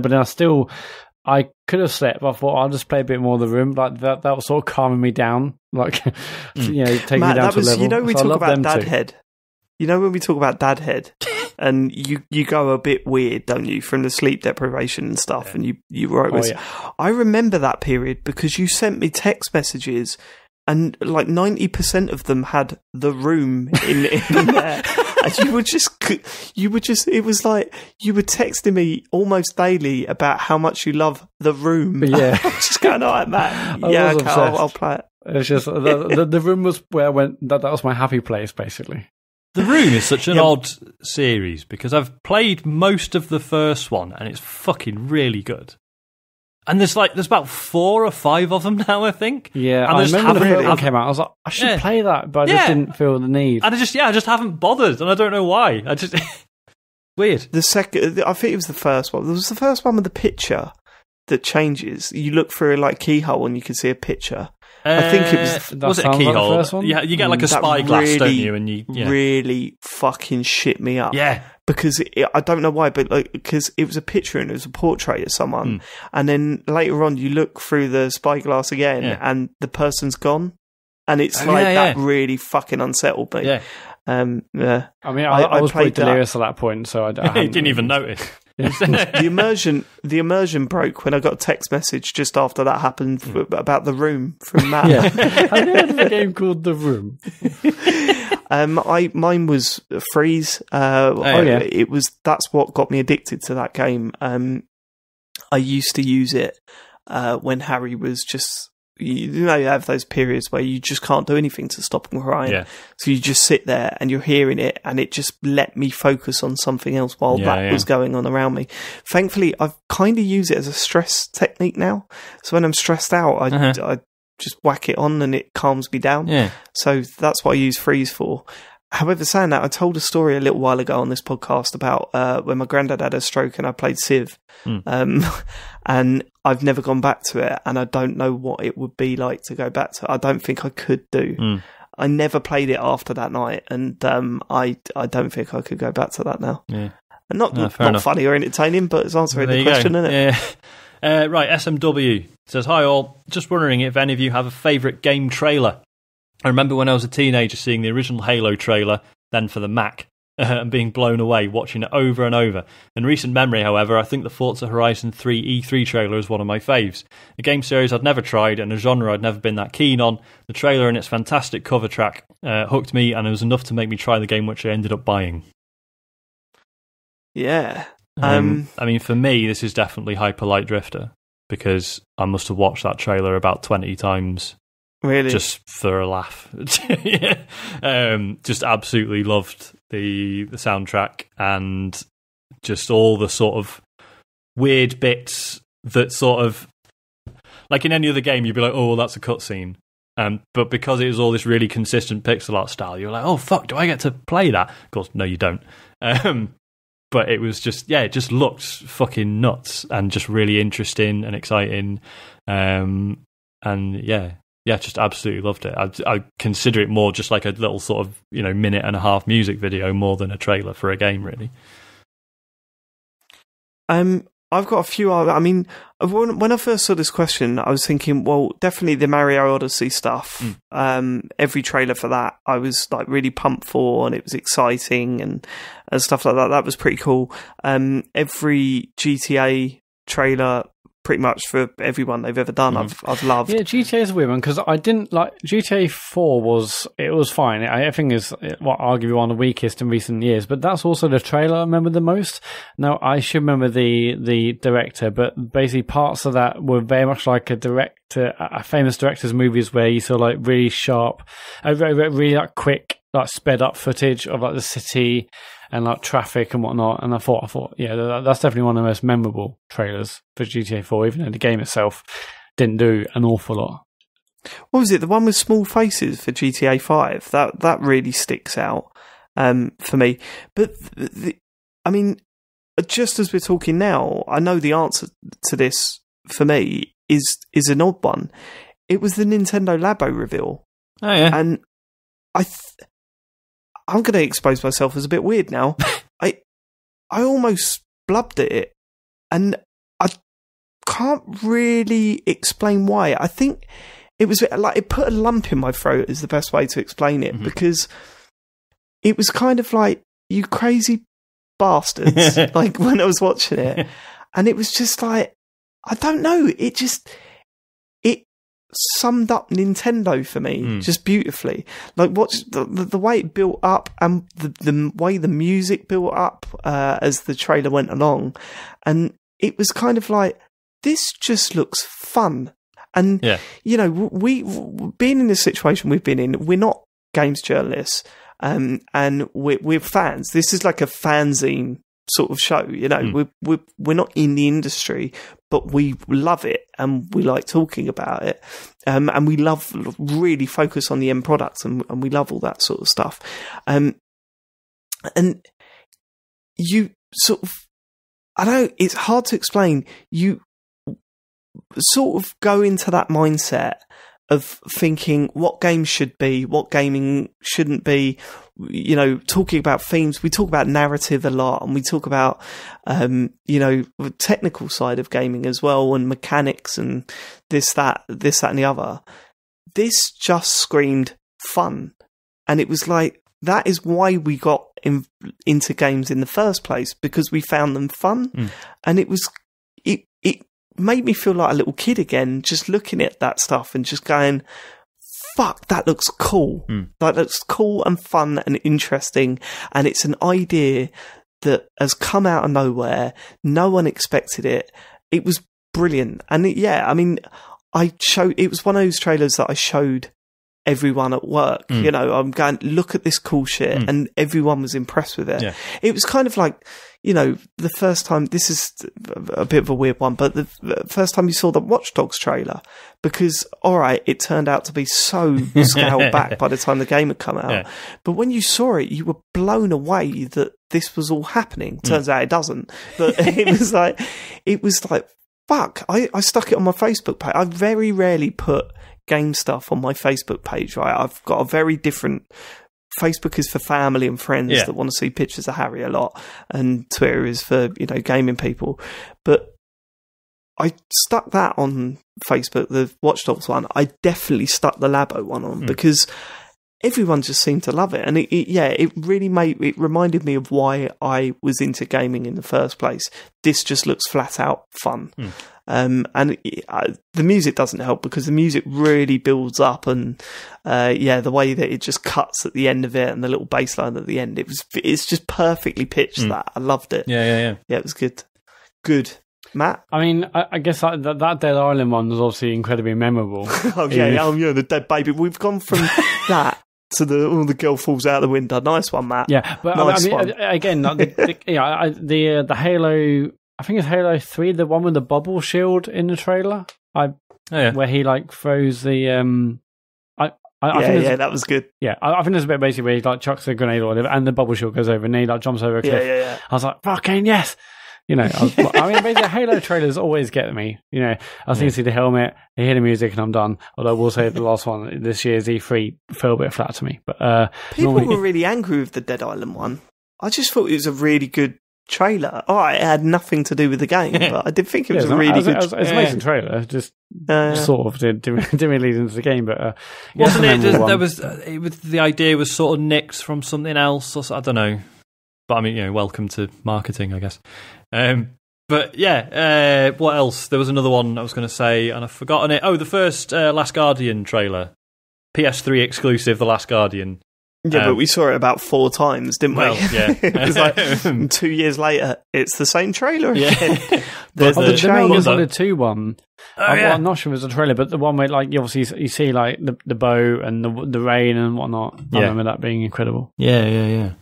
I could have slept. But I thought I'll just play a bit more of the Room. Like that was sort of calming me down, taking me down to a level. We talk about Dadhead. When we talk about Dadhead. And you go a bit weird, don't you, from the sleep deprivation and stuff, and you wrote I remember that period because you sent me text messages, and like 90% of them had the Room in there, and you were just it was like you were texting me almost daily about how much you love the Room. Yeah, just going, all right, Matt. Yeah, okay, I'll play it. It's just the Room was where I went. That was my happy place, basically. The Room is such an odd series because I've played most of the first one and it's fucking really good. And there's about 4 or 5 of them now, I think. Yeah, and I remember the first one came out. I was like, I should play that, but I just didn't feel the need. And I just haven't bothered, and I don't know why. I just weird. The second, I think it was the first one. There was the first one with the picture that changes. You look through a keyhole and you can see a picture. I think it was it a keyhole? Like yeah, you get like a spyglass, don't you? And really fucking shit me up. Yeah, because I don't know why, but because it was a picture and it was a portrait of someone, and then later on you look through the spyglass again, and the person's gone, and it's that really fucking unsettled me. Yeah, I mean, I was pretty delirious at that point, so I didn't even notice. The immersion broke when I got a text message just after that happened about The Room from Matt. Have you heard of a game called The Room? Mine was Freeze. That's what got me addicted to that game. I used to use it when Harry was just. You have those periods where you just can't do anything to stop him crying. Yeah. So you just sit there and you're hearing it, and it just let me focus on something else while that was going on around me. Thankfully, I've kind of used it as a stress technique now. So when I'm stressed out, I just whack it on and it calms me down. Yeah. So that's what I use Freeze for. However, saying that, I told a story a little while ago on this podcast about when my granddad had a stroke and I played Civ. And I've never gone back to it, and I don't know what it would be like to go back to it. I don't think I could do. I never played it after that night, and I don't think I could go back to that now. Yeah. And not funny or entertaining, but it's answering the question, isn't it? Yeah. Right, SMW says, hi all, just wondering if any of you have a favourite game trailer. I remember when I was a teenager seeing the original Halo trailer, then for the Mac, and being blown away, watching it over and over. In recent memory, however, I think the Forza Horizon 3 E3 trailer is one of my faves. A game series I'd never tried and a genre I'd never been that keen on. The trailer and its fantastic cover track hooked me, and it was enough to make me try the game, which I ended up buying. Yeah. I mean, for me, this is definitely Hyper Light Drifter, because I must have watched that trailer about 20 times. Really? Just for a laugh. Just absolutely loved the soundtrack and just all the sort of weird bits that sort of, like in any other game, you'd be like, oh, well, that's a cutscene. But because it was all this really consistent pixel art style, you're like, oh, fuck, do I get to play that? Of course, no, you don't. But it was just, it just looked fucking nuts and just really interesting and exciting. just absolutely loved it. I consider it more just like a little sort of, minute and a half music video more than a trailer for a game, really. I've got a few. I mean, when I first saw this question, I was thinking, well, definitely the Mario Odyssey stuff. Every trailer for that, I was like really pumped for, and it was exciting and stuff like that. That was pretty cool. Every GTA trailer, pretty much for everyone they've ever done, I've loved. Yeah, GTA is a weird one because I didn't like GTA 4. Was fine. I think is arguably one of the weakest in recent years, but that's also the trailer I remember the most. Now I should remember the director, but basically parts of that were very much like a famous director's movies where you saw like really sharp, really like quick, like sped up footage of like the city and like traffic and whatnot. And I thought, yeah, that's definitely one of the most memorable trailers for GTA 4, even though the game itself didn't do an awful lot. What was it? The one with small faces for GTA 5? That really sticks out for me. But, I mean, just as we're talking now, I know the answer to this, for me, is an odd one. It was the Nintendo Labo reveal. Oh, yeah. And I'm going to expose myself as a bit weird now. I almost blubbed at it, and I can't really explain why. I think it was like it put a lump in my throat is the best way to explain it, because it was kind of like, you crazy bastards, like when I was watching it, and it was just like, I don't know, it summed up Nintendo for me just beautifully. Like what's the way it built up, and the way the music built up as the trailer went along, and it was kind of like, this just looks fun. And we being in this situation we've been in, we're not games journalists, and we're fans. This is like a fanzine sort of show, we're not in the industry, but we love it and we like talking about it, and we really focus on the end products, and we love all that sort of stuff, and you sort of, I know it's hard to explain, you sort of go into that mindset of thinking what games should be, what gaming shouldn't be, talking about themes. We talk about narrative a lot, and we talk about, the technical side of gaming as well, and mechanics and this, that, and the other. This just screamed fun. And it was like, that is why we got into games in the first place, because we found them fun. And it made me feel like a little kid again, just looking at that stuff and just going, fuck, that looks cool. That looks cool and fun and interesting. And it's an idea that has come out of nowhere. No one expected it. It was brilliant. And it was one of those trailers that I showed everyone at work. I'm going, look at this cool shit. And everyone was impressed with it. Yeah. It was kind of like, the first time, this is a bit of a weird one, but the first time you saw the Watch Dogs trailer, because, all right, it turned out to be so scaled back by the time the game had come out. Yeah. But when you saw it, you were blown away that this was all happening. Turns out it doesn't. But it was like, fuck, I stuck it on my Facebook page. I very rarely put game stuff on my Facebook page, right? I've got a very different... Facebook is for family and friends that want to see pictures of Harry a lot, and Twitter is for, gaming people. But I stuck that on Facebook, the Watch Dogs one. I definitely stuck the Labo one on because everyone just seemed to love it. And it really reminded me of why I was into gaming in the first place. This just looks flat out fun. And the music doesn't help, because the music really builds up, and the way that it just cuts at the end of it, and the little bass line at the end, it's just perfectly pitched. That I loved it. Yeah, it was good. Matt? I mean, I guess that Dead Island one was obviously incredibly memorable. The dead baby. We've gone from that to the girl falls out the window. Nice one, Matt. Yeah, but nice one. Again, the Halo. I think it's Halo 3, the one with the bubble shield in the trailer. Where he throws the that was good. Yeah, I think there's a bit basically where he chucks a grenade or whatever, and the bubble shield goes over, and he jumps over a cliff. Yeah. I was like, fucking yes. basically Halo trailers always get me. I think see the helmet, I hear the music, and I'm done. Although I will say the last one this year's E3 fell a bit flat to me. But people were really angry with the Dead Island one. I just thought it was a really good trailer. It had nothing to do with the game, but I did think it was a really good. It's an amazing trailer. Just sort of didn't really lead into the game, but wasn't it? There was the idea was sort of nicked from something else, or I don't know. But I mean, welcome to marketing, I guess. But yeah, what else? There was another one I was going to say, and I've forgotten it. Oh, the first Last Guardian trailer, PS3 exclusive, The Last Guardian. Yeah, but we saw it about 4 times, didn't we? Well, yeah. It was like 2 years later, it's the same trailer again. Yeah. There's the Metal Gear Solid 2 one. Yeah. I'm not sure if it was a trailer, but the one where you obviously you see like the bow and the rain and whatnot. I remember that being incredible. Yeah.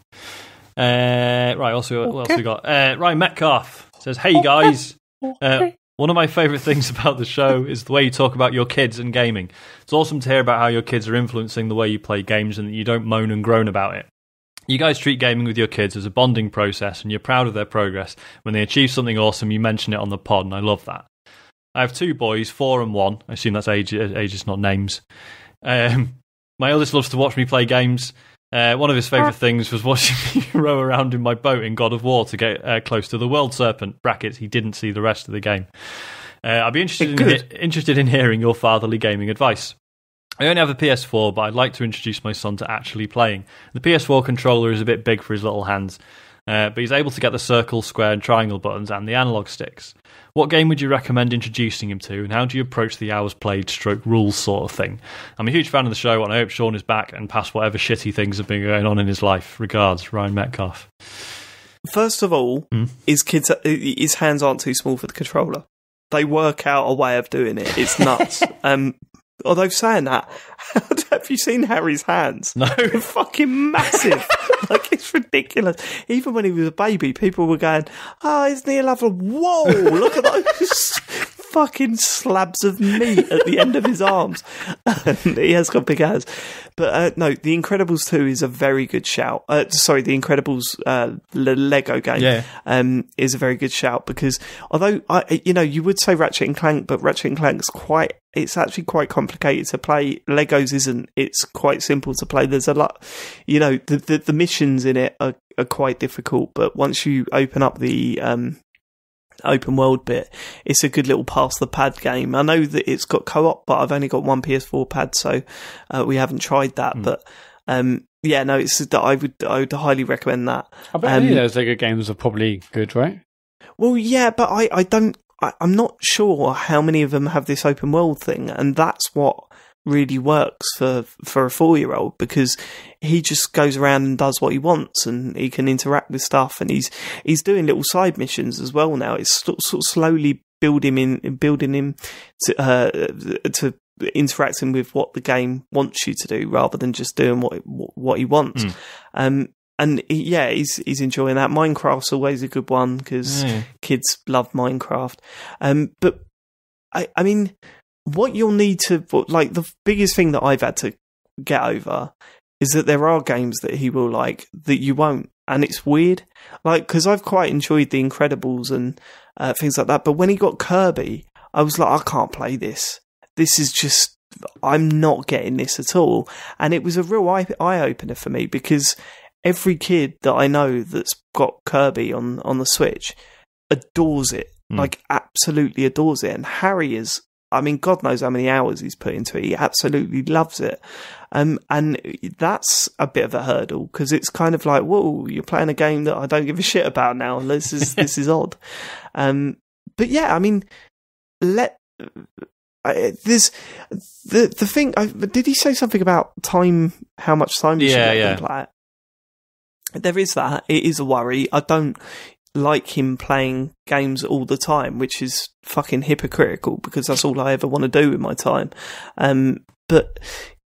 Right, what else we got? Ryan Metcalf says, "Hey guys, one of my favourite things about the show is the way you talk about your kids and gaming. It's awesome to hear about how your kids are influencing the way you play games and that you don't moan and groan about it. You guys treat gaming with your kids as a bonding process and you're proud of their progress. When they achieve something awesome, you mention it on the pod, and I love that. I have 2 boys, 4 and 1. I assume that's ages, not names. My eldest loves to watch me play games. One of his favourite things was watching me row around in my boat in God of War to get close to the World Serpent. Brackets, he didn't see the rest of the game. I'd be interested in hearing your fatherly gaming advice. I only have a PS4, but I'd like to introduce my son to actually playing. The PS4 controller is a bit big for his little hands, but he's able to get the circle, square and triangle buttons and the analog sticks. What game would you recommend introducing him to, and how do you approach the hours played stroke rules sort of thing? I'm a huge fan of the show, and I hope Sean is back and past whatever shitty things have been going on in his life. Regards, Ryan Metcalf." First of all, his hands aren't too small for the controller. They work out a way of doing it. It's nuts. Although saying that, have you seen Harry's hands? No. They're fucking massive. It's ridiculous. Even when he was a baby, people were going, isn't he a lovely... Whoa, look at those fucking slabs of meat at the end of his arms. He has got big hands. But no, The Incredibles 2 is a very good shout. Sorry, The Incredibles Lego game is a very good shout, because although, you would say Ratchet and Clank, but Ratchet and Clank's it's actually quite complicated to play. Legos isn't. It's quite simple to play. There's a lot, the missions in it are quite difficult, but once you open up the open world bit, it's a good little pass the pad game. I know that it's got co-op, but I've only got one PS4 pad, so we haven't tried that. But it's I would highly recommend that. I bet any of those Lego games are probably good, right? Well, yeah, but I'm not sure how many of them have this open world thing, and that's what really works for a 4-year-old, because he just goes around and does what he wants, and he can interact with stuff, and he's doing little side missions as well now. It's sort of slowly building him to interacting with what the game wants you to do, rather than just doing what he wants. And he's enjoying that. Minecraft's always a good one, because kids love Minecraft. But I mean, what you'll need to, the biggest thing that I've had to get over is that there are games that he will like that you won't. And it's weird. Because I've quite enjoyed The Incredibles and things like that. But when he got Kirby, I was like, I can't play this. This is just, I'm not getting this at all. And it was a real eye-opener for me, because every kid that I know that's got Kirby on the Switch adores it, absolutely adores it. And Harry is, God knows how many hours he's put into it. He absolutely loves it. And that's a bit of a hurdle, because it's kind of like, whoa, you're playing a game that I don't give a shit about now. This is odd. But yeah, there's the thing. Did he say something about time? How much time you should let them play it? There is that. It is a worry. I don't like him playing games all the time, which is fucking hypocritical, because that's all I ever want to do with my time. But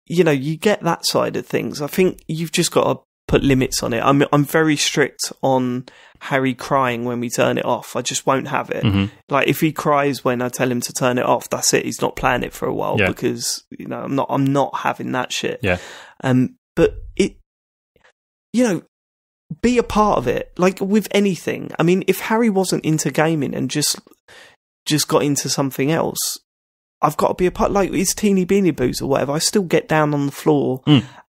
you get that side of things. I think you've just got to put limits on it. I'm very strict on Harry crying when we turn it off. I just won't have it. If he cries when I tell him to turn it off, that's it. He's not playing it for a while, because I'm not having that shit. Yeah. But it, be a part of it. Like with anything. I mean, if Harry wasn't into gaming and just got into something else, I've got to be a part. Like his Teeny Beanie Boos or whatever, I still get down on the floor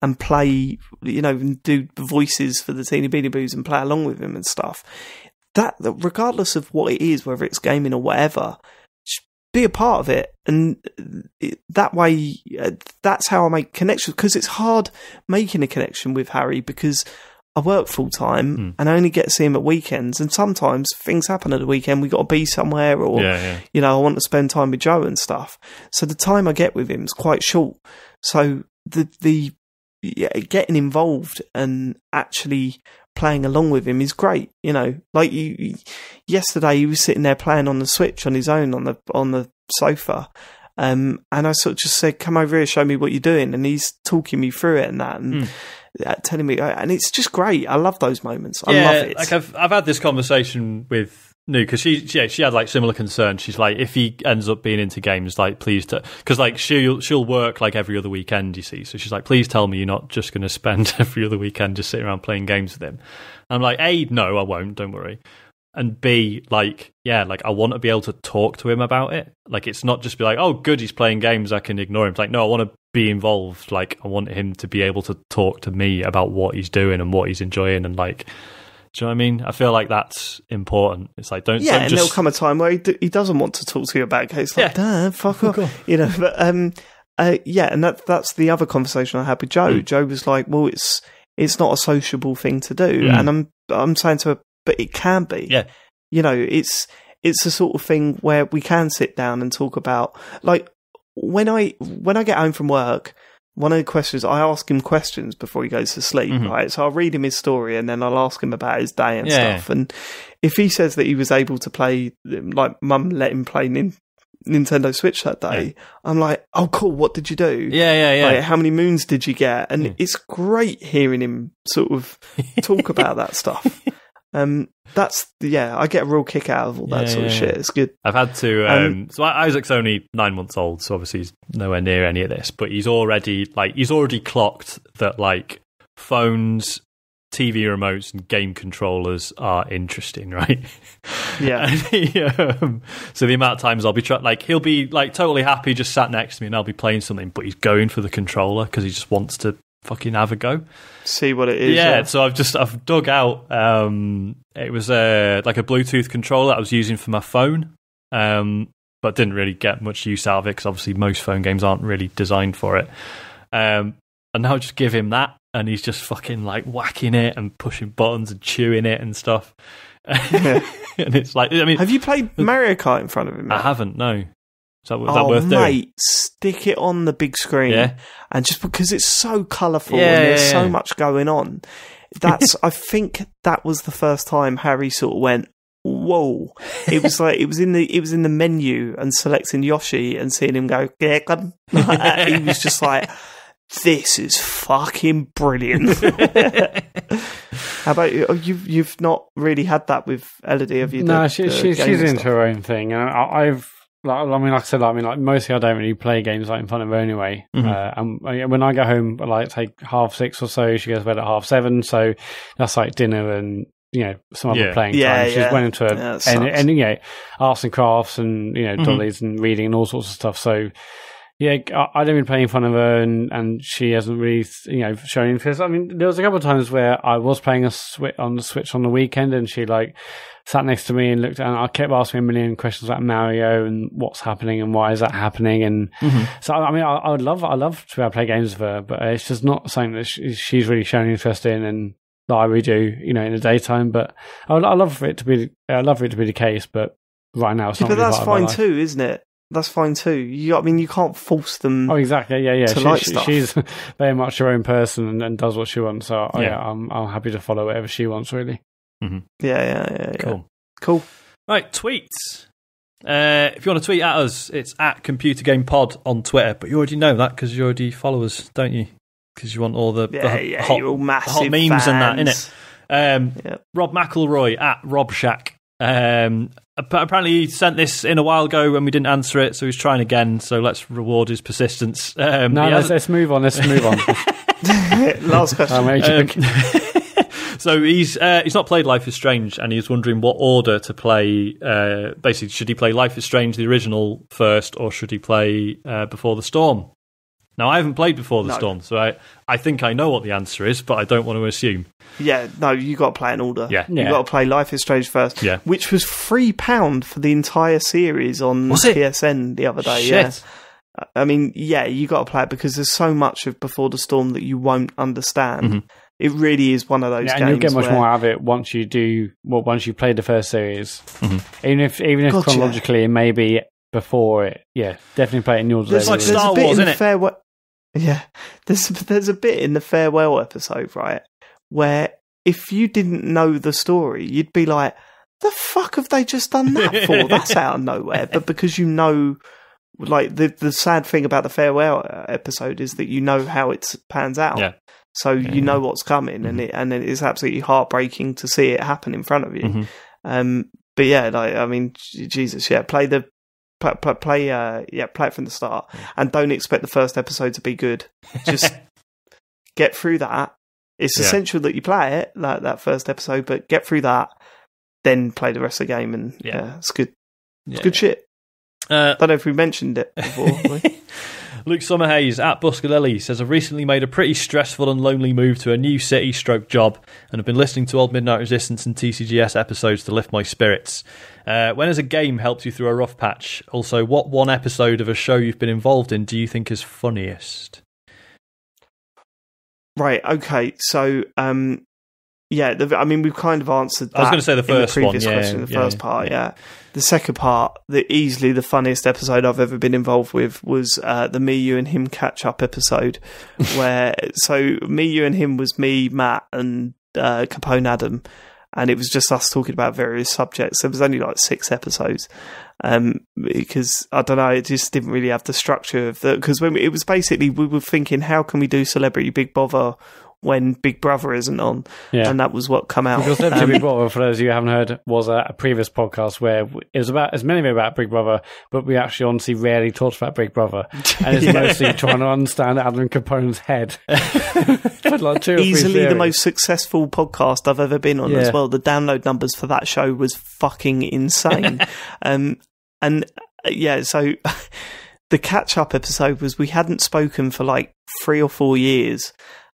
and play, and do voices for the Teeny Beanie Boos and play along with him and stuff. That, regardless of what it is, whether it's gaming or whatever, be a part of it. And that way, that's how I make connections, because it's hard making a connection with Harry because I work full time and I only get to see him at weekends, and sometimes things happen at the weekend. We got to be somewhere, or I want to spend time with Joe and stuff. So the time I get with him is quite short. So the getting involved and actually playing along with him is great. Like yesterday he was sitting there playing on the Switch on his own on the sofa. And I sort of just said, "Come over here, show me what you're doing." And he's talking me through it and that, and telling me, and it's just great. I love those moments. I love it. Like I've had this conversation with Nu, because she had like similar concerns. She's like, if he ends up being into games, like please, because like she'll work like every other weekend, you see. So she's like, please tell me you're not just going to spend every other weekend just sitting around playing games with him. And I'm like, A, no, I won't. Don't worry. And B, like I want to be able to talk to him about it. Like, it's not just be like, oh, good, he's playing games, I can ignore him. It's like, no, I want to be involved. Like, I want him to be able to talk to me about what he's doing and what he's enjoying. And like, do you know what I mean? I feel like that's important. It's like, don't and just... there'll come a time where he doesn't want to talk to you about it. It's like, fuck off. But and that's the other conversation I had with Joe. Joe was like, well, it's not a sociable thing to do. And I'm saying to her, but it can be. Yeah. It's the sort of thing where we can sit down and talk about, like, when I get home from work, one of the questions, I ask him questions before he goes to sleep, right? So I'll read him his story and then I'll ask him about his day and stuff. And if he says that he was able to play, like Mum let him play Nintendo Switch that day, I'm like, oh, cool, what did you do? Like, how many moons did you get? And it's great hearing him sort of talk about that stuff. I get a real kick out of all that sort of shit. It's good. I've had to so Isaac's only 9 months old, so obviously he's nowhere near any of this, but he's already clocked that like phones, TV remotes and game controllers are interesting, right? Yeah. So the amount of times I'll be he'll be like totally happy just sat next to me and I'll be playing something, but he's going for the controller because he just wants to fucking have a go, see what it is. So I've dug out it was like a Bluetooth controller that I was using for my phone, but didn't really get much use out of it because obviously most phone games aren't really designed for it, and now I just give him that and he's just fucking like whacking it and pushing buttons and chewing it and stuff. And it's like, I mean, have you played Mario Kart in front of him, mate? I haven't, no. Is that worth doing? Mate, stick it on the big screen, and just because it's so colourful and there's so much going on, I think that was the first time Harry sort of went, whoa! It was like it was in the menu and selecting Yoshi and seeing him go, he was just like, this is fucking brilliant. How about you? You've not really had that with Elodie, have you? No, she's into her own thing, and I've. Like I said, mostly I don't really play games like in front of her anyway. And when I go home, like say 6:30 or so, she goes to bed at 7:30. So that's like dinner and some other playing time. She's went into arts and crafts and dollies and reading and all sorts of stuff. So I don't really play in front of her, and she hasn't really shown interest. I mean, there was a couple of times where I was playing on the Switch on the weekend, and she like sat next to me and looked at, and I kept asking a million questions about Mario and what's happening and why is that happening. And so, I mean, I would love to be able to play games with her, but it's just not something that she's really shown interest in, and that I really do, in the daytime. But I love for it to be the case, but right now it's not. But really that's fine too, isn't it? That's fine too. You can't force them. Oh, exactly. Yeah. Like stuff. She's very much her own person and does what she wants. So I'm happy to follow whatever she wants, really. Yeah. Cool. Right, tweets. If you want to tweet at us, it's at Computer Game Pod on Twitter. But you already know that because you already follow us, don't you? Because you want all the hot, you're all massive hot memes fans. and that, innit? Rob McElroy at Rob Shack. Apparently he sent this in a while ago when we didn't answer it, so he's trying again, so let's reward his persistence. Let's move on. Last question. So he's not played Life is Strange, and he's wondering what order to play. Basically, should he play Life is Strange, the original, first, or should he play Before the Storm? Now, I haven't played Before the Storm, so I think I know what the answer is, but I don't want to assume. Yeah, no, you got to play in order. Yeah. You got to play Life is Strange first, which was £3 for the entire series on PSN the other day. Shit. Yeah, I mean, yeah, you got to play it because there's so much of Before the Storm that you won't understand. Mm-hmm. It really is one of those games. And you'll get much more out of it once you play the first series. Mm-hmm. Even if chronologically it may be before it. Yeah, definitely play it in your order. It's like Star Wars, isn't it? Yeah, there's a bit in the farewell episode, right, where if you didn't know the story, you'd be like, the fuck have they just done that for? That's out of nowhere. But because you know, like, the sad thing about the farewell episode is that you know how it pans out. Yeah. So you know what's coming, and it is absolutely heartbreaking to see it happen in front of you. But yeah, like, I mean, Jesus, yeah, play it from the start, and don't expect the first episode to be good. Just get through that. It's essential that you play it, like that first episode, but get through that, then play the rest of the game, and it's good. It's good shit. Don't know if we mentioned it before. Luke Summerhays at Buscalelli says, I've recently made a pretty stressful and lonely move to a new city / job, and have been listening to old Midnight Resistance and TCGS episodes to lift my spirits. When has a game helped you through a rough patch? Also, what one episode of a show you've been involved in do you think is funniest? Right, okay, so I mean, we've kind of answered that. I was going to say the first in the previous one, question, the first part, The second part, easily the funniest episode I've ever been involved with was the Me, You and Him catch-up episode, where, so Me, You and Him was me, Matt, and Capone Adam, and it was just us talking about various subjects. There was only like 6 episodes, because, I don't know, it just didn't really have the structure of the, because when it was basically, we were thinking, how can we do Celebrity Big Bother when Big Brother isn't on, and that was what come out. Because Celebrity Big Brother, for those of you who haven't heard, was a previous podcast where it was about, as many about Big Brother, but we actually honestly rarely talked about Big Brother, and it's mostly trying to understand Adam Capone's head. Like 2 or 3 easily the most successful podcast I've ever been on as well. The download numbers for that show was fucking insane. So the catch-up episode was, we hadn't spoken for like 3 or 4 years,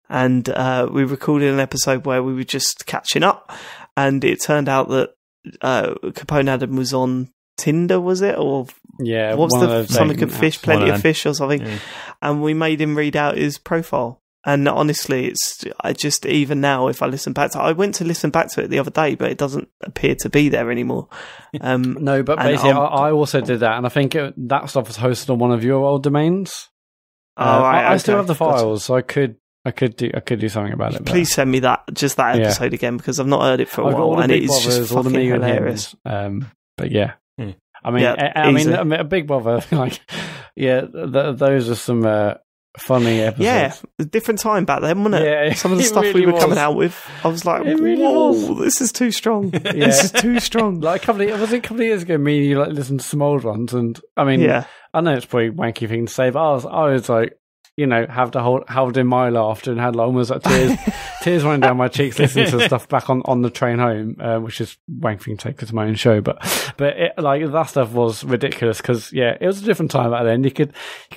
and we recorded an episode where we were just catching up, and it turned out that Capone Adam was on Tinder, was it? Or what was something of fish, plenty of fish or something? Yeah. And we made him read out his profile. And honestly, I just, even now, if I listen back to it, I went to listen back to it the other day, but it doesn't appear to be there anymore. No, but basically, I also did that, and I think that stuff was hosted on one of your old domains. I still have the files, so I could do something about it. Please send me that episode again, because I've not heard it for a while, and it is just fucking hilarious. But yeah, I mean, a Big Brother, like, those are some funny episodes. Yeah, a different time back then, wasn't it? Yeah, some of the stuff we were coming out with, I was like, whoa, this is too strong. This is too strong. Like a couple of years ago, me and you like listened to some old ones, and I mean, I know it's probably a wanky thing to say, but I was like, you know, have to hold in my laughter and had like almost like tears running down my cheeks listening to stuff back on the train home, which is wank thing to take to my own show, but it, like, that stuff was ridiculous because it was a different time back then. You could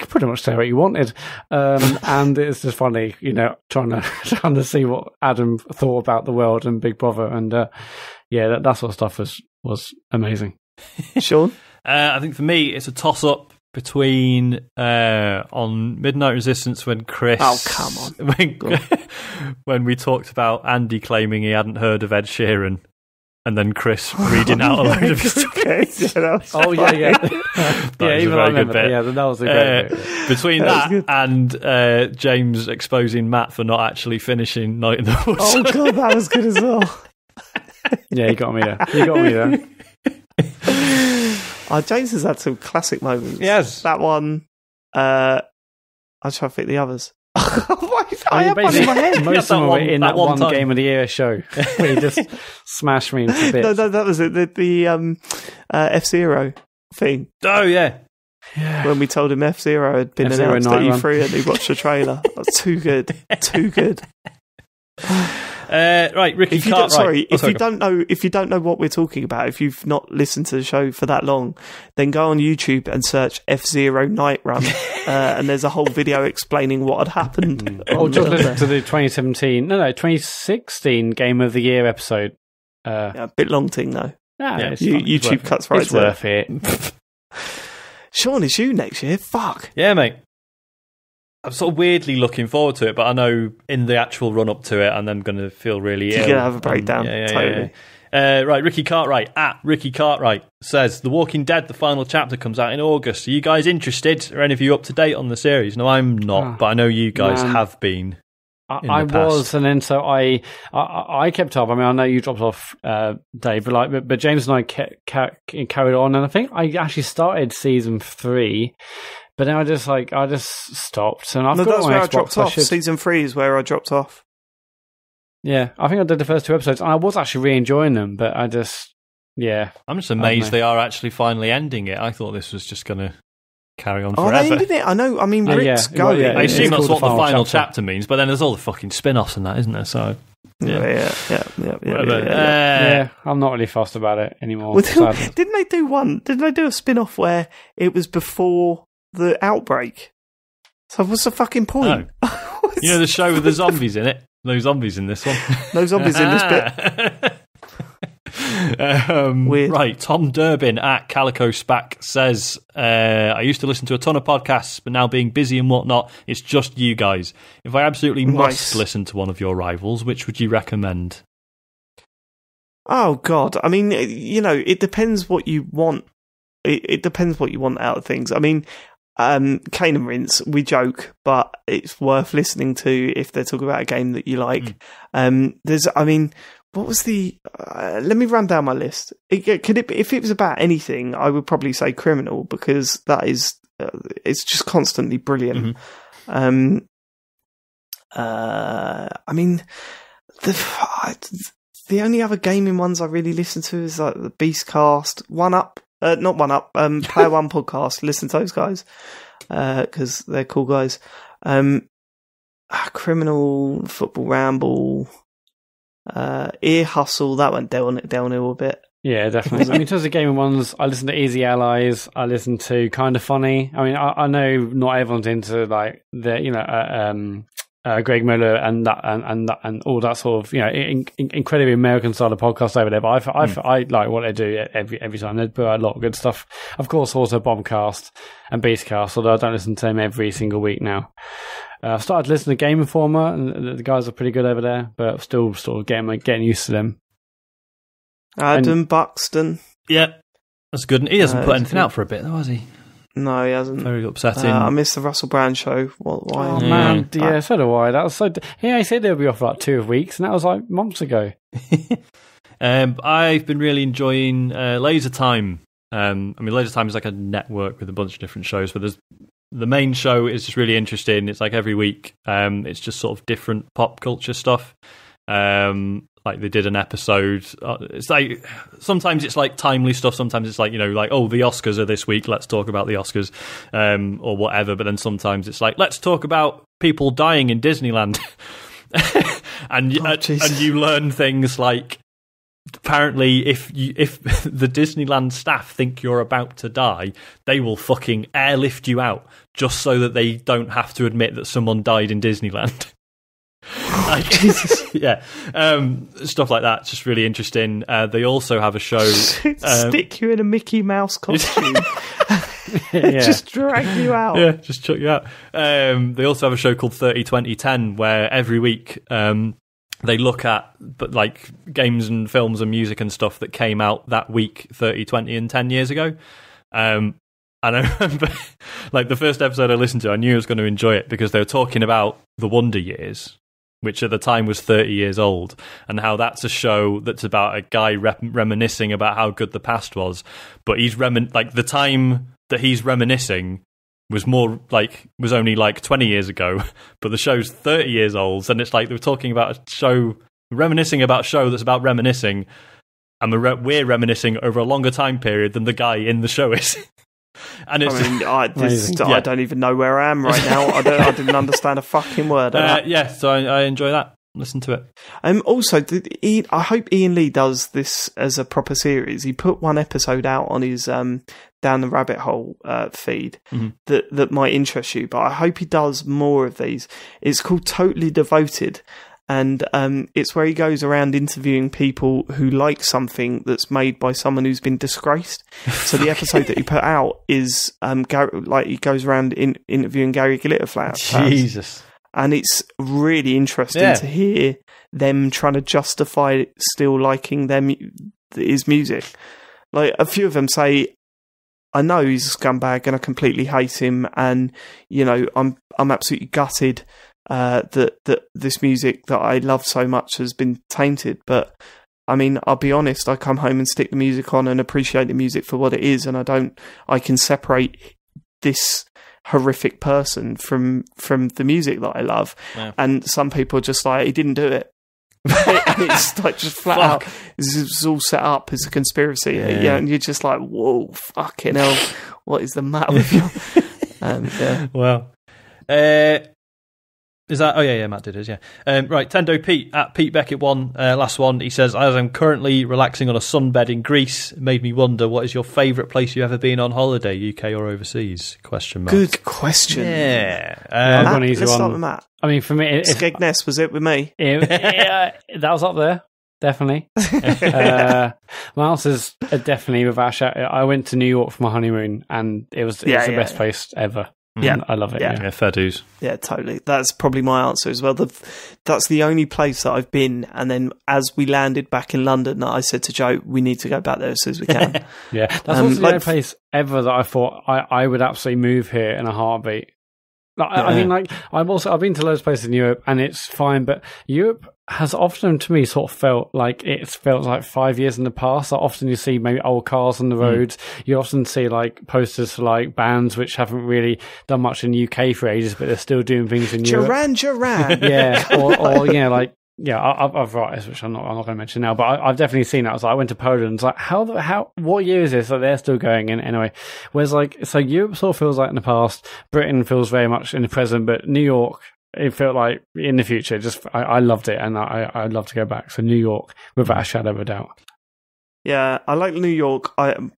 pretty much say what you wanted, and it's just funny, you know, trying to see what Adam thought about the world and Big Brother, and that sort of stuff was amazing. Sean, I think for me it's a toss up between on Midnight Resistance when Chris... Oh, come on. When we talked about Andy claiming he hadn't heard of Ed Sheeran, and then Chris reading out a load of his... Even I remember that. Yeah, that was a great bit. Between that and James exposing Matt for not actually finishing Night in the Woods. Oh, God, that was good as well. Yeah, you got me there. James has had some classic moments. Yes. That one, I'll try to think the others. I have one in my head. Most of them were in that one Game of the Year show where he just smashed me into bits. No, that was it. The F-Zero thing. Oh, yeah. When we told him F-Zero had been announced at E3 and he watched the trailer. That's too good. Too good. Right, Ricky if you Cartwright. if you don't know what we're talking about, if you've not listened to the show for that long, then go on YouTube and search F-Zero Night Run, and there's a whole video explaining what had happened. Or just listen to the 2016 Game of the Year episode. A bit long thing though. Yeah, YouTube cuts right. It's worth it. Sean, it's you next year. Fuck. Yeah, mate. I'm sort of weirdly looking forward to it, but I know in the actual run up to it, and I'm going to feel really ill. You're going to have a breakdown. Totally. Right, Ricky Cartwright at Ricky Cartwright says The Walking Dead, the final chapter, comes out in August. Are you guys interested? Are any of you up to date on the series? No, I'm not, but I know you guys have been. I was, and then so I kept up. I mean, I know you dropped off, Dave, but James and I carried on, and I think I actually started season 3. But then I just stopped, and that's where I dropped off. Season 3 is where I dropped off. Yeah, I think I did the first 2 episodes, and I was actually really enjoying them. But I'm just amazed they are actually finally ending it. I thought this was just going to carry on forever. Are they ending it? I know. I mean, Rick's going. I assume that's what the final chapter means. But then there's all the fucking spin-offs and that, isn't there? So yeah. I'm not really fussed about it anymore. Well, didn't they do one? Didn't they do a spin-off where it was before the outbreak? So what's the fucking point? Oh. You know the show with the zombies in it? No zombies in this one. No zombies in this bit. Weird. Right, Tom Durbin at Calico Spac says, I used to listen to a ton of podcasts, but now being busy and whatnot, it's just you guys. If I absolutely must listen to one of your rivals, which would you recommend? Oh, God. I mean, it depends what you want. It depends what you want out of things. I mean, Kane and Rinse, we joke, but it's worth listening to if they're talking about a game that you like. What was the? Let me run down my list. If it was about anything, I would probably say Criminal, because that is it's just constantly brilliant. Mm-hmm. I mean, the only other gaming ones I really listen to is like the Beastcast, not One Up, Player One podcast. Listen to those guys because they're cool guys. Criminal, Football Ramble. Ear Hustle, that went downhill a bit. Yeah, definitely. I mean, in terms of gaming ones, I listen to Easy Allies. I listen to Kind of Funny. I mean, I know not everyone's into like the Greg Miller and all that sort of incredibly American style of podcast over there. But I like what they do every time. They put out a lot of good stuff. Of course, also Bombcast and Beastcast, although I don't listen to them every single week now. I've started listening to Game Informer, and the guys are pretty good over there, but still sort of getting used to them. Adam Buxton. Yeah, that's good. He hasn't put anything out for a bit, though, has he? No, he hasn't. Very upsetting. I missed the Russell Brand show. Why? Oh, man. Yeah, so do I. That was so... he said they'll be off for like 2 weeks, and that was like months ago. I've been really enjoying Laser Time. I mean, Laser Time is like a network with a bunch of different shows, but the main show is just really interesting. It's like every week. It's just sort of different pop culture stuff. Like they did an episode. It's like sometimes it's like timely stuff. Sometimes it's like the Oscars are this week. Let's talk about the Oscars, or whatever. But then sometimes it's like let's talk about people dying in Disneyland, and you learn things like apparently if the Disneyland staff think you're about to die, they will fucking airlift you out just so that they don't have to admit that someone died in Disneyland. Yeah, stuff like that. It's just really interesting. They also have a show. Stick you in a Mickey Mouse costume. Just drag you out. Yeah, just chuck you out. They also have a show called 30-20-10 where every week they look at like games and films and music and stuff that came out that week 30, 20 and 10 years ago. And I remember like the first episode I listened to, I knew I was going to enjoy it because they were talking about the Wonder Years, which at the time was 30 years old, and how that's a show that's about a guy reminiscing about how good the past was. But he's the time that he's reminiscing was only like 20 years ago, but the show's 30 years old, and it's like they were talking about a show, reminiscing about a show that's about reminiscing, and we're reminiscing over a longer time period than the guy in the show is. And it's I don't even know where I am right now. I didn't understand a fucking word of that. Yeah, so I enjoy that. listen to it. Also, I hope Ian Lee does this as a proper series. He put one episode out on his Down the Rabbit Hole feed that might interest you, but I hope he does more of these. It's called Totally Devoted, and it's where he goes around interviewing people who like something that's made by someone who's been disgraced. So the episode that he put out is he goes around interviewing Gary Glitter. Jesus. And it's really interesting to hear them trying to justify still liking his music. Like, a few of them say, I know he's a scumbag and I completely hate him, and I'm absolutely gutted that this music that I love so much has been tainted. But I mean, I'll be honest, I come home and stick the music on and appreciate the music for what it is, and I can separate this horrific person from the music that I love. And some people are just like, he didn't do it. And it's like just flat out, this is all set up as a conspiracy. And you're just like, whoa, fucking hell, what is the matter with you? Well, is that? Oh yeah, Matt did his, right, Tendo Pete at Pete Beckett one, last one. He says, as I'm currently relaxing on a sunbed in Greece, it made me wonder, what is your favourite place you've ever been on holiday, UK or overseas? ? Good question. Yeah. I've got an easy let's one. start with Matt. I mean, for me, Skegness, was it with me? That was up there. Definitely. My answer's definitely without a shout. I went to New York for my honeymoon, and it was the best place ever. Yeah, I love it. Yeah, fair dues. Yeah, totally. That's probably my answer as well. That's the only place that I've been. And then as we landed back in London, I said to Joe, we need to go back there as soon as we can. That's also the only place ever that I thought I would absolutely move here in a heartbeat. I mean, I've been to loads of places in Europe, and it's fine, but Europe has often, to me, sort of felt like 5 years in the past. Like, often you see maybe old cars on the roads. You often see like posters for like bands which haven't really done much in the UK for ages, but they're still doing things in Europe. Duran. Yeah, or I've artists which I'm not going to mention now, but I've definitely seen that. I went to Poland. It's like, what year is this? Like, they're still going in anyway. Whereas so Europe sort of feels like in the past, Britain feels very much in the present, but New York, it felt like in the future. I loved it, and I'd love to go back. So New York, without a shadow of a doubt. Yeah, I like New York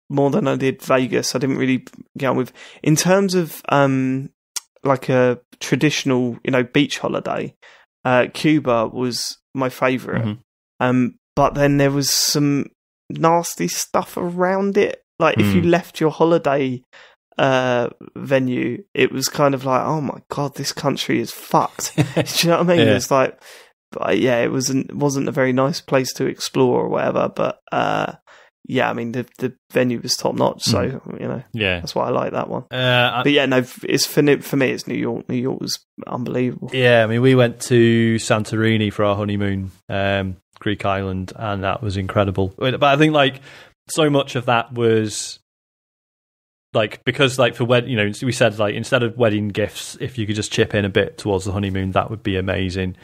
more than I did Vegas. I didn't really get on with, in terms of like a traditional, beach holiday. Cuba was my favourite, but then there was some nasty stuff around it. Like, if you left your holiday venue, it was kind of like, oh my god, this country is fucked. Do you know what I mean? It's like, it wasn't a very nice place to explore or whatever. But I mean, the venue was top notch, so that's why I like that one. It's for me, it's New York. New York was unbelievable. Yeah, I mean, we went to Santorini for our honeymoon, Greek island, and that was incredible. But I think like so much of that was like, because like for we said like, instead of wedding gifts, if you could just chip in a bit towards the honeymoon, that would be amazing.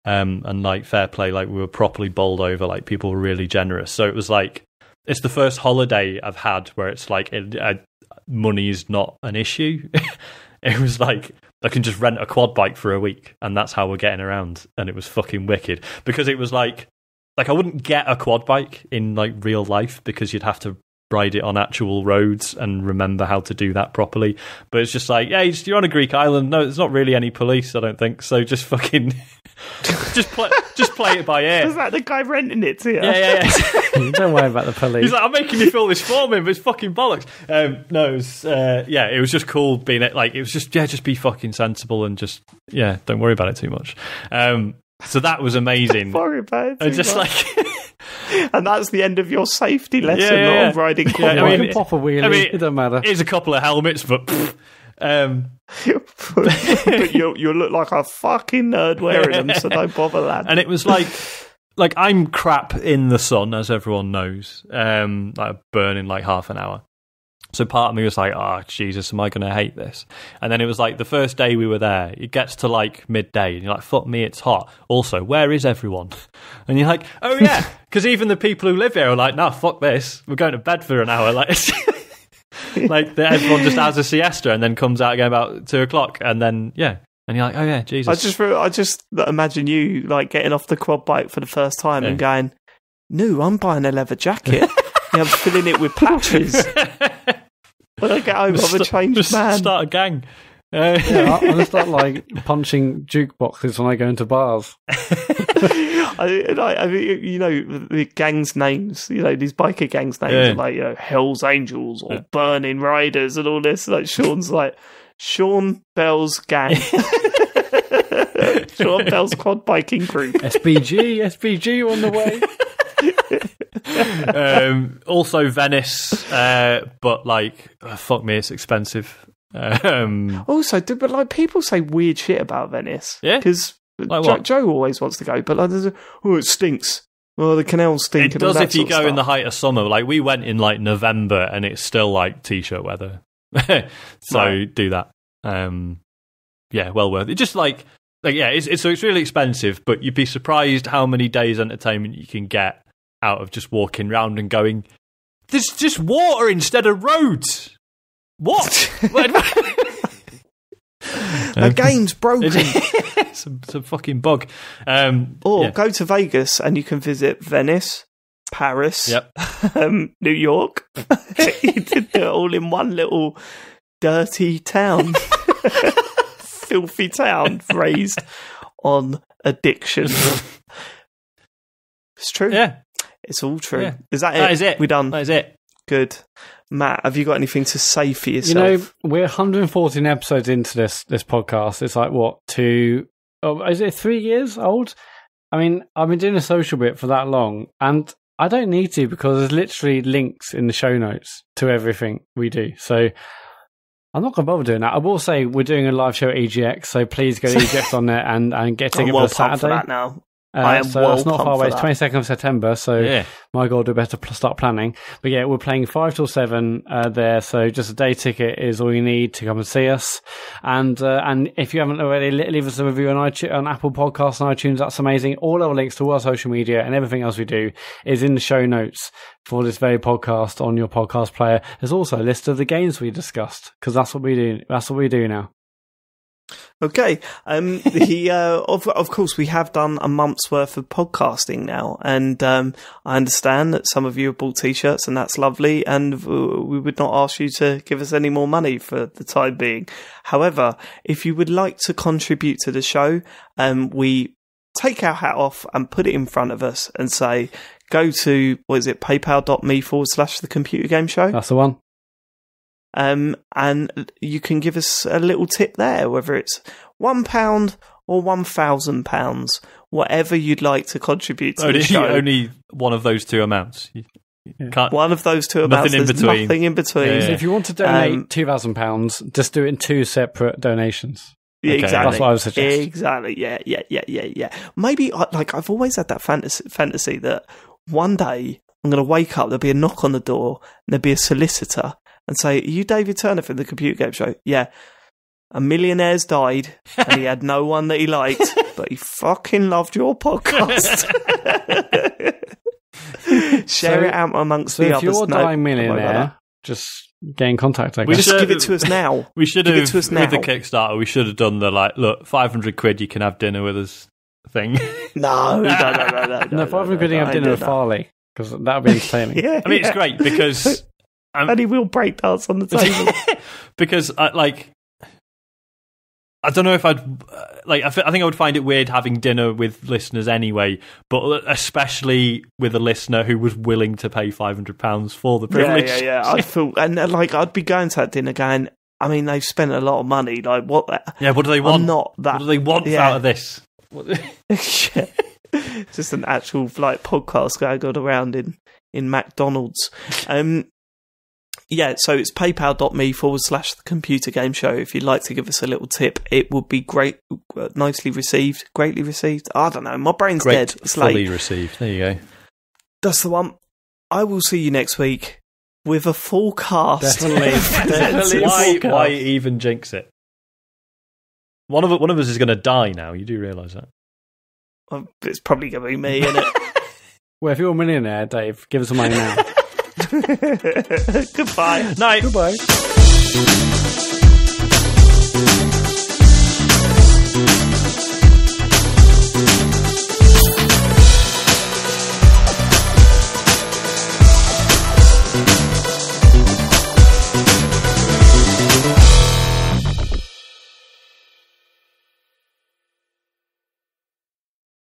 And like, fair play, like we were properly bowled over. Like, people were really generous. So it was like, it's the first holiday I've had where it's like money is not an issue. It was like, I can just rent a quad bike for a week, and that's how we're getting around. And it was fucking wicked, because it was like I wouldn't get a quad bike in like real life, because you'd have to ride it on actual roads and remember how to do that properly. But it's just like, you're on a Greek island. No, there's not really any police, I don't think. So just fucking just play it by ear. Was that the guy renting it to you? Yeah. Don't worry about the police. He's like, I'm making you fill this form in, but it's fucking bollocks. No, it was, it was just cool being it. Like, it was just be fucking sensible and just, don't worry about it too much. So that was amazing. Don't worry about it too just much. Like, and that's the end of your safety lesson on riding quad. I mean, pop a wheelie, it doesn't matter. Here's a couple of helmets, but but you look like a fucking nerd wearing them, so don't bother, lad. And it was like I'm crap in the sun, as everyone knows. Like, burning like half an hour. So part of me was like, oh, Jesus, am I going to hate this? And then it was like the first day we were there, it gets to like midday and you're like, fuck me, it's hot. Also, where is everyone? And you're like, oh yeah, because even the people who live here are like, no, fuck this. We're going to bed for an hour. Like, like everyone just has a siesta and then comes out again about 2:00. And then, And you're like, oh yeah, Jesus. I just imagine you like getting off the quad bike for the first time and going, "No, I'm buying a leather jacket. I'm filling it with patches. When I get home, I'm a changed man. Start a gang." I'm gonna start like punching jukeboxes when I go into bars. I mean, you know, the gangs' names. You know, these biker gangs' names are like, you know, Hell's Angels or Burning Riders and all this. Like Sean's like Sean Bell's gang. Sean Bell's quad biking group. SBG on the way. Also Venice, but like, fuck me, it's expensive. Also, but like people say weird shit about Venice. Yeah, because like Joe always wants to go, but like, it stinks. Oh, the canals stink. It does if you go in the height of summer. Like we went in like November, and it's still like t-shirt weather. So do that. Yeah, well worth it. Just like yeah, it's really expensive, but you'd be surprised how many days entertainment you can get out of just walking around and going, there's just water instead of roads. What? The game's broken. Some fucking bug. Go to Vegas and you can visit Venice, Paris, New York. You did it all in one little dirty town. Filthy town raised on addiction. It's true. Yeah. It's all true. Yeah. Is that it? That is it. We're done. That is it. Good. Matt, have you got anything to say for yourself? You know, we're 114 episodes into this podcast. It's like, what, is it 3 years old? I mean, I've been doing a social bit for that long, and I don't need to because there's literally links in the show notes to everything we do. So I'm not going to bother doing that. I will say we're doing a live show at EGX, so please go to EGX on there and get a ticket for Saturday. For that now. I am so it's not far away. It's 22nd of September, so my God, we better start planning. But yeah, we're playing 5 till 7 there, so just a day ticket is all you need to come and see us. And if you haven't already, leave us a review on Apple Podcasts and iTunes. That's amazing. All our links to our social media and everything else we do is in the show notes for this very podcast on your podcast player. There's also a list of the games we discussed, because that's what we do. That's what we do now. Okay. Of course, we have done a month's worth of podcasting now, and I understand that some of you have bought t-shirts, and that's lovely, and we would not ask you to give us any more money for the time being. However, if you would like to contribute to the show, we take our hat off and put it in front of us and say, go to, paypal.me/the computer game show. That's the one. And you can give us a little tip there, whether it's £1 or £1,000, whatever you'd like to contribute to the show. Only one of those two amounts. Can't, one of those two amounts. Nothing in between. Yeah. So if you want to donate £2,000, just do it in 2 separate donations. Yeah, okay, exactly. That's what I would suggest. Exactly. Yeah. Maybe I've always had that fantasy that one day I'm going to wake up, there'll be a knock on the door, and there'll be a solicitor. And say, are you David Turner from the Computer Game Show? Yeah. A millionaire's died, and he had no one that he liked, but he fucking loved your podcast. Share it out amongst the others. So if you're a dying millionaire, just get in contact. Just give it to us now. We should have, with the Kickstarter, we should have done the, look, 500 quid, you can have dinner with us thing. No, 500 quid, you can have dinner with Farley, because that would be entertaining. Yeah, I mean, it's great, because... and he will break dance on the table. Because, I don't know if I'd... I think I would find it weird having dinner with listeners anyway, but especially with a listener who was willing to pay £500 for the privilege. Yeah. I thought... And, I'd be going to that dinner going, I mean, they've spent a lot of money. Like, what... Yeah, what do they want? I'm not that... What do they want out of this? Just an actual, podcast going on around in McDonald's. Yeah, so it's paypal.me/the computer game show. If you'd like to give us a little tip, it would be great, greatly received. I don't know, my brain's dead. It's fully late. Received. There you go. That's the one. I will see you next week with a full cast. Definitely. Why even jinx it? One of us is going to die now. You do realise that? It's probably going to be me, isn't it? Well, if you're a millionaire, Dave, give us some money now. Goodbye. Night. Goodbye.